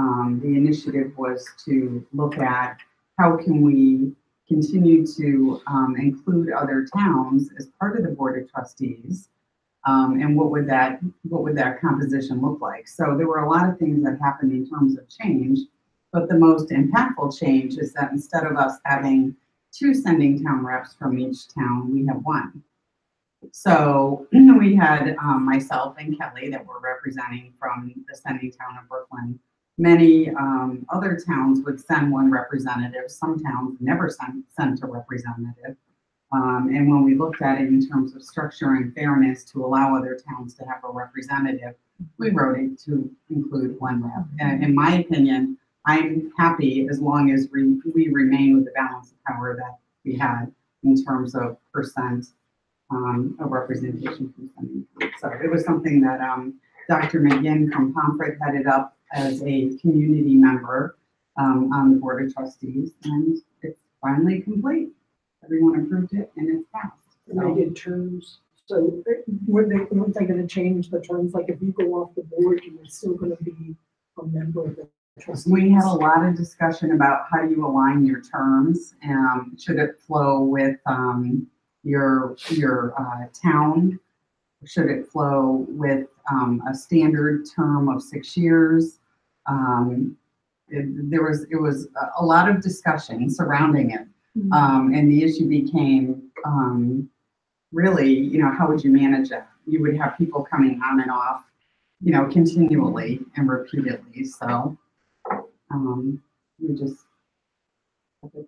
the initiative was to look at how can we continue to include other towns as part of the board of trustees. And what would that composition look like? So there were a lot of things that happened in terms of change, but the most impactful change is that instead of us having 2 sending town reps from each town, we have 1. So we had myself and Kelly that were representing from the sending town of Brooklyn. Many other towns would send 1 representative. Some towns never sent a representative. And when we looked at it in terms of structure and fairness to allow other towns to have a representative, we wrote it to include 1 rep. And in my opinion, I'm happy as long as we remain with the balance of power that we had in terms of percent of representation from sending. So it was something that Dr. McGinn from Pomfret headed up as a community member on the Board of Trustees, and it's finally complete. Everyone approved it and it's passed. And they did terms. So weren't they gonna change the terms? Like if you go off the board, you're still gonna be a member of the trustees? We had a lot of discussion about how do you align your terms. Should it flow with your town should it flow with a standard term of 6 years? It was a lot of discussion surrounding it. And the issue became really, how would you manage it? You would have people coming on and off, continually and repeatedly. So we just, the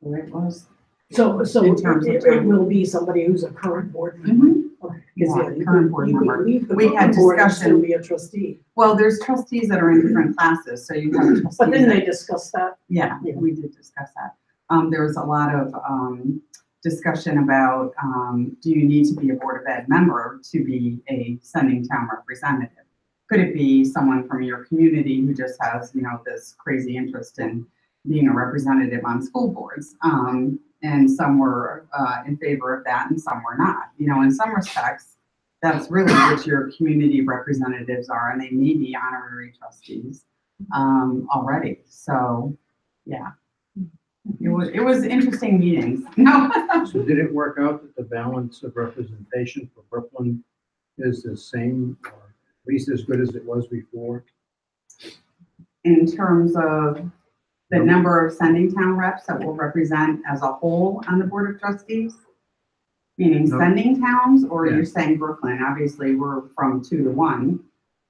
way it was. So In terms of it time. will be somebody who's a current board member. Okay. 'Cause, Yeah, you current could- board you could member. leave the We had current board and discussion. Still be a trustee. Well, there's trustees that are in different classes, so you have trustees. But didn't they that- discuss that? Yeah, we did discuss that. There was a lot of discussion about, do you need to be a Board of Ed member to be a sending town representative? Could it be someone from your community who just has, this crazy interest in being a representative on school boards? And some were in favor of that and some were not. In some respects, that's really what your community representatives are, and they may be honorary trustees already. So, yeah. It was interesting meetings. No. So did it work out that the balance of representation for Brooklyn is the same, or at least as good as it was before? In terms of the number of sending town reps that will represent as a whole on the Board of Trustees? Meaning No. sending towns, or Yeah. you're saying Brooklyn? Obviously, we're from 2 to 1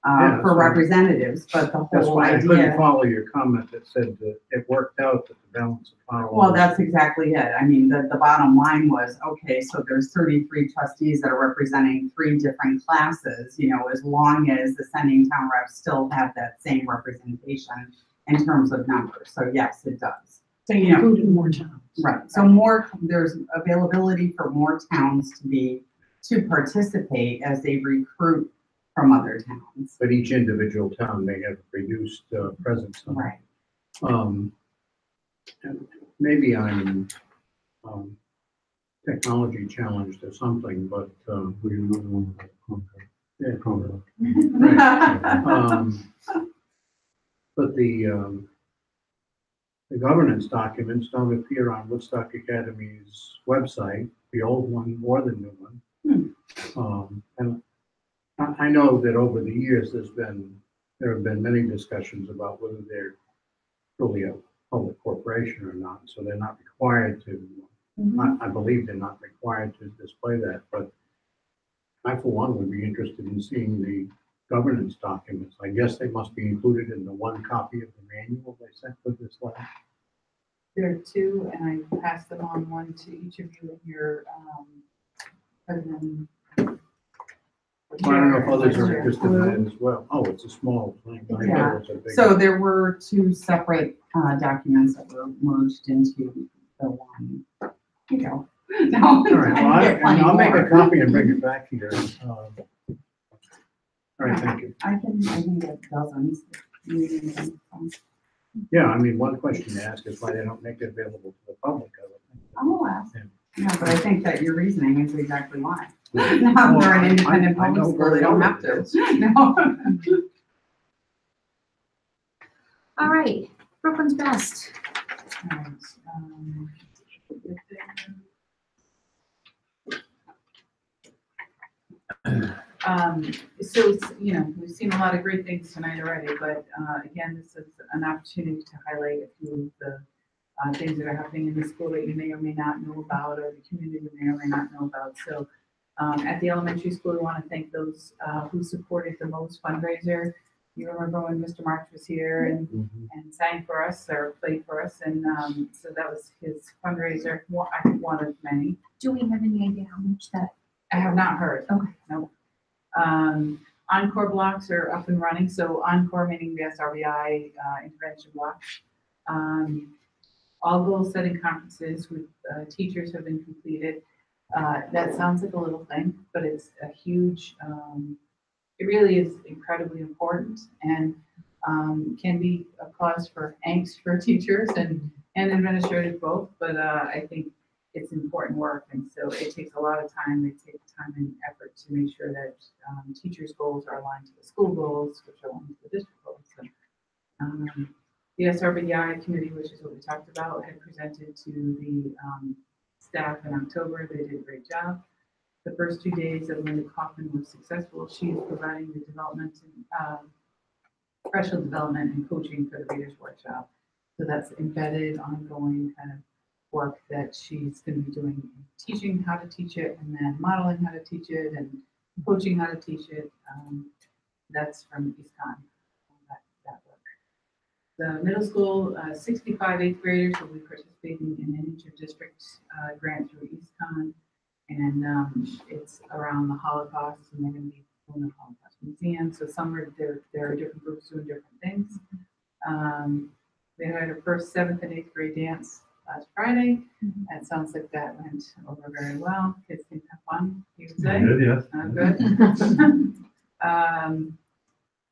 Yeah, for so- representatives, but the That's whole why I couldn't idea. follow your comment that said that it worked out that the balance of power. Well, that's exactly it. I mean, the bottom line was, okay, so there's 33 trustees that are representing 3 different classes, as long as the sending town reps still have that same representation in terms of numbers. So yes, it does. So you included more towns. Right, so there's availability for more towns to participate as they recruit from other towns. But each individual town may have reduced presence. on it. Right. And maybe I'm technology challenged or something, but We know the one about Chromebook. yeah. Chromebook. But the governance documents don't appear on Woodstock Academy's website, the old one or the new one. And I know that over the years, there have been many discussions about whether they're truly a public corporation or not, so they're not required to, I believe they're not required to display that, but I, for one, would be interested in seeing the governance documents. I guess they must be included in the one copy of the manual they sent with this letter. There are 2, and I passed them on, one to each of you in your, president. I don't know if others are interested in that as well. Oh, it's a small thing. I Yeah. know it's a big. So there were 2 separate documents that were merged into the one. Here you go. No, All right, well, I get plenty I'll make a more. copy and bring it back here. All right, thank you. I can get dozens. Yeah, I mean, one question to ask is why they don't make it available to the public. I would think. I'll ask. Yeah, but I think that your reasoning is exactly why. Well, Now they're an independent I public know school, very they don't well have it to. is. No. All right, Brooklyn's best. Alright, so, we've seen a lot of great things tonight already, but again, this is an opportunity to highlight a few of the things that are happening in the school that you may or may not know about, or the community may or may not know about. So at the elementary school, we want to thank those who supported the most fundraiser. You remember when Mr. March was here and sang for us or played for us, and so that was his fundraiser, I think one of many. Do we have any idea how much that? I have not heard. Okay. No. Encore blocks are up and running. So Encore meaning the SRBI intervention blocks. All goal setting conferences with teachers have been completed. That sounds like a little thing, but it's a huge, it really is incredibly important, and can be a cause for angst for teachers and administrators both, but I think it's important work, and so it takes a lot of time. They take time and effort to make sure that teachers' goals are aligned to the school goals, which are aligned to the district goals. So, the SRBI committee, which is what we talked about, had presented to the staff in October. They did a great job. The first 2 days of Linda Kaufman were successful. She is providing the development and professional development and coaching for the Readers Workshop. So that's embedded, ongoing kind of work that she's going to be doing, teaching how to teach it, and then modeling how to teach it, and coaching how to teach it. That's from EastCon, that work. The middle school, 65 eighth graders will be participating in an inter-district grant through EastCon, and it's around the Holocaust, and they're going to be doing the Holocaust Museum. So some are there are different groups doing different things. They had our first 7th and 8th grade dance last Friday. It sounds like that went over very well. Kids can have fun, you would say. Good, yes. Good.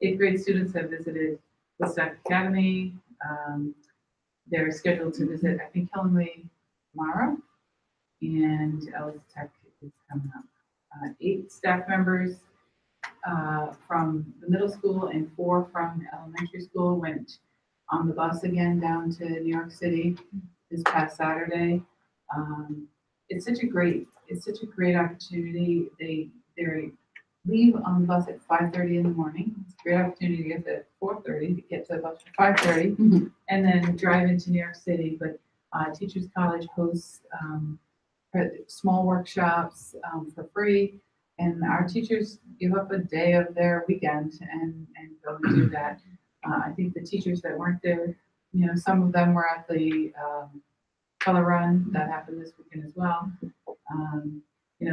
8th grade students have visited Woodstock Academy. They're scheduled to visit, I think, Hillingly tomorrow, and Ellis Tech is coming up. 8 staff members from the middle school and 4 from elementary school went on the bus again down to New York City this past Saturday. It's such a great opportunity. They leave on the bus at 5:30 in the morning. It's a great opportunity to get there at 4:30 to get to the bus at 5:30, and then drive into New York City. But Teachers College hosts small workshops for free, and our teachers give up a day of their weekend and go and do that. I think the teachers that weren't there, some of them were at the color run that happened this weekend as well.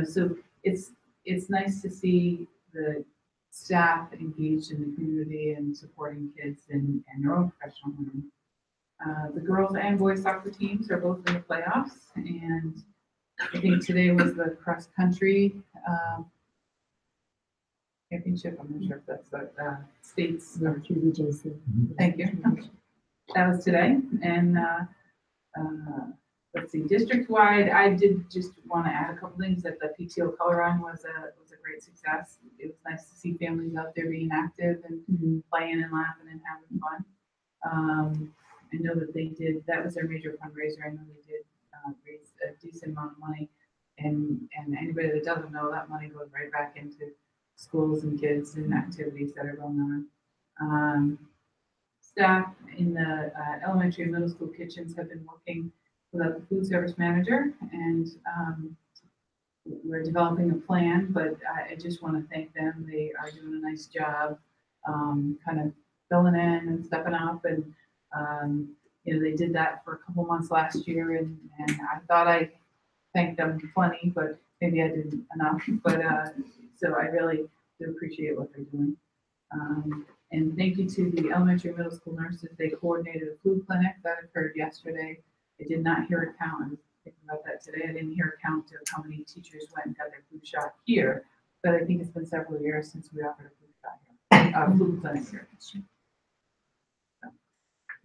So it's nice to see the staff engaged in the community and supporting kids and their own professional learning. The girls and boys soccer teams are both in the playoffs, and I think today was the cross country championship. I'm not sure if that's the state's. Yeah, through VJC. Thank you. That was today, and let's see, district-wide, I did just want to add a couple things that the PTO color run was a great success. It was nice to see families out there being active and playing and laughing and having fun. I know that they did, that was their major fundraiser. I know they did raise a decent amount of money, and anybody that doesn't know, that money goes right back into schools and kids and activities that are going on. Staff in the elementary and middle school kitchens have been working with the food service manager, and we're developing a plan, but I just want to thank them. They are doing a nice job kind of filling in and stepping up, and they did that for a couple months last year, and I thought I thanked them plenty, but maybe I didn't enough. But so I really do appreciate what they're doing. And thank you to the elementary and middle school nurses. They coordinated a food clinic that occurred yesterday. I did not hear a count. I was thinking about that today. I didn't hear a count of how many teachers went and got their food shot here, but I think it's been several years since we offered a food shot here, food clinic here.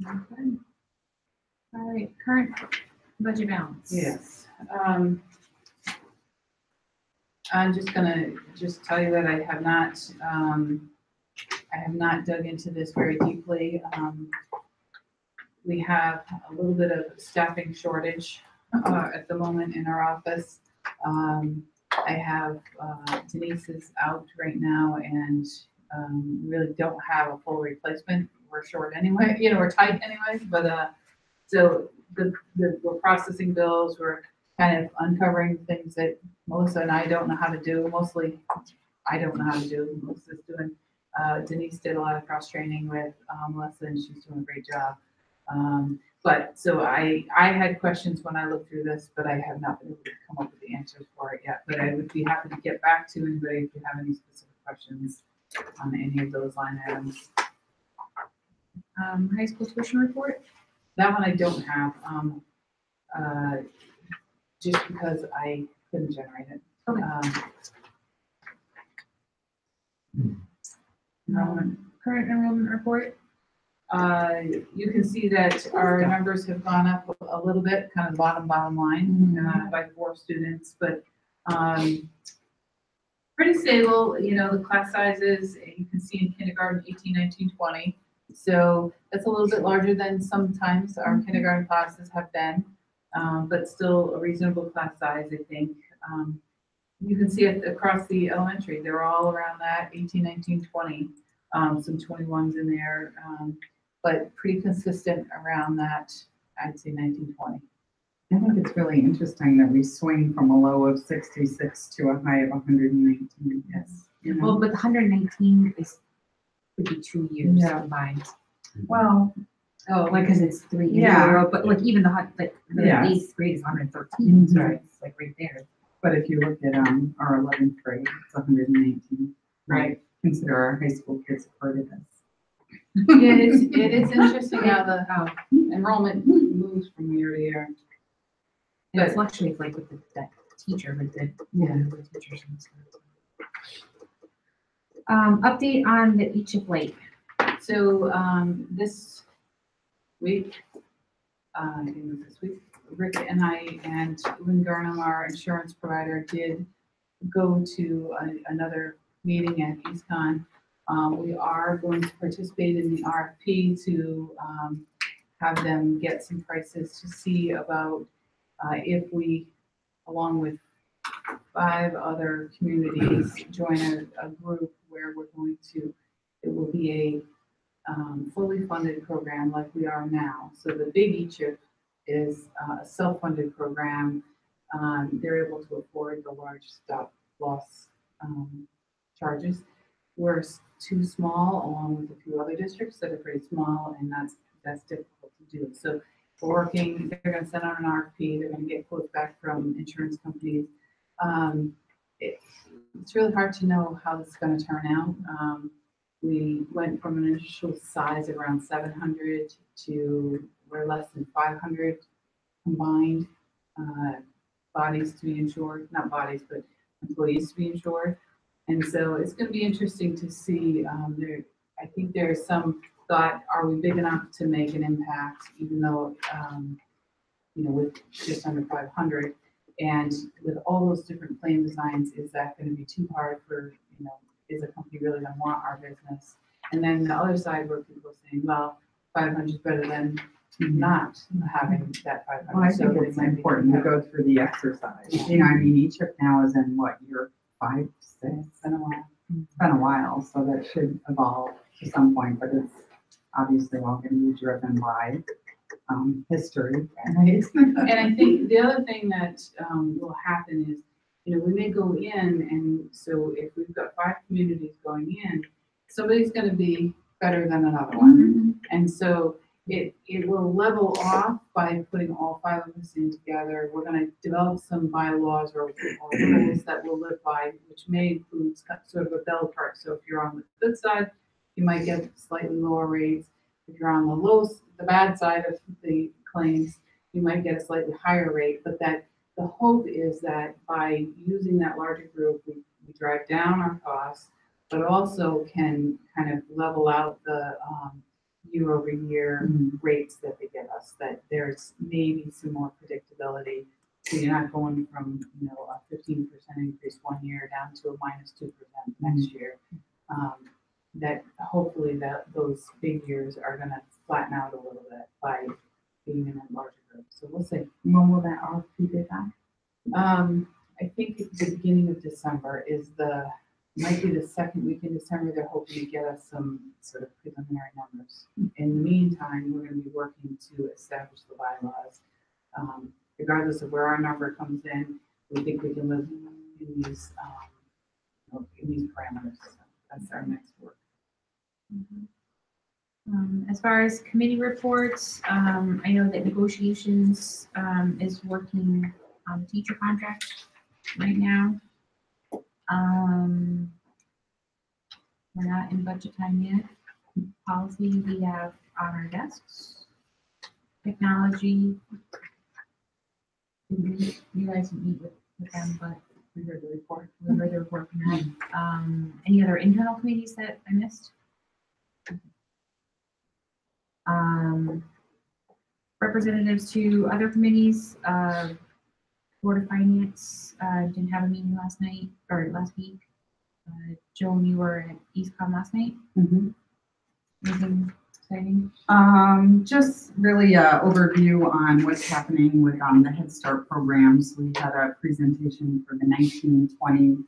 Okay. All right, current budget balance. Yes. I'm just gonna tell you that I have not dug into this very deeply. We have a little bit of staffing shortage at the moment in our office. I have Denise is out right now, and really don't have a full replacement. We're short anyway, we're tight anyways, but so we're processing bills, we're kind of uncovering things that Melissa and I don't know how to do. Mostly I don't know how to do. Melissa's doing, Denise did a lot of cross training with Melissa, and she's doing a great job. But so I had questions when I looked through this, but I have not been able to come up with the answers for it yet. But I would be happy to get back to anybody if you have any specific questions on any of those line items. High school tuition report? That one I don't have, just because I couldn't generate it. Okay. Current enrollment report? You can see that our numbers have gone up a little bit, kind of bottom line, by 4 students, but pretty stable. The class sizes, you can see in kindergarten 18, 19, 20. So that's a little bit larger than sometimes our kindergarten classes have been, but still a reasonable class size, I think. You can see it across the elementary, they're all around that 18, 19, 20, some 21s in there, but pretty consistent around that, I'd say 19, 20. I think it's really interesting that we swing from a low of 66 to a high of 119. Yes. Well, but the 119 would be 2 years Yeah. combined. Well, Like, cause it's 3 years in Yeah. a row, but like even the the Yeah. 8th grade is 113, so Mhm. it's like right there. But if you look at our 11th grade, it's 119. Right. Consider our high school kids a part of this. it is interesting how the enrollment moves from year to year. And it fluctuates like with that teacher, with the the teachers and stuff. Update on the Each of Lake. So, this week, I think it was this week, Rick and I and Lynn Garnham, our insurance provider, did go to another meeting at EastCon. We are going to participate in the RFP to have them get some prices to see about if we, along with 5 other communities, join a group where we're going to, it will be a fully funded program like we are now. So the big ECHIP is a self-funded program. They're able to afford the large stop loss charges. We're too small, along with a few other districts that are pretty small, and that's difficult to do. So we're working, they're gonna send out an RFP, they're gonna get quotes back from insurance companies. It's really hard to know how this is gonna turn out. We went from an initial size of around 700 to we're less than 500 combined bodies to be insured, not bodies, but employees to be insured. And so it's going to be interesting to see. I think there's some thought: are we big enough to make an impact, even though with just under 500, and with all those different plan designs, is that going to be too hard for is a company really going to want our business? And then the other side where people are saying, well, 500 is better than not having that 500. Well, I think it's important to go through the exercise. Each of now is in what, year 5, 6? It's been a while. It's been a while, so that should evolve to some point, but it's obviously all going to be driven by history. Right? And I think the other thing that will happen is, we may go in, and so if we've got 5 communities going in, somebody's going to be better than another one. And so it will level off by putting all 5 of us in together. We're going to develop some bylaws or rules that we'll live by, which may include sort of a bell curve. So if you're on the good side, you might get slightly lower rates. If you're on the bad side of the claims, you might get a slightly higher rate. But that the hope is that by using that larger group, we drive down our costs, but also can kind of level out the year-over-year rates that they give us, that there's maybe some more predictability. So you're not going from, a 15% increase one year down to a -2% next year. That hopefully those figures are gonna flatten out a little bit by being in a larger group. So we'll see. When will that RFP be back? I think at the beginning of December might be the second week in December. They're hoping to get us some sort of preliminary numbers. In the meantime, we're going to be working to establish the bylaws. Regardless of where our number comes in, we think we can live in these parameters. So that's our next work. As far as committee reports, I know that negotiations is working on the teacher contract right now. We're not in budget time yet. Policy we have on our desks. Technology. You guys didn't meet with them, but we heard the report. We heard the report from them. Any other internal committees that I missed? Representatives to other committees, Board of Finance didn't have a meeting last week. Joan, you were at EastCon last night. Mm-hmm. Anything exciting? Just really a overview on what's happening with the Head Start programs. We had a presentation for the 1920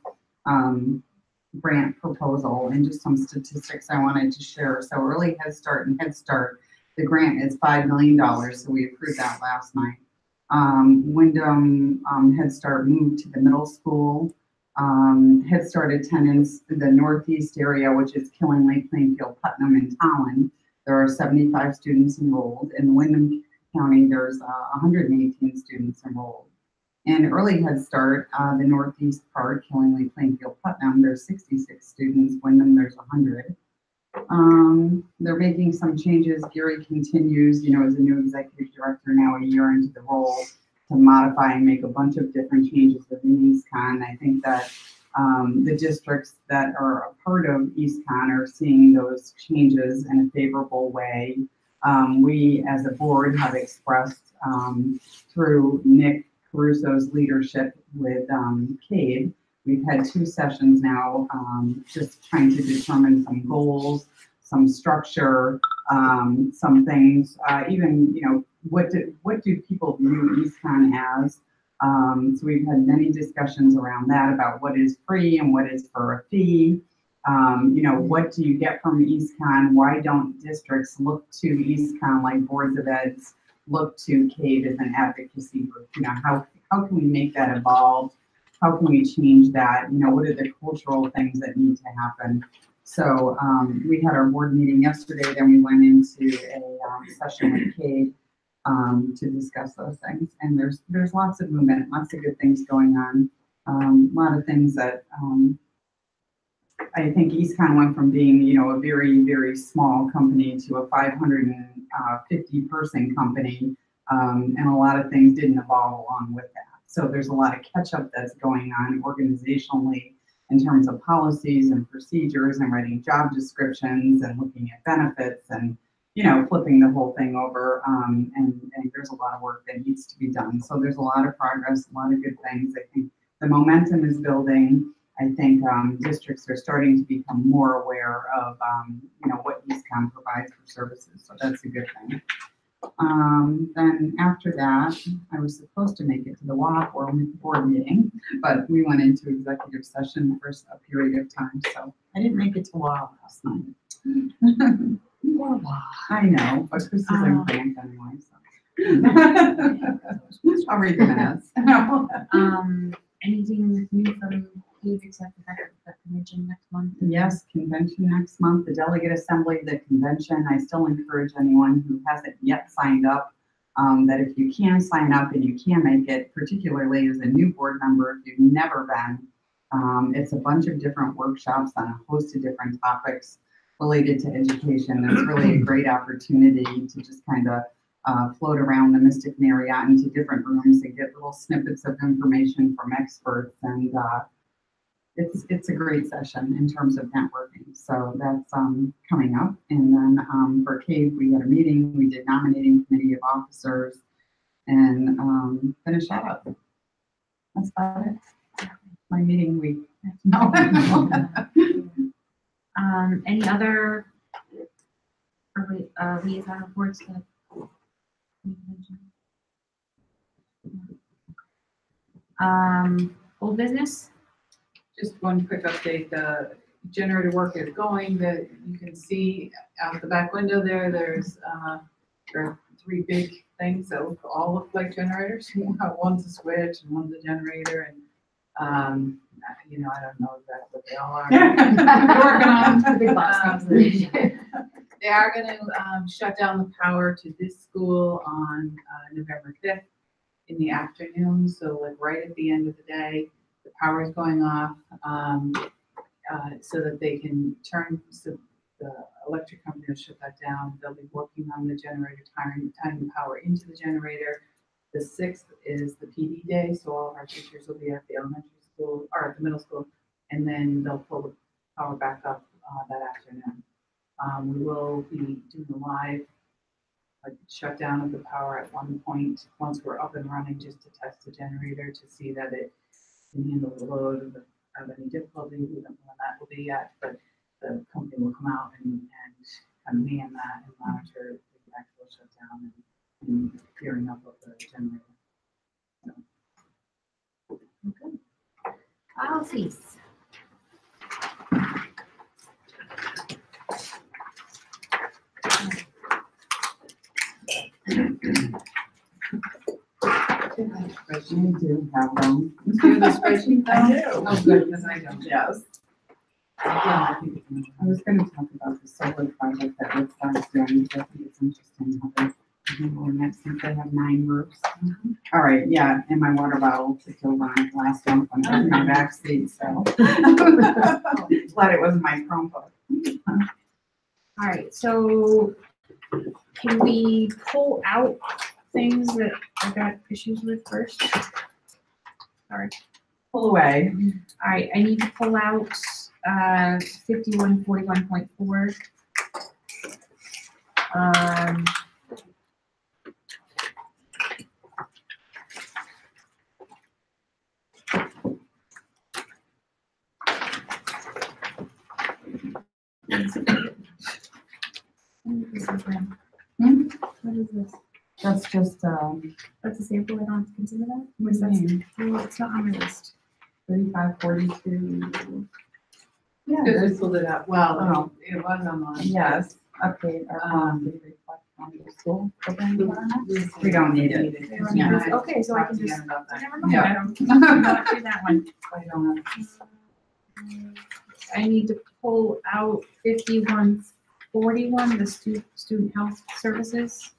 grant proposal and just some statistics I wanted to share. So Early Head Start and Head Start, the grant is $5 million, so we approved that last night. Wyndham Head Start moved to the middle school. Head Start attendance in the Northeast area, which is Killingly, Plainfield, Putnam, and Tolland. There are 75 students enrolled. In Wyndham County, there's 118 students enrolled. In Early Head Start, the Northeast part, Killingly, Plainfield, Putnam, there's 66 students. Wyndham, there's 100. They're making some changes. Gary continues, as a new executive director now a year into the role, to modify and make a bunch of different changes within EastCon. I think that the districts that are a part of EastCon are seeing those changes in a favorable way. We as a board have expressed through Nick Caruso's leadership with CADE. We've had 2 sessions now, just trying to determine some goals, some structure, some things, even, what do people view EastCon as? So we've had many discussions around that, about what is free and what is for a fee. What do you get from EastCon? Why don't districts look to EastCon like boards of eds look to CADE as an advocacy group? How can we make that evolve? How can we change that? What are the cultural things that need to happen? So we had our board meeting yesterday, then we went into a session with CADE to discuss those things. And there's lots of movement, lots of good things going on. A lot of things that I think EastCon went from being, a very, very small company to a 550 person company. And a lot of things didn't evolve along with that. So there's a lot of catch up that's going on organizationally in terms of policies and procedures and writing job descriptions and looking at benefits and, flipping the whole thing over. And there's a lot of work that needs to be done. So there's a lot of progress, a lot of good things. I think the momentum is building. I think districts are starting to become more aware of, what EastCon provides for services. So that's a good thing. Then after that, I was supposed to make it to the WAP board meeting, but we went into executive session for a period of time. So I didn't make it to WAP last night. I know, but Chris is in France anyway, so. I'll read the minutes. Anything new from CADE except the fact that the convention next month? Yes, convention next month, the delegate assembly, the convention. I still encourage anyone who hasn't yet signed up that if you can sign up and you can make it, particularly as a new board member, if you've never been, it's a bunch of different workshops on a host of different topics related to education. It's really a great opportunity to just kind of float around the Mystic Marriott into different rooms and get little snippets of information from experts. And it's a great session in terms of networking. So that's coming up. And then for CADE, we had a meeting. We did nominating committee of officers and finished that up. That's about it. My meeting week. No. Any other liaison reports that you mentioned? Old business? Just one quick update, the generator work is going, that you can see out the back window there, there are 3 big things that all look like generators. One's a switch and one's a generator, and I don't know exactly what they all are. We're working on the big box constellation. They are going to shut down the power to this school on November 5th in the afternoon. So like right at the end of the day, the power is going off so that they can turn, so the electric company will shut that down. They'll be working on the generator, tying the power into the generator. The 6th is the PD day, so all of our teachers will be at the elementary school or at the middle school, and then they'll pull the power back up that afternoon. We will be doing a live shutdown of the power at one point once we're up and running, just to test the generator to see that it can handle the load of any difficulty. We don't know when that will be yet, but the company will come out and man that and monitor the actual shutdown and gearing up of the generator. Policies. You do have them. Do you have the spreadsheet though? I do. Oh, good, because I don't. Yes. I was gonna talk about the solar project that Rick's is doing, because I think it's interesting how they're handling it since they have 9 roofs. All right, yeah, and my water bottle to fill my last one when I was in my back seat, so. Glad it wasn't my Chromebook. All right, so can we pull out things that I got issues with first? Sorry. Pull away. All right, I need to pull out 5141.4. What is this? That's just, That's a sample. I don't have to consider that? what do you mean? Well, it's not on my list. 3542. Yeah. Because we pulled it up, well, Oh. it was online. Yes, update our policy reflect on the school program environment. We don't need it. They don't need this. Okay, so I can just, About that. never mind. Yeah. I don't do that one. I don't have. I need to pull out 5141, the student health services.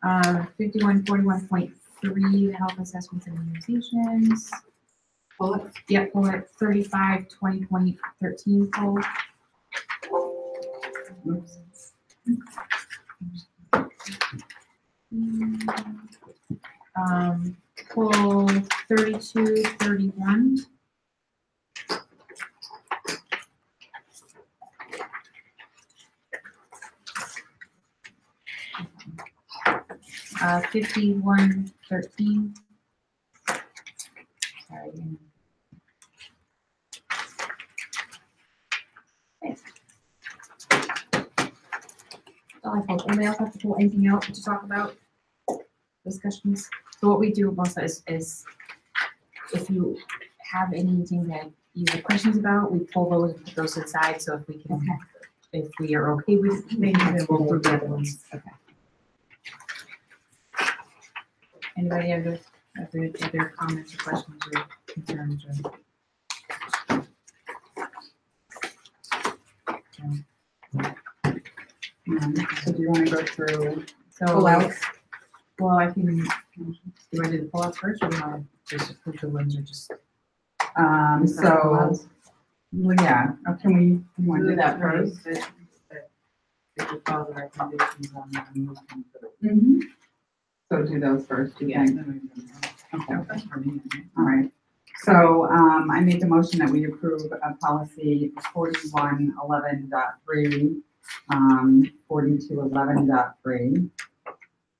5141.3, the health assessments and immunizations. Pull it. Yep, pull it. 35, 2020, 13 pull. Oops. Pull 32, 31. Uh, 51, 13. Sorry. Thanks. Oh, I thought anybody else have to pull anything out to talk about? Discussions. So what we do also is if you have anything that you have questions about, we pull those and put those aside. So if we can, if we are okay with maybe then we'll approve the other ones. Okay. Anybody have other comments or questions or concerns or? So do you want to go through So, pullouts? well, I can, do I do the pullouts first or do I just approve the ones or just? So, well, yeah, can we, you want to do that first? If you follow the recommendations on that, and move them through. Mm-hmm. So do those first, do you Yeah. think? Okay, that's for me. All right. So, I make the motion that we approve a policy 4111.3, 4211.3.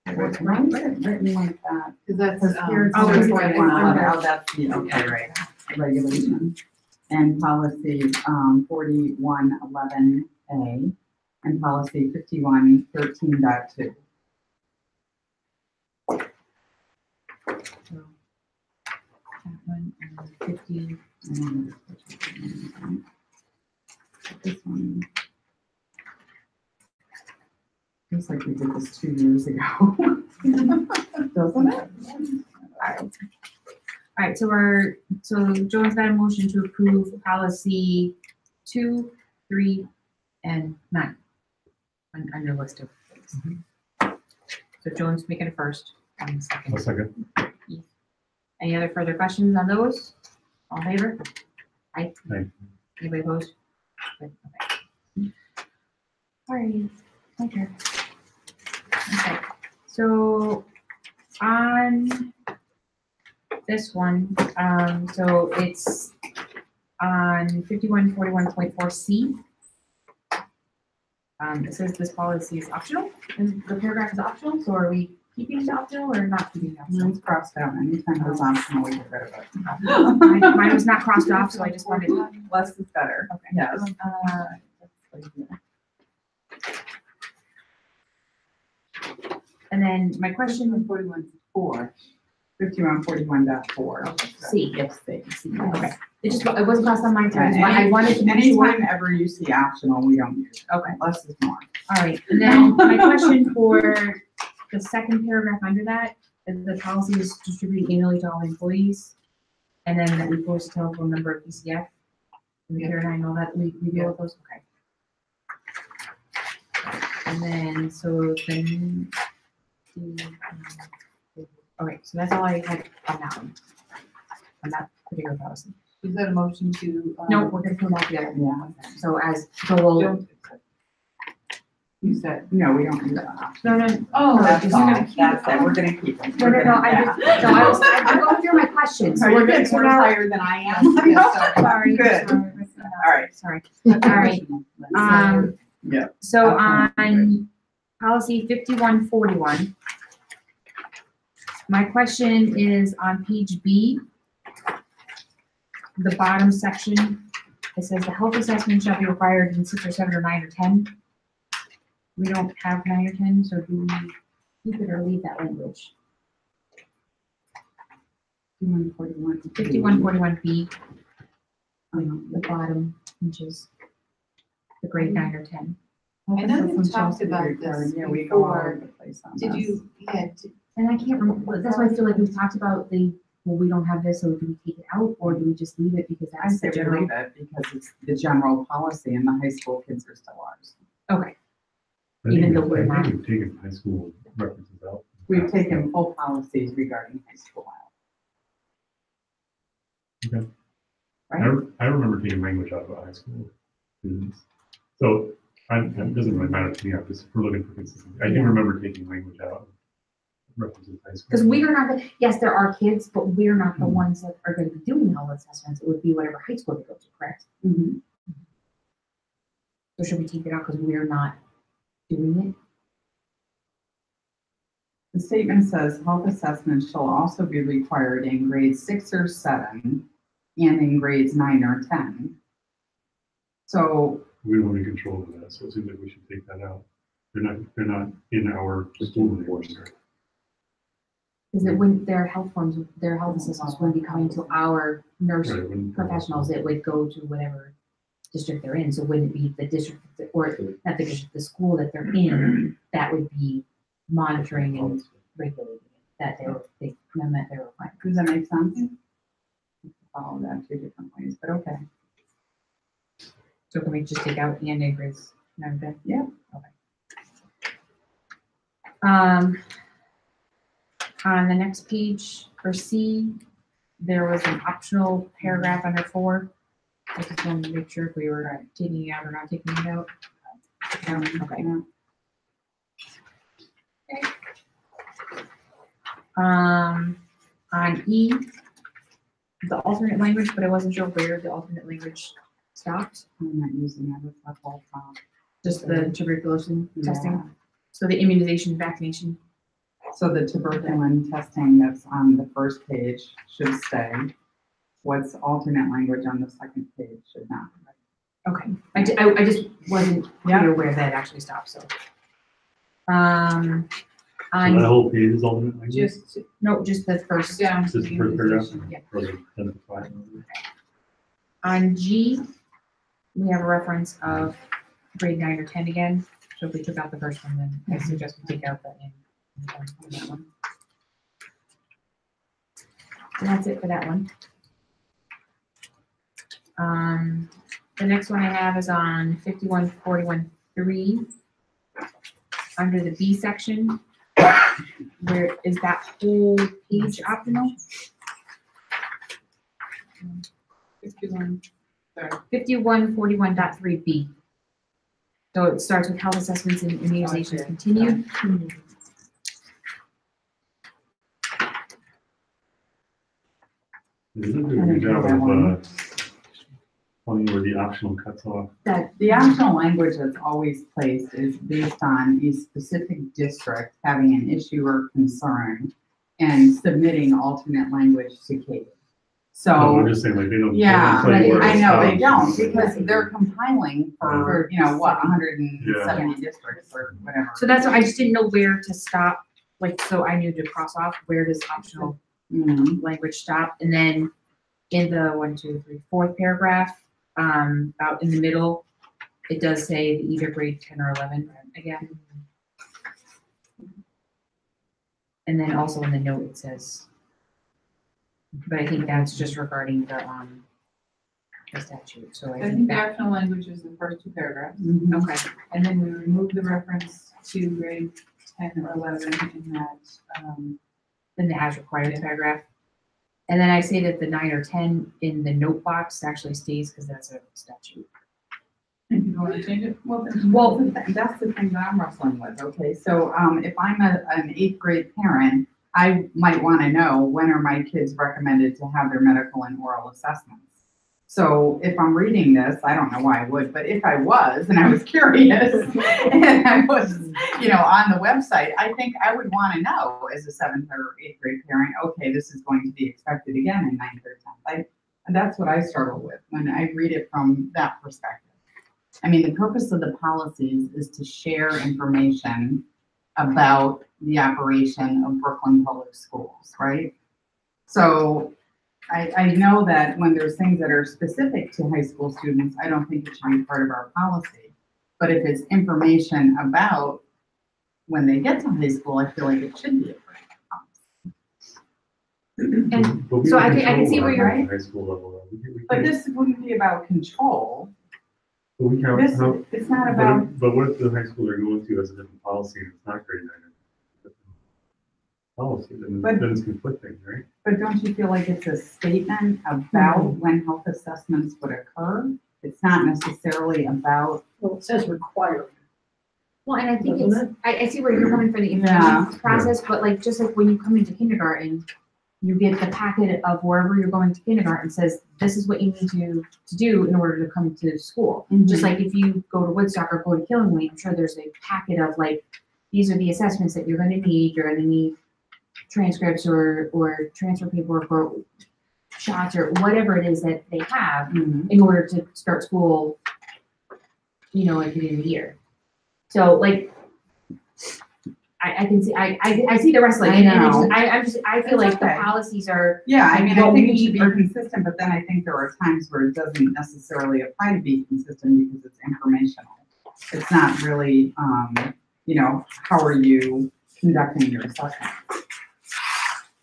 Why is it written like that? Because that's, Because here it's oh, just it's 4111, oh, that's the, okay, right, regulation. And policy, 4111A, and policy 5113.2. That one and 50. This one. Looks like we did this 2 years ago. Doesn't it? All right, so Joan's got a motion to approve policy 2, 3, and 9 on your list of things. So Joan's making it first, and second. A second. Any other further questions on those? All in favor? Aye. Aye. Anybody opposed? Good, okay. All right, my turn. Okay, so on this one, so it's on 5141.4C. It says this policy is optional, and the paragraph is optional, so are we keeping it optional or not keeping it optional? Mine's crossed out. Anytime it's optional, we get rid of it. Mine was not crossed off, so I just wanted. Less is better. Okay. Yes. And then my question. 51.4. 51.41.4. C. Yes, C. Okay. It wasn't crossed on mine, so I wanted to make sure. Anytime ever you see optional, we don't use it. Okay. Less is more. All right, and then my question for the second paragraph under that, is the policy is distributed annually to all employees. And then that we post a telephone number of PCF. And Karen and I know that we deal with those, okay. And then, so then, okay, so that's all I had on that one. On that particular policy. Is that a motion to? No, we're gonna come back to the other one. Yeah. So as, so we'll, You said. No, we don't do that. no, Oh, That's you're all. gonna keep That's it. it. We're gonna keep it. no, I'm going through my questions. So Are you we're getting so more now- tired than I am? Yes, Sorry. Good. Sorry. All right. Sorry. All right. Yeah. So on policy 5141, my question is on page B, the bottom section. It says the health assessment shall be required in 6 or 7 or 9 or 10. We don't have 9 or 10, so do we keep it or leave that language? 5141B, the bottom, which is the grade 9 or 10. I know we talked about this Yeah, we go all over before. the place on Did this. you, yeah, And I can't remember, that's why I feel like we've talked about well, we don't have this, so do we take it out, or do we just leave it because I that's say the we general? leave it because it's the general policy and the high school kids are still ours. Okay, I Even think though we've- we're I not- think we've taken high school references out. We've taken full policies regarding high school out. Okay. Right? I remember taking language out of high school students. So it doesn't really matter to me, I'm just, we're looking for consistency. I do remember taking language out of references to high school. because we are not, yes, there are kids, but we're not the ones that are gonna be doing health assessments, it would be whatever high school they go to, correct? Mhm. So should we take it out because we're not doing it? The statement says health assessments shall also be required in grades 6 or 7 and in grades 9 or 10. So We don't have any control over that, so it seems like we should take that out. They're not in our school anymore. Because it wouldn't, their health assessments wouldn't be coming to our nurse Right, when- professionals, it would go to whatever district they're in, so wouldn't it be the district, or not the district, the school that they're in, that would be monitoring and regulating it, that they met their requirements. does that make sense? Follow that 2 different ways, but okay. So can we just take out and in grades 9 and 10? Yeah. Okay. On the next page, for C, there was an optional paragraph under 4. I just wanted to make sure if we were taking it out or not taking it out. Okay. On E, the alternate language, but I wasn't sure where the alternate language stopped. I'm not using that as a whole top. Just the tuberculosis testing. Yeah. So the immunization, vaccination. So the tuberculin testing that's on the first page should stay. What's alternate language on the second page should not. Okay, I just wasn't clear where that actually stopped, so. So that whole page is alternate language? No, just the first. Just the first paragraph? Yeah. Or the 10 to 5? On G, we have a reference of grade 9 or 10 again, so if we took out the first one, then I suggest we take out the in. On that one. And that's it for that one. The next one I have is on 5141.3. Under the B section, where is that whole page optional? 5141.3B. So it starts with health assessments and immunizations continued. They did a good job of one where the optional cuts off. That the optional language that's always placed is based on a specific district having an issue or concern and submitting alternate language to Kate. So, I'm just saying, like, they don't. yeah, they don't tell you where I it's know from. they don't because they're compiling for, you know, what, 170 Yeah. districts or whatever. So that's, I just didn't know where to stop, like, so I knew to cross off, where does optional language stop? And then in the fourth paragraph, about in the middle, it does say the either grade 10 or 11 again. And then also in the note, it says, but I think that's just regarding the statute, so I think the optional language is the first two paragraphs. Okay. And then we remove the reference to grade 10 or 11 in that, in the as required paragraph. And then I say that the 9 or 10 in the note box actually stays because that's a statute. if you want to change it. Well, that's the thing that I'm wrestling with. Okay, so if I'm an 8th grade parent, I might want to know when are my kids recommended to have their medical and oral assessments. So if I'm reading this, I don't know why I would, but if I was and I was curious and I was, you know, on the website, I think I would want to know as a 7th or 8th grade parent, okay, this is going to be expected again in 9th or 10th. And that's what I struggle with when I read it from that perspective. I mean, the purpose of the policies is to share information about the operation of Brooklyn Public Schools, right? So I know that when there's things that are specific to high school students, I don't think it should be part of our policy. But if it's information about when they get to high school, I feel like it should be a part of the policy. And so I can see where you're right. High school level. But this wouldn't be about control. But we can't. This, it's not about. But what if the high school they're going to has a different policy and it's not grade 9? Policy, then it's conflicting, right? But don't you feel like it's a statement about when health assessments would occur? It's not necessarily about. Well, it says required. Well, and I think it's, I see where you're coming for the information process, but like, just like when you come into kindergarten, you get the packet of wherever you're going to kindergarten says, this is what you need to do in order to come to school. Just like if you go to Woodstock or go to Killingly, I'm sure there's a packet of like, these are the assessments that you're gonna need. You're gonna need transcripts or transfer paperwork or shots or whatever it is that they have in order to start school, you know, at the end of the year. So like, I can see, I see the wrestling. I feel like the policies are. Yeah, I mean, I think it should be consistent, but then I think there are times where it doesn't necessarily apply to be consistent because it's informational. It's not really, you know, how are you conducting your assessment?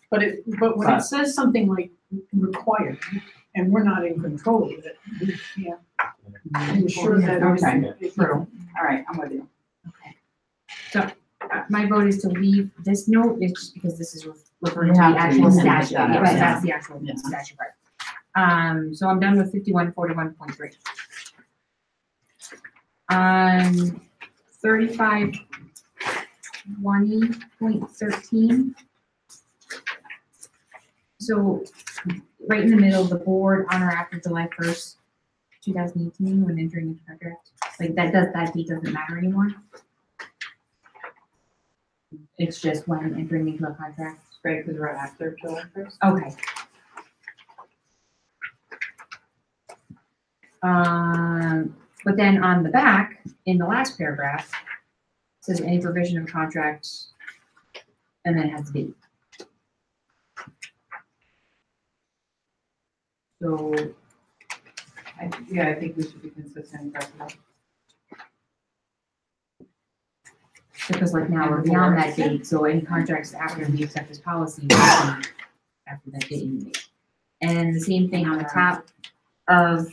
But when it says something like required, and we're not in control of it, we can't ensure that. Okay, true. All right, I'm with you. Okay. So my vote is to leave this note, it's just because this is referring You to have the to actual use statute. that, Yes, right. that's the actual statute, right. So I'm done with 5141.3. 3520.13. So right in the middle, the board on or after July 1st, 2018, when entering into contract, like that date doesn't matter anymore. It's just when entering into a contract. Right, because we're after July 1st. Okay. But then on the back, in the last paragraph, it says any provision of contract, and then it has a date. So, I think we should be consistent with that. because like now we're beyond that date, so any contracts after we accept this policy will be after that date. And the same thing on the top of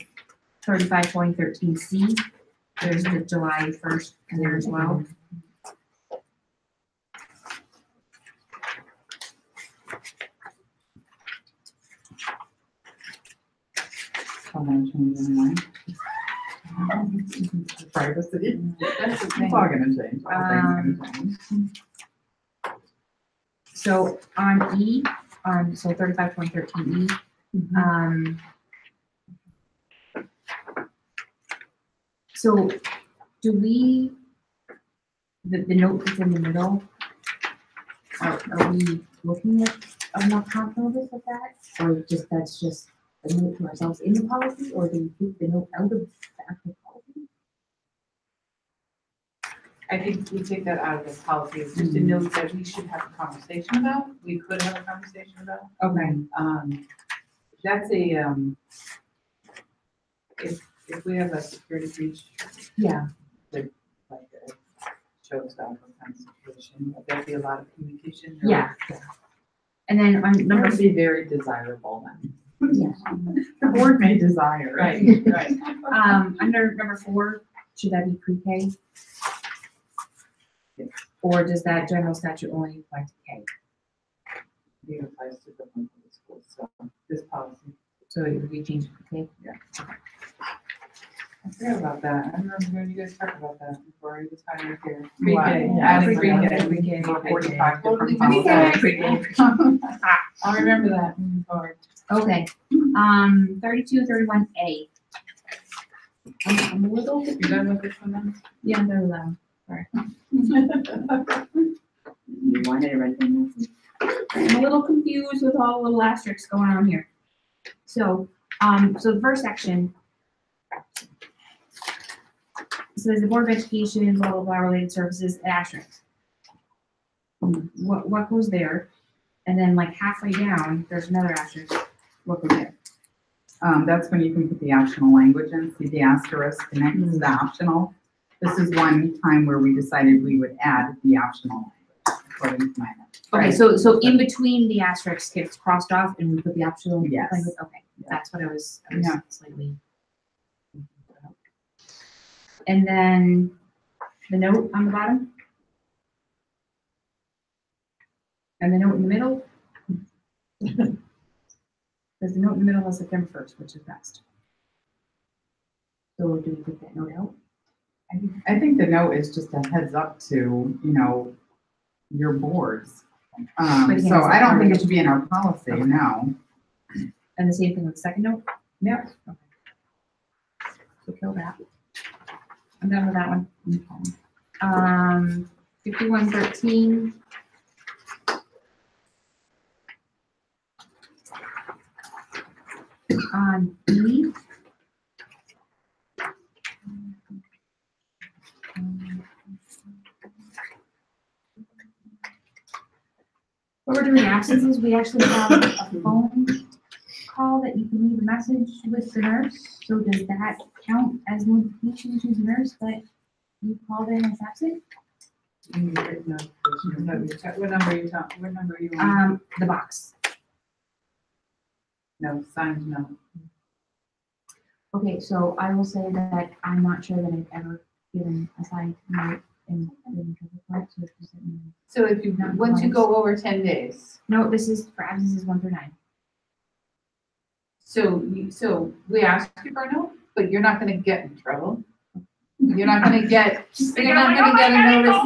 352013C, there's the July 1st in there as well. Privacy. It's all gonna change. So on E, so 35.13E, So do we, the note that's in the middle, are we looking at a more comp notice of that? Or just, that's just a note to ourselves in the policy, or do we take the note out of the actual policy? I think we take that out of this policy, it's just a note that we should have a conversation about, we could have a conversation about. Okay. That's a, if we have a security breach, Yeah. like a showstopper kind of situation, there'd be a lot of communication. Yeah. And then on That number would be very desirable then. Yeah. The board may desire. Right, right. Under number 4, should that be pre-K? Or does that general statute only apply to K? It applies to the public schools, so this policy. So it would be changed to K? Yeah. I forgot about that. I remember when you guys talked about that before, you just had it here. Pre-K, adding pre-K. 45 different policies. Pre-K. I'll remember that moving forward. Okay, 3231A. I'm a little. You done with this one then? Yeah, I'm done with that one. Sorry. You wanted everything else. I'm a little confused with all the little asterisks going on here. So, so the first section says the Board of Education, blah, blah, blah, related services, asterisk. What goes there? And then like halfway down, there's another asterisk. What goes there? That's when you can put the optional language in, see the asterisk connects to the optional. This is one time where we decided we would add the optional language, according to my notes. Okay, so in between the asterisk gets crossed off and we put the optional Yes. language, okay, that's what I was Yeah. slightly. And then the note on the bottom. And the note in the middle. Because the note in the middle is September 1st, which is best. So do we take that note out? I think the note is just a heads up to, you know, your boards. So I don't think it should be in our policy, no. And the same thing with the second note? Yep. Okay. So kill that. I'm done with that one. 5113. On B. When we're doing absences, we actually have a phone call that you can leave a message with the nurse. So does that count as notification to the nurse that you called in as absent? What number are you talking, what number are you on? The box. No, signed no. Okay, so I will say that I'm not sure that I've ever given a signed note in report. So if you, once you go over 10 days. No, this is for absences 1 through 9. So we asked you for a note, but you're not gonna get in trouble. You're not gonna get, you're not gonna get a notice,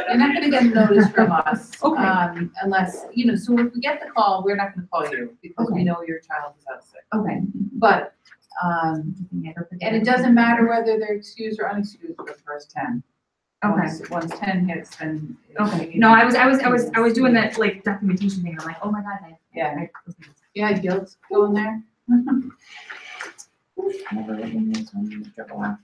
you're not gonna get a notice from us. Okay. Unless, you know, so if we get the call, we're not gonna call you because we Okay. know your child is out sick. Okay. But, and it doesn't matter whether they're excused or unexcused for the first 10. Okay. Once 10 hits, then. Okay. No, I was doing that like documentation thing. I'm like, oh my God. Yeah. Yeah, guilt's going there. Never written this one. Triple F.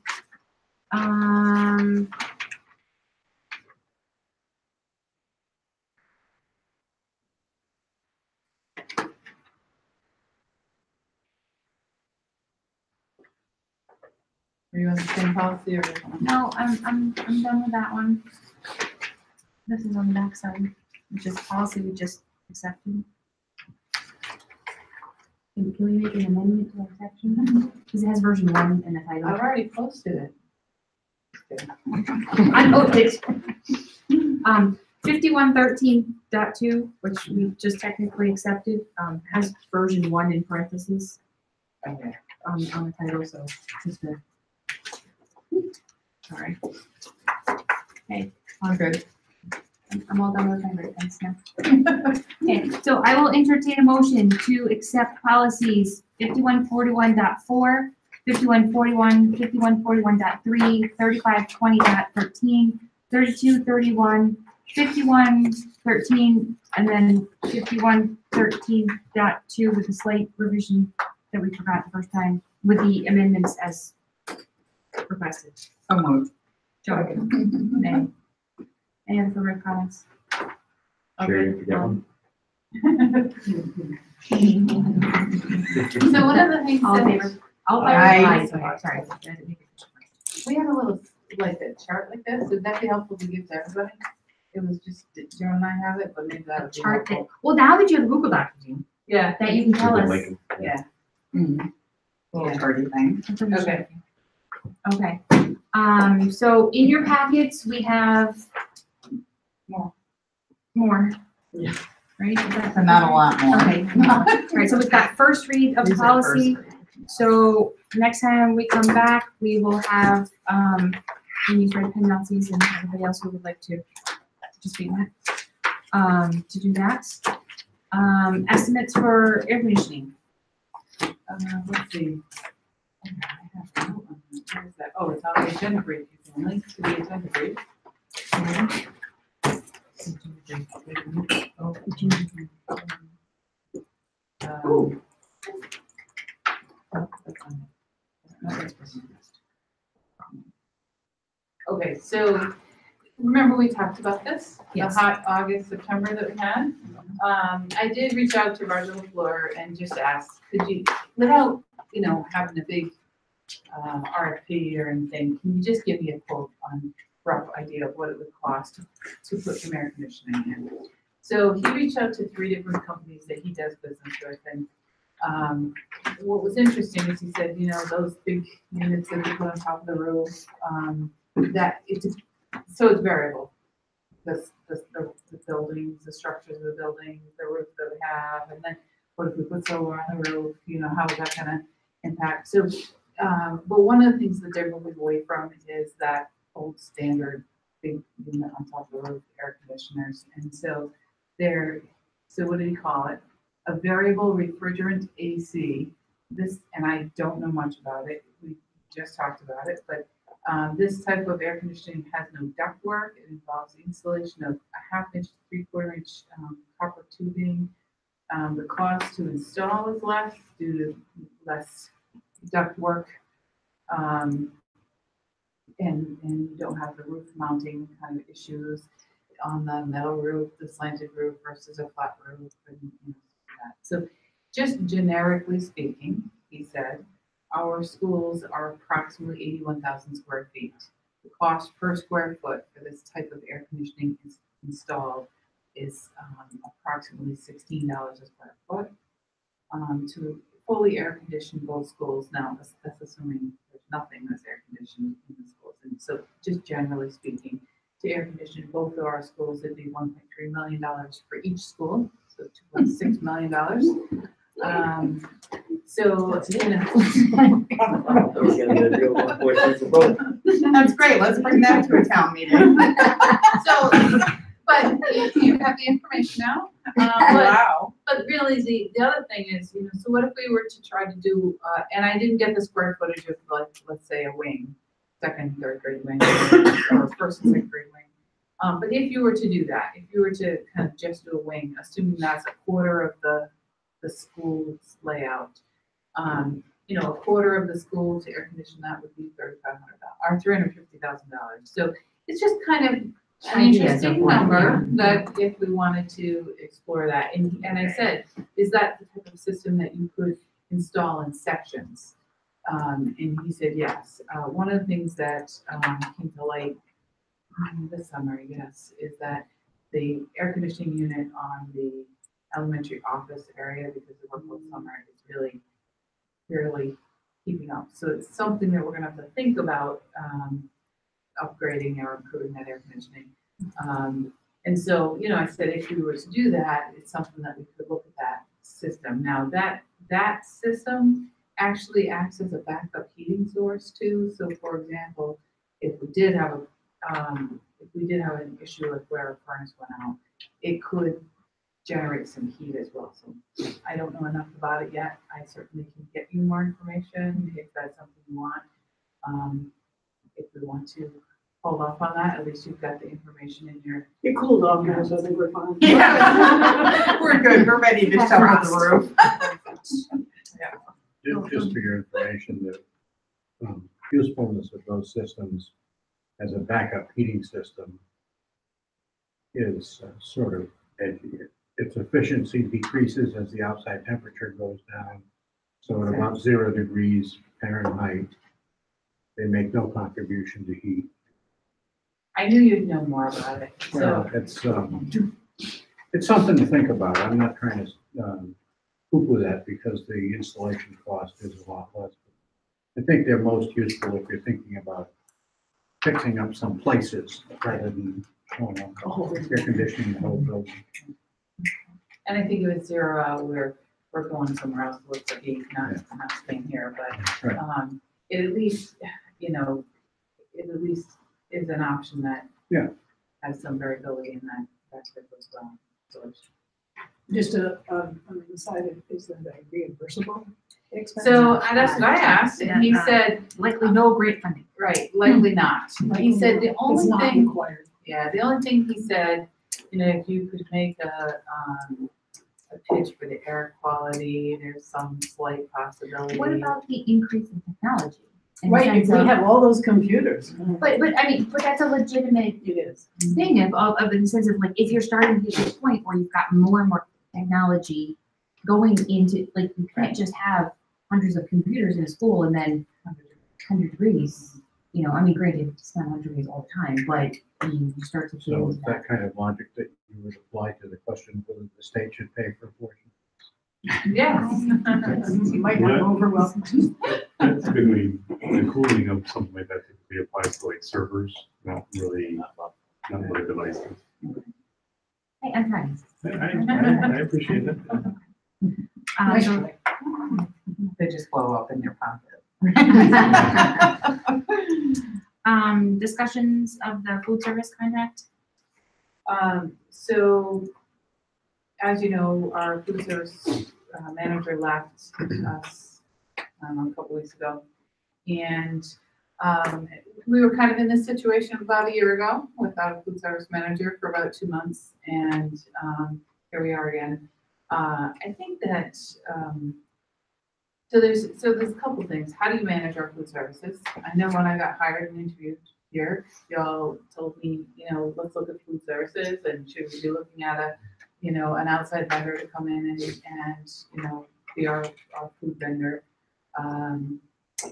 Are you on the same policy or different? No, I'm done with that one. This is on the back side, which is policy we just accepted. Can we make an amendment to our section? Because it has version 1 in the title. I've already posted it. Oh, it's 5113.2, which we just technically accepted, has version 1 in parentheses. Okay. On the title, so just a. Sorry. Okay. All good. I'm all done with my written now. Okay, so I will entertain a motion to accept policies 5141.4, 5141, 5141.3, 3520.13, 3231, 5113, and then 5113.2 with a slight revision that we forgot the first time with the amendments as requested. So moved. Joe. Nay. Any other further comments? Sure, you forget one. So one of the things All in that, favor? All in Aye. favor? Sorry. we have a little, like a chart like this, would that be helpful to give to everybody? It was just, Joe and I have it, but maybe that would be Chart that, helpful. well, now that you have Google Docs, Yeah. that you can tell us. Yeah. Little charty thing. Okay. Okay, so in your packets, we have more. Yeah. Right? Is that- But not a lot more. Okay. All right, so we've got first read of the These are policy. first read. So next time we come back, we will have, when you read penalties and everybody else who would like to participate in that, to do that. Estimates for air conditioning. Let's see. I have to know. Where is that? Oh, it's on the agenda brief. You can link to the agenda brief. Oh, that's on it. No, that's personal best. Okay, so remember we talked about this? Yes. The hot August, September that we had? I did reach out to Roger LaFleur and just ask, could you, without, having a big RFP or anything, can you just give me a quote on rough idea of what it would cost to put some air conditioning in? So he reached out to 3 different companies that he does business with, and what was interesting is he said, those big units that they put on top of the roof, that it's variable. The buildings, the structures of the building, the roof that we have, and then what if we put solar on the roof, how is that gonna impact? So, but one of the things that they're moving away from is that old standard big unit on top of the roof, air conditioners. And so what do you call it? A variable refrigerant AC. This, and I don't know much about it. We just talked about it, but this type of air conditioning has no ductwork. It involves the installation of a 1/2 inch, 3/4 inch copper tubing. The cost to install is less due to less ductwork. And you don't have the roof mounting kind of issues on the metal roof, the slanted roof versus a flat roof, and that. So just generically speaking, he said, our schools are approximately 81,000 square feet. The cost per square foot for this type of air conditioning installed is approximately $16 a square foot. To fully air condition both schools. Now, that's assuming there's nothing that's air conditioned in the schools. And so just generally speaking, to air condition both of our schools, it'd be $1.3 million for each school, so $2.6 million. That's great. Let's bring that to a town meeting. But you have the information now. Wow. But really, the other thing is, so what if we were to try to do, and I didn't get the square footage of, like, let's say a wing, 2nd, 3rd grade wing, or 1st and 2nd grade wing. But if you were to do that, if you were to kind of just do a wing, assuming that's a quarter of the school's layout, a quarter of the school to air condition that would be $3,500 or $350,000. So it's just kind of an interesting number that if we wanted to explore that. And I said, is that the type of system that you could install in sections? And he said, yes. One of the things that came to light this summer, yes, is that the air conditioning unit on the elementary office area, because the workload summer is really barely keeping up. So it's something that we're gonna have to think about upgrading or improving that air conditioning. And so, I said if we were to do that, it's something that we could look at that system. Now that system actually acts as a backup heating source too. So for example, if we did have an issue with where a furnace went out, it could generate some heat as well. So I don't know enough about it yet. I certainly can get you more information if that's something you want. If we want to hold off on that, at least you've got the information in your. It cooled off now, so I think we're fine. We're good. We're ready to shovel the roof. Just for your information, the usefulness of those systems as a backup heating system is sort of edgy. Its efficiency decreases as the outside temperature goes down. So at about 0 degrees Fahrenheit, they make no contribution to heat. I knew you'd know more about it. Well, it's something to think about. I'm not trying to poo-poo that because the installation cost is a lot less. I think they're most useful if you're thinking about fixing up some places rather than air conditioning the whole building. And I think if it's 0 out, we're going somewhere else to look for heat, not staying here. But it at least, it at least is an option that has some variability in that aspect as well. So Just on the side, is that a reimbursable expense? So that's what I asked, and he said likely no grant funding. Right, likely not. He said the only It's not thing. required. Yeah, the only thing he said, if you could make a pitch for the air quality, there's some slight possibility. What about the increase in technology? In the Right, sense we of- have all those computers. But that's a legitimate thing of in the sense of like, if you're starting to get to the point where you've got more and more technology going into, like, you can't just have hundreds of computers in a school and then 100 degrees, granted, it's not 100 degrees all the time, but you start to get So into it's that kind of logic that you would apply to the question whether the state should pay for abortion. Yes. You might not overwhelm. Typically, the cooling of something like that typically applies to like servers, not really devices. Hey, I'm trying. I appreciate it. They just blow up in your pocket. Discussions of the food service contract. So, as you know, our food service manager left us a couple weeks ago, and we were kind of in this situation about a year ago without a food service manager for about 2 months, and here we are again. I think that so there's a couple things. How do you manage our food services? I know when I got hired and interviewed here, y'all told me, let's look at food services and should we be looking at an outside vendor to come in and be our food vendor.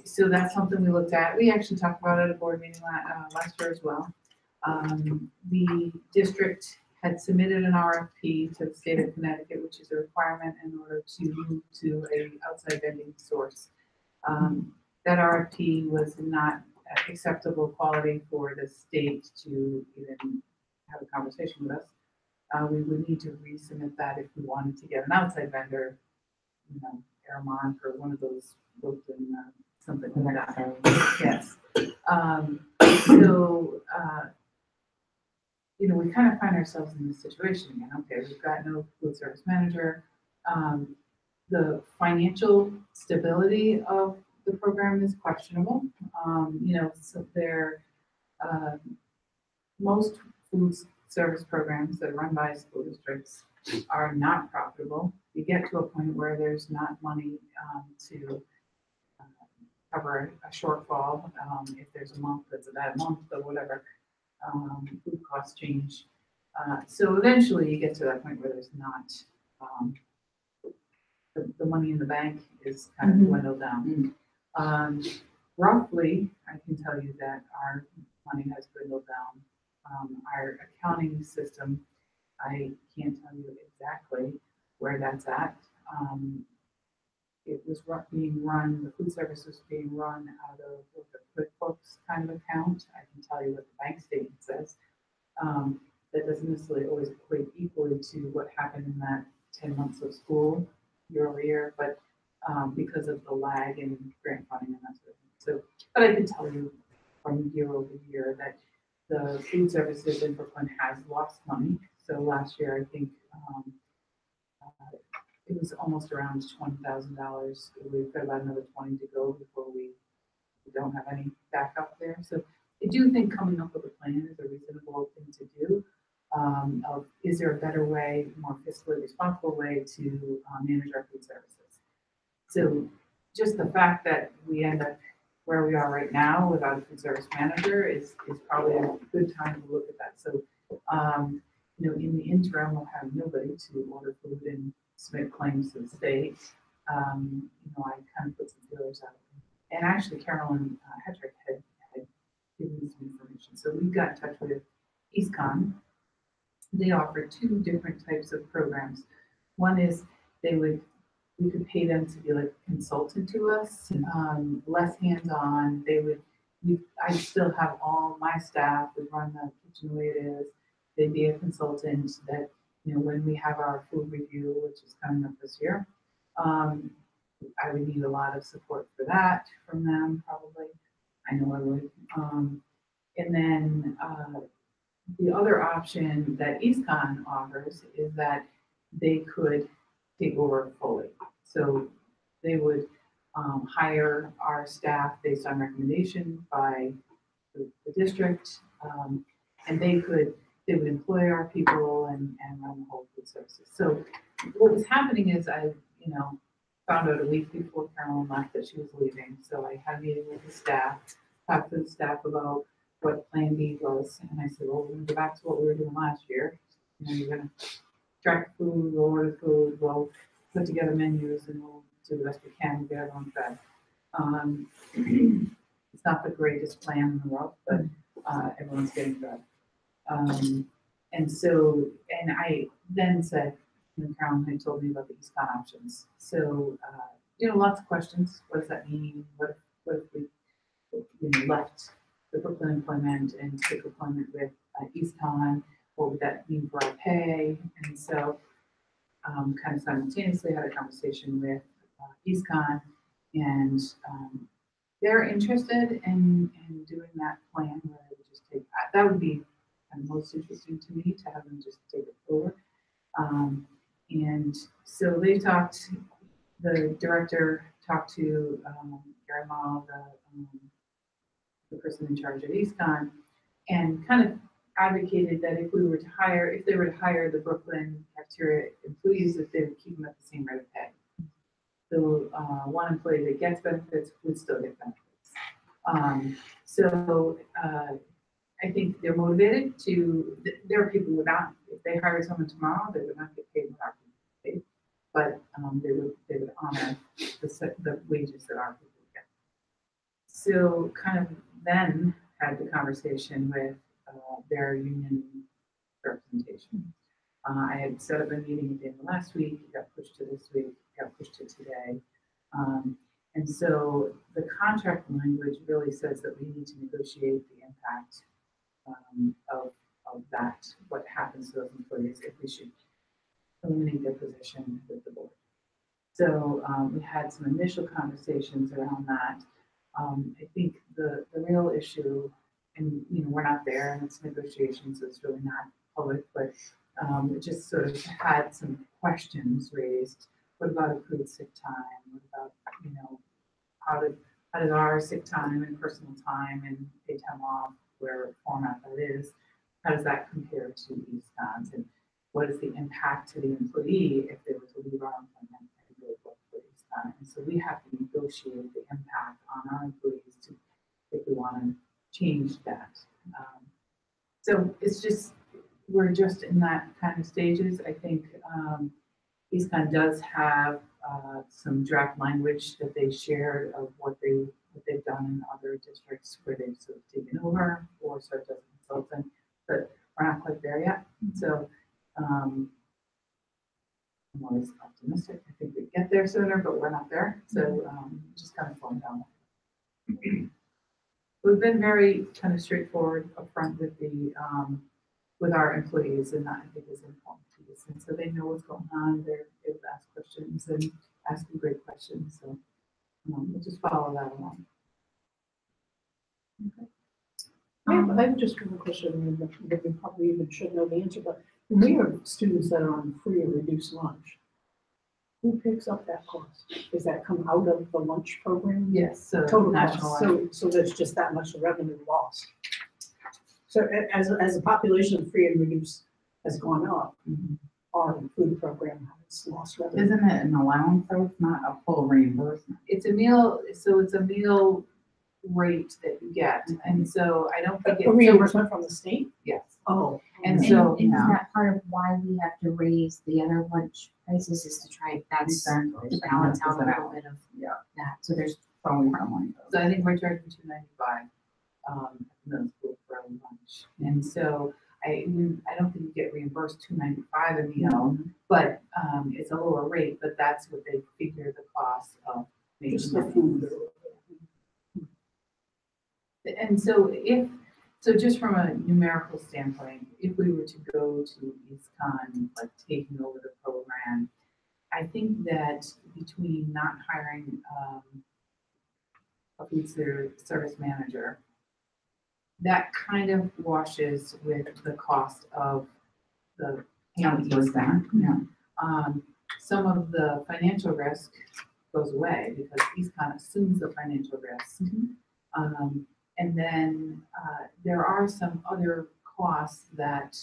So that's something we looked at. We actually talked about it at a board meeting last year as well. The district had submitted an RFP to the state of Connecticut, which is a requirement in order to move to a outside vending source. That RFP was not acceptable quality for the state to even have a conversation with us. We would need to resubmit that if we wanted to get an outside vendor, Airmont or one of those both in something like that. Yes. We kind of find ourselves in this situation again. Okay, we've got no food service manager. The financial stability of the program is questionable. So most food service programs that are run by school districts are not profitable. You get to a point where there's not money to cover a shortfall. If there's a month that's a bad month or whatever, food costs change. So eventually you get to that point where there's not, the money in the bank is kind of dwindled down. Roughly, I can tell you that our money has dwindled down. Our accounting system, I can't tell you exactly where that's at. It was being run, the food service was being run out of the QuickBooks kind of account. I can tell you what the bank statement says. That doesn't necessarily always equate equally to what happened in that 10 months of school year over year, but because of the lag in grant funding and that sort of thing. So, but I can tell you from year over year that the food services in Brooklyn has lost money. So last year, I think it was almost around $20,000. We've got about another 20 to go before we don't have any backup there. So I do think coming up with a plan is a reasonable thing to do. Of is there a better way, more fiscally responsible way to manage our food services? So just the fact that we end up where we are right now without a food service manager is probably a good time to look at that. So, you know, in the interim, we'll have nobody to order food and submit claims to the state. You know, I kind of put some feelers out. And actually, Carolyn Hedrick had given me some information. So we got in touch with EastCon. They offer two different types of programs. One is we could pay them to be like a consultant to us, less hands-on. I'd still have all my staff would run the kitchen the way it is. They'd be a consultant that, you know, when we have our food review, which is coming up this year, I would need a lot of support for that from them, probably. I know I would. And then the other option that EastCon offers is that they could take over fully. So they would hire our staff based on recommendation by the district, and they would employ our people and run the whole food services. So what was happening is I, you know, found out a week before Carolyn left that she was leaving. So I had a meeting with the staff, talked to the staff about what Plan B was, and I said, well, we're gonna go back to what we were doing last year. You know, you're gonna track food, we'll order food, we'll put together menus, and we'll do the best we can to get everyone fed. It's not the greatest plan in the world, but everyone's getting fed. And so, and I then said, you know, Carolyn had told me about the EastCon options. So, you know, lots of questions. What does that mean? What if we, you know, left the Brooklyn employment and took employment with EastCon? What would that mean for our pay? And so, kind of simultaneously had a conversation with EastCon, and they're interested in doing that plan where they would just take, that would be kind of most interesting to me, to have them just take it over. And so they talked, the director talked to Gary Mall, the person in charge of EastCon, and kind of advocated that if they were to hire the Brooklyn cafeteria employees, that they would keep them at the same rate of pay. So one employee that gets benefits would still get benefits. So I think they're motivated to, there are people who would not, if they hire someone tomorrow, they would not get paid what our people get paid. But they would honor the wages that our people get. So kind of then had the conversation with their union representation. I had set up a meeting at the end of last week, it got pushed to this week, it got pushed to today. And so the contract language really says that we need to negotiate the impact of that, what happens to those employees if we should eliminate their position with the board. So we had some initial conversations around that. I think the real issue, and you know, we're not there and it's negotiations, so it's really not public, but it just sort of had some questions raised. What about accrued sick time? What about, you know, how did our sick time and personal time and paid time off, where format that is, how does that compare to EastCon's? And what is the impact to the employee if they were to leave our employment and go work for EastCon? And so we have to negotiate the impact on our employees to, if we want to change that. So it's just, we're just in that kind of stages. I think EastCon does have some draft language that they shared of what they've done in other districts where they've sort of taken over or served as a consultant, but we're not quite there yet. So I'm always optimistic. I think we get there sooner, but we're not there. So just kind of slowing down. We've been very kind of straightforward upfront with the with our employees, and that I think is important piece. And so they know what's going on. They're able to ask questions and ask them great questions. So we'll just follow that along. Okay. I have just one question that we probably even should know the answer, but when we have students that are on free or reduced lunch, Who picks up that cost? Does that come out of the lunch program? Yes, so Total national. cost, so there's just that much revenue lost. So as the population of free and reduced has gone up, our food program has lost revenue. Isn't it an allowance, though? It's not a full reimbursement. It's a meal, so it's a meal rate that you get, and so I don't think A reimbursement from the state? Yes. Oh. And so, Isn't that part of why we have to raise the other lunch prices is to try, that's to balance out a little bit of that, so there's. So I think we're charging $2.95 at the middle school for our lunch, and so I don't think you get reimbursed $2.95 a meal, but it's a lower rate, but that's what they figure the cost of making Just the the food. And so just from a numerical standpoint, if we were to go to EastCon, like taking over the program, I think that between not hiring a food service manager, that kind of washes with the cost of the county EastCon. Some of the financial risk goes away because EastCon assumes the financial risk. And then there are some other costs that,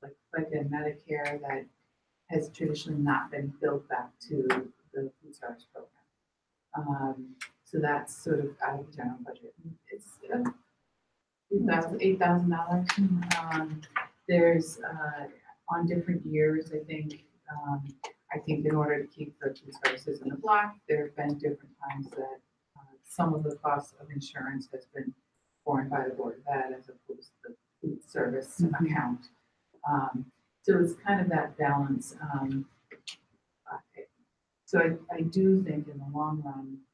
like FICA and Medicare, that has traditionally not been billed back to the food service program. So that's sort of out of the general budget. It's $8,000. There's on different years, I think in order to keep the food services in the block, there have been different times that some of the costs of insurance has been borne by the Board of Ed as opposed to the food service account. So it's kind of that balance. So I do think in the long run,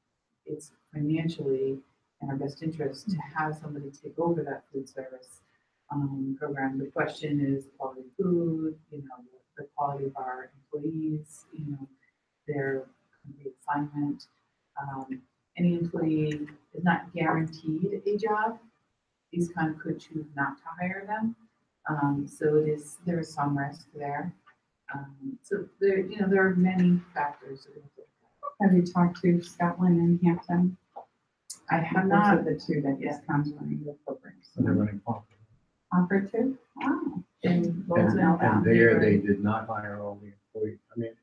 it's financially in our best interest to have somebody take over that food service program. The question is quality food, the quality of our employees, their assignment. Any employee is not guaranteed a job. These could choose not to hire them. So there is some risk there. So there are many factors. Have you talked to Scotland and Hampton? I have Those not. are the two that EastCon's running the programs. And they're running Concord. Concord too? Wow. And there, they did not hire all the employees. I mean,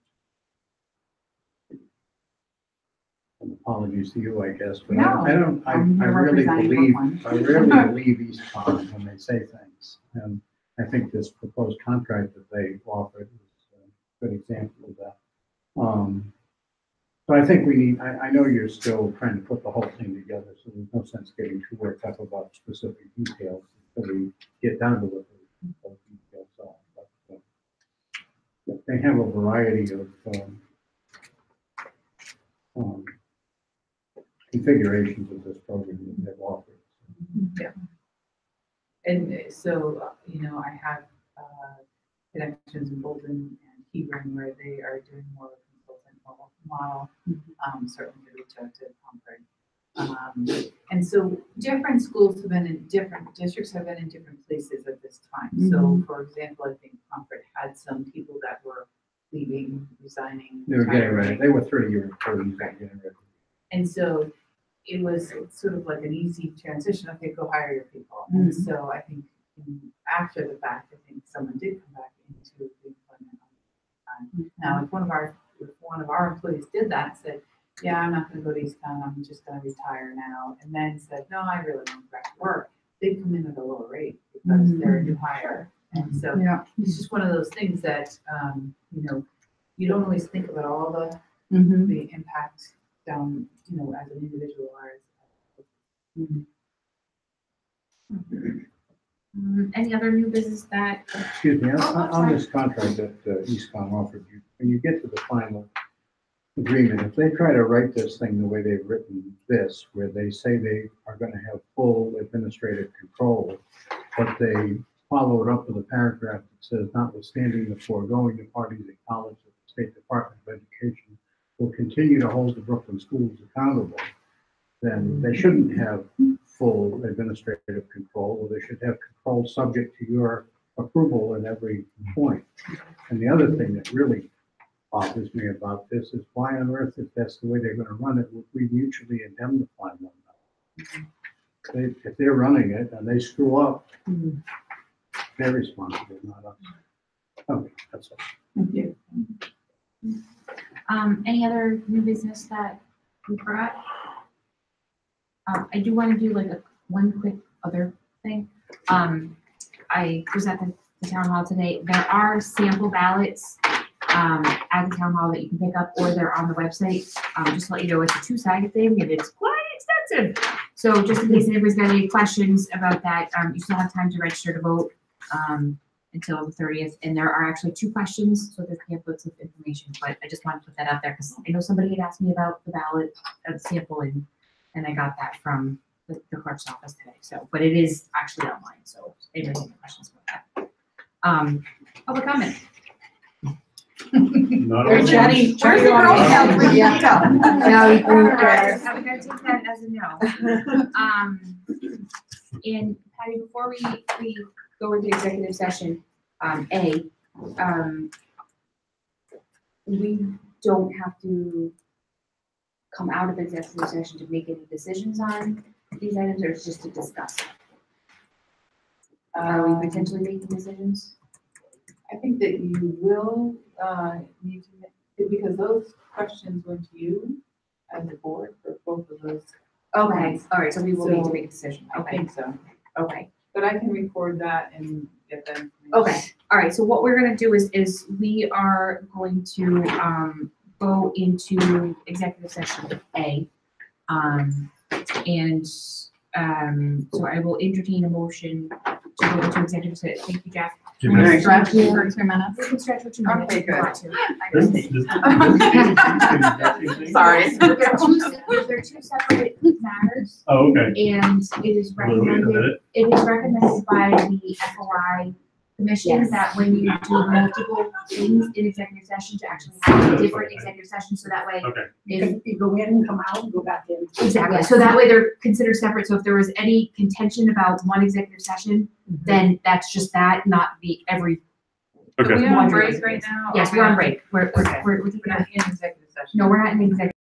apologies to you, I guess, but No, I really believe EastCon when they say things. And I think this proposed contract that they offered is a good example of that. So I think I know you're still trying to put the whole thing together, so there's no sense getting too worked up about specific details until we get down to what those details are. But they have a variety of configurations of this program that they've offered. Yeah. And so, I have connections in Bolton and Hebron where they are doing more of a consultant model. Certainly to reach out to Concord. And so different schools have been in different districts have been in different places at this time. So for example, I think Concord had some people that were leaving, resigning. They were getting ready. They were 30-year employees getting ready. And so it was sort of like an easy transition. Okay, go hire your people. And so I think after the fact, I think someone did come back into the employment. Now, if one of our employees did that, said, "Yeah, I'm not going to go to EastCon. I'm just going to retire now," and then said, "No, I really want to go back to work," they'd come in at a lower rate because they're a new hire. And so it's just one of those things that you don't always think about all the impact down, as an individual or as. Any other new business that? Excuse me, on this contract that EastCon offered you, when you get to the final agreement, if they try to write this thing the way they've written this, where they say they are going to have full administrative control, but they follow it up with a paragraph that says, notwithstanding the foregoing, the parties acknowledge that the State Department of Education will continue to hold the Brooklyn schools accountable, then they shouldn't have full administrative control, or they should have control subject to your approval at every point. And the other thing that really bothers me about this is why on earth, if that's the way they're gonna run it, would we mutually indemnify one another? If they're running it and they screw up, they're responsible, not us. Okay, that's all. Thank you. Any other new business that we brought? I do want to do like one quick other thing. I was at the town hall today. There are sample ballots at the town hall that you can pick up, or they're on the website. Just to let you know, it's a two-sided thing and it's quite extensive. So just in case anybody's got any questions about that, you still have time to register to vote until the 30th. And there are actually 2 questions, so there's pamphlets of information. But I just wanted to put that out there because I know somebody had asked me about the ballot sample, and I got that from the clerk's office today. So, but it is actually online. So anybody has any questions about that? Public comment. Not Jenny. Jenny. I'm gonna take Yeah. that as a no. And Patty, before we go into executive session, we don't have to come out of executive session to make any decisions on these items, or it's just to discuss? Are we potentially making decisions? I think that you will need to, because those questions went to you as a board for both of those. Okay, all right, so we will need to So, make a decision. I Okay, think so, okay. but I can record that and get that information. Okay, all right, so what we're gonna do is we are going to go into executive session A. And so I will entertain a motion to go into executive session. Thank you, Jeff. Can we Stretch stretch for for 2 minutes? We can stretch for 2 minutes. Okay, if you good. want to. Sorry. They're 2 separate matters. Oh, okay. And it is recommended by the FOI commission that when you do multiple things in executive session, to actually have a different executive session, so that way. Okay. You go in, come out, and go back in. Exactly, so that way they're considered separate, so if there was any contention about one executive session, then that's just that, not the every. Okay. Are we on break right now? Yes, we're on break, we're not in executive session. no, we're not in executive